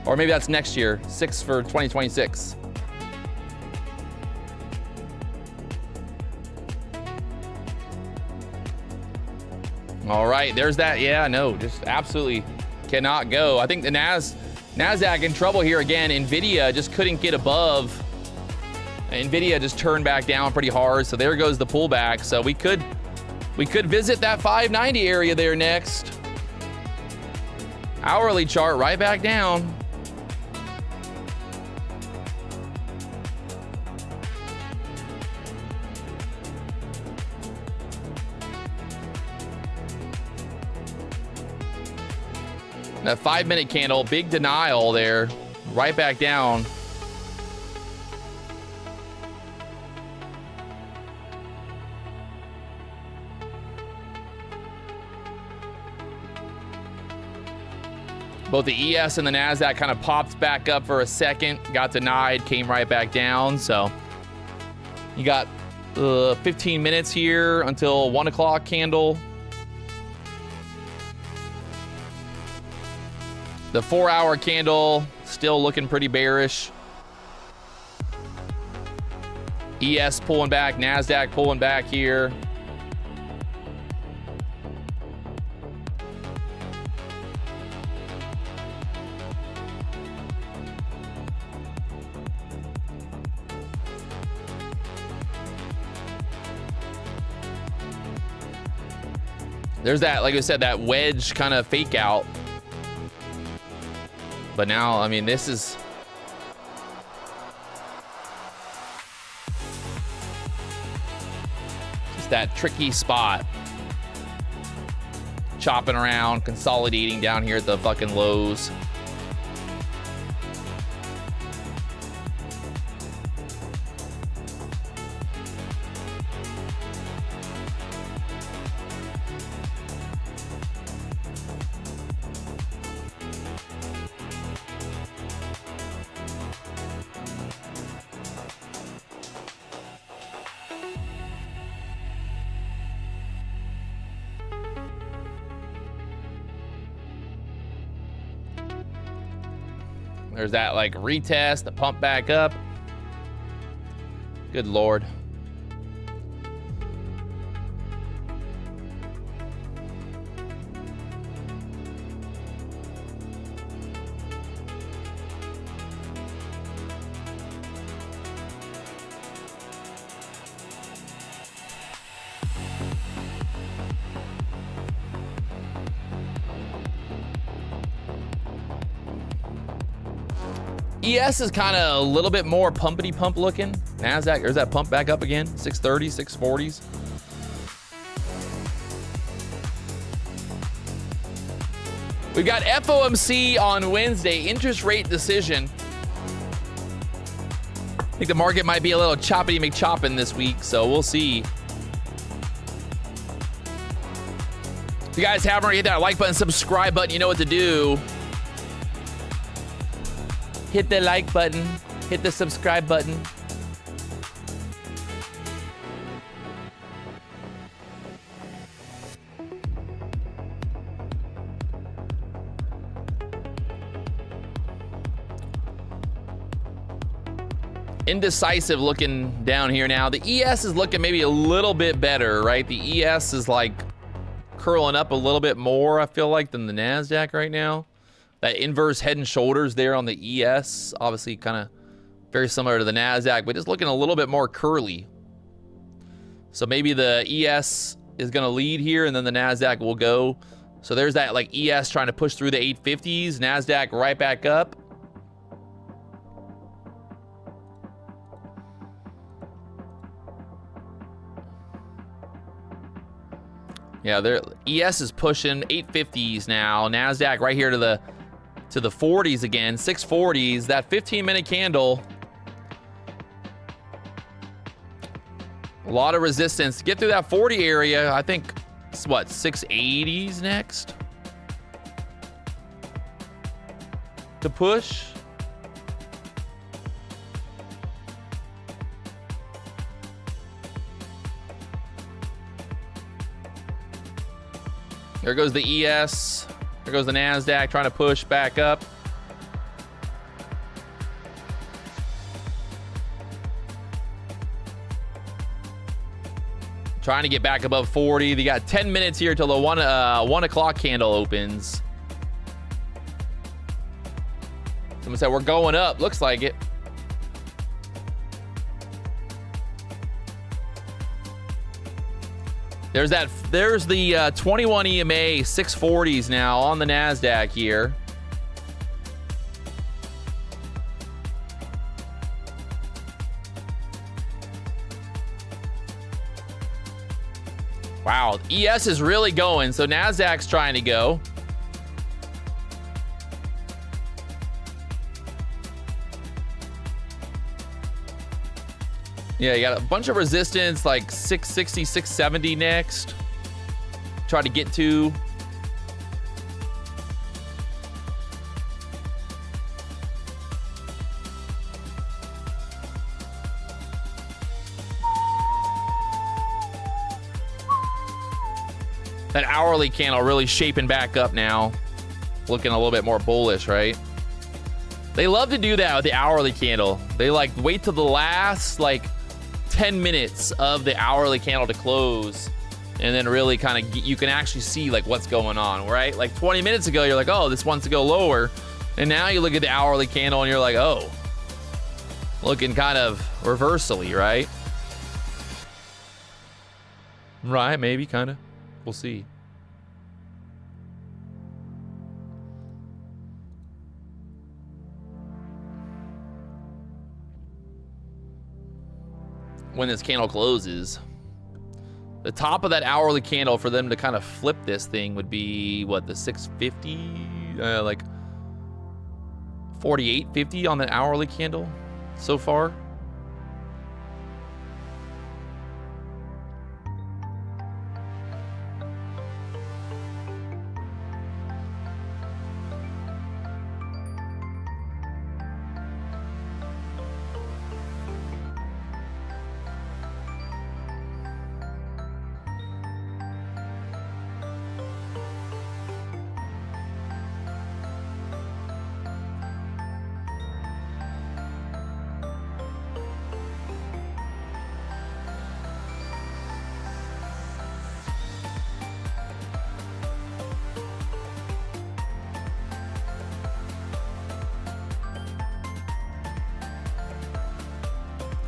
Or maybe that's next year, 6 for 2026. All right, there's that. Yeah, no, just absolutely cannot go. I think the NASDAQ in trouble here again. NVIDIA just couldn't get above. NVIDIA just turned back down pretty hard, so there goes the pullback. So we could visit that 590 area there next. Hourly chart right back down. That 5-minute candle, big denial there, right back down. Both the ES and the NASDAQ kind of popped back up for a second, got denied, came right back down. So you got 15 minutes here until 1 o'clock candle. The 4-hour candle still looking pretty bearish. ES pulling back, NASDAQ pulling back here. There's that, like I said, that wedge kind of fake out. But now, I mean, this is just that tricky spot. Chopping around, consolidating down here at the fucking lows. There's that like retest, the pump back up. Good Lord. ES is kind of a little bit more pumpity pump looking. NASDAQ, there's that pump back up again. 630, 640s. We've got FOMC on Wednesday, interest rate decision. I think the market might be a little choppity McChoppin this week, so we'll see. If you guys haven't already hit that like button, subscribe button, you know what to do. Hit the like button, hit the subscribe button. Indecisive looking down here now. The ES is looking maybe a little bit better, right? The ES is like curling up a little bit more, I feel like, than the NASDAQ right now. That inverse head and shoulders there on the ES, obviously kind of very similar to the NASDAQ, but just looking a little bit more curly. So maybe the ES is going to lead here, and then the NASDAQ will go. So there's that like ES trying to push through the 850s, NASDAQ right back up. Yeah, there ES is pushing 850s now. NASDAQ right here to the 40s again, 640s. That 15-minute candle. A lot of resistance. Get through that 40 area. I think it's what, 680s next to push. There goes the ES. There goes the NASDAQ trying to push back up. Trying to get back above 40. They got 10 minutes here till the 1 o'clock candle opens. Someone said we're going up. Looks like it. There's the 21 EMA 640s now on the NASDAQ here. Wow, ES is really going, so NASDAQ's trying to go. Yeah, you got a bunch of resistance, like 660, 670 next. Try to get to. That hourly candle really shaping back up now. Looking a little bit more bullish, right? They love to do that with the hourly candle. They like wait till the last like 10 minutes of the hourly candle to close, and then really kind of you can actually see like what's going on, right? Like 20 minutes ago you're like, oh, this wants to go lower, and now you look at the hourly candle and you're like, oh, looking kind of reversally, right? Right, maybe, kind of. We'll see. When this candle closes, the top of that hourly candle for them to kind of flip this thing would be what, the 650, like 48.50 on the hourly candle so far.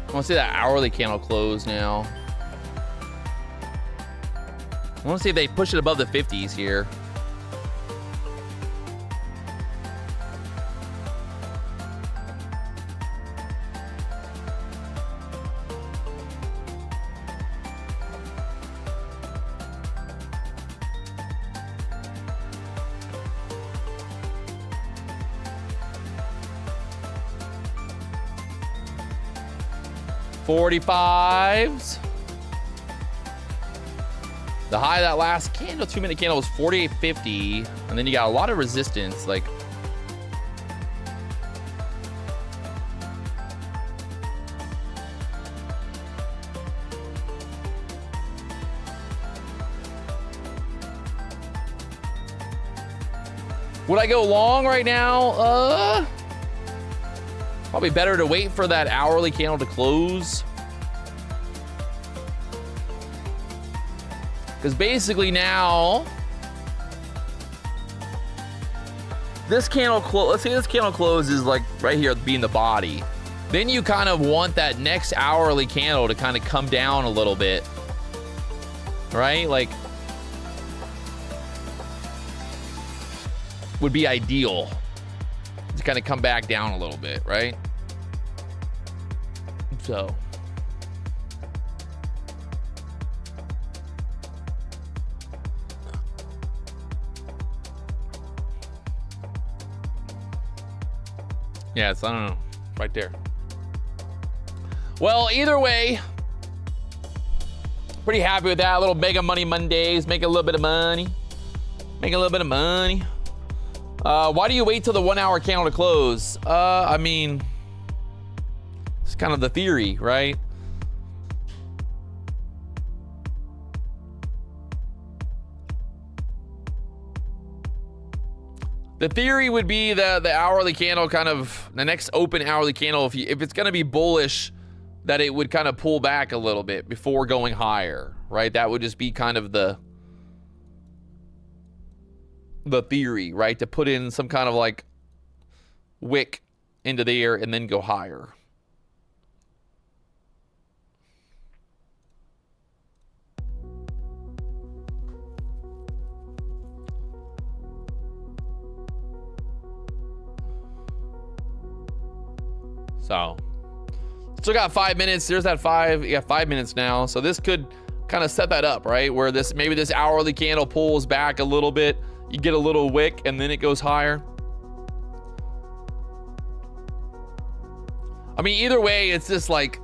I want to see that hourly candle close now. I want to see if they push it above the 50s here. 45s. The high of that last candle, 2-minute candle, was 48.50. And then you got a lot of resistance. Like, would I go long right now? Probably better to wait for that hourly candle to close. Because basically now, this candle let's say this candle closes like right here being the body. Then you kind of want that next hourly candle to kind of come down a little bit, right? Like, would be ideal to kind of come back down a little bit, right? So yeah, it's, I don't know, right there. Well, either way, pretty happy with that. A little Mega Money Mondays, making a little bit of money. Making a little bit of money. Why do you wait till the 1 hour candle to close? I mean, it's kind of the theory, right? The theory would be that the hourly candle kind of, the next open hourly candle, if it's going to be bullish, that it would kind of pull back a little bit before going higher, right? That would just be kind of the theory, right? To put in some kind of like wick into there and then go higher. So, still got 5 minutes. There's that 5. You got 5 minutes now. So this could kind of set that up, right? Where maybe this hourly candle pulls back a little bit. You get a little wick and then it goes higher. I mean, either way, it's just like,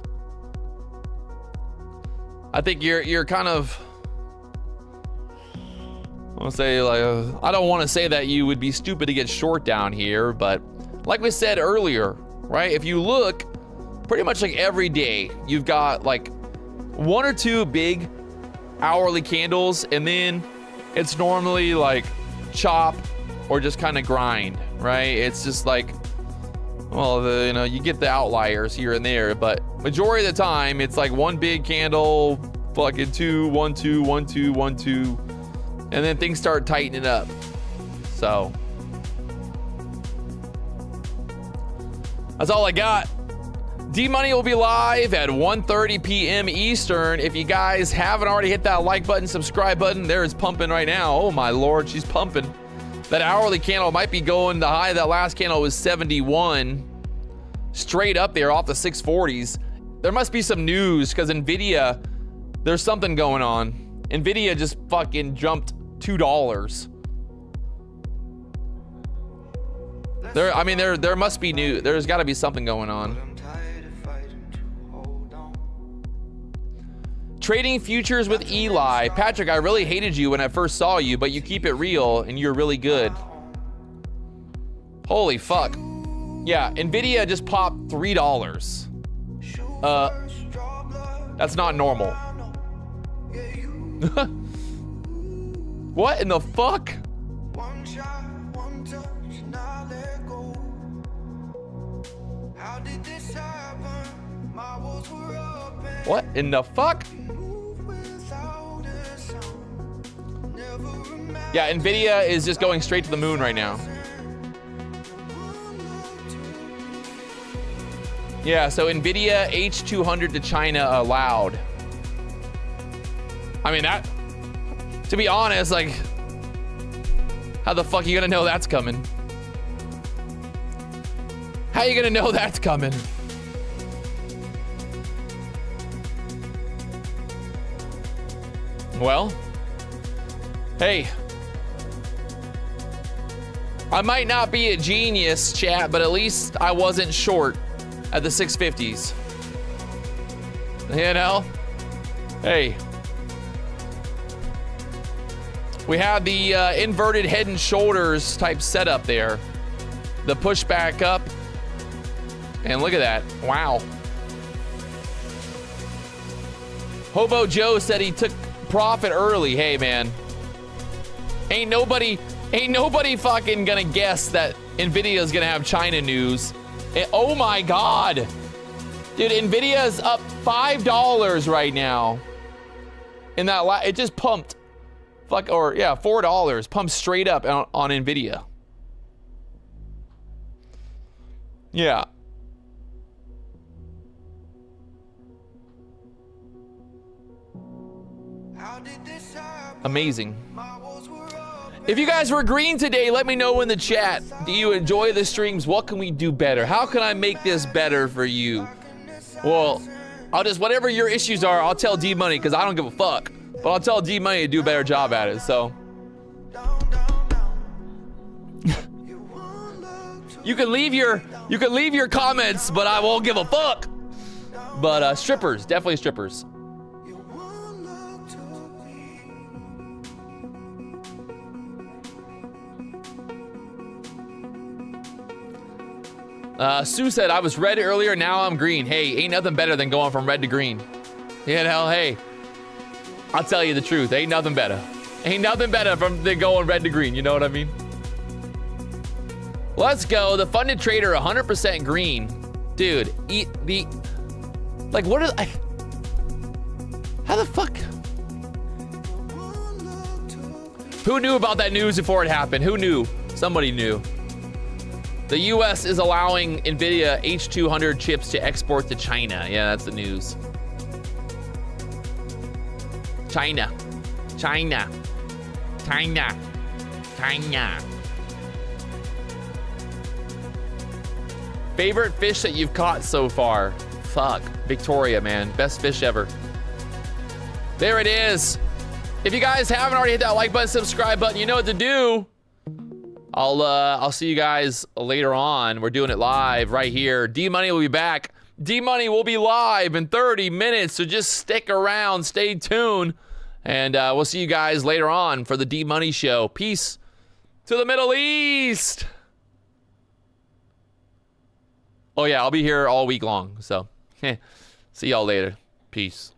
I think you're kind of, I want to say, like, I don't want to say that you would be stupid to get short down here, but like we said earlier, right? If you look, pretty much like every day, you've got like 1 or 2 big hourly candles, and then it's normally like chop or just kind of grind, right? It's just like, well, you know, you get the outliers here and there, but majority of the time, it's like 1 big candle, fucking 2, 1, 2, 1, 2, 1, 2, and then things start tightening up. So that's all I got. D-Money will be live at 1:30 p.m. Eastern. If you guys haven't already hit that like button, subscribe button, there is pumping right now. Oh my Lord, she's pumping. That hourly candle might be going, the high of that last candle was 71. Straight up there off the 640s. There must be some news because NVIDIA, there's something going on. NVIDIA just fucking jumped $2. There must be new. There's got to be something going on. Trading futures with Eli. Patrick, I really hated you when I first saw you, but you keep it real and you're really good. Holy fuck. Yeah, NVIDIA just popped $3. That's not normal. What in the fuck? What in the fuck? Yeah, NVIDIA is just going straight to the moon right now. Yeah, so NVIDIA H200 to China allowed. I mean, that, to be honest, like, how the fuck are you gonna know that's coming? How are you gonna know that's coming? Well, hey, I might not be a genius, chat, but at least I wasn't short at the 650s. You know? Hey. We have the inverted head and shoulders type setup there. The push back up. And look at that. Wow. Hobo Joe said he took profit early. Hey, man. Ain't nobody fucking gonna guess that Nvidia's gonna have China news. Oh my God. Dude, Nvidia's up $5 right now. In that, it just pumped. $4. Pumped straight up on Nvidia. Yeah. Amazing. If you guys were green today, let me know in the chat. Do you enjoy the streams? What can we do better? How can I make this better for you? Well, whatever your issues are, I'll tell D-Money because I don't give a fuck. But I'll tell D-Money to do a better job at it, so. You can leave your comments, but I won't give a fuck. But strippers, definitely strippers. Sue said, I was red earlier, now I'm green. Hey, ain't nothing better than going from red to green. You know, hey, I'll tell you the truth. Ain't nothing better. Ain't nothing better than going red to green. You know what I mean? Let's go. The funded trader, 100% green. Dude, what is, how the fuck? Who knew about that news before it happened? Who knew? Somebody knew. The US is allowing NVIDIA H200 chips to export to China. Yeah, that's the news. China. China. China. China. Favorite fish that you've caught so far? Fuck. Victoria, man. Best fish ever. There it is. If you guys haven't already hit that like button, subscribe button, you know what to do. I'll see you guys later on. We're doing it live right here. D-Money will be back. D-Money will be live in 30 minutes, so just stick around, stay tuned, and we'll see you guys later on for the D-Money show. Peace to the Middle East. Oh yeah, I'll be here all week long, so see y'all later. Peace.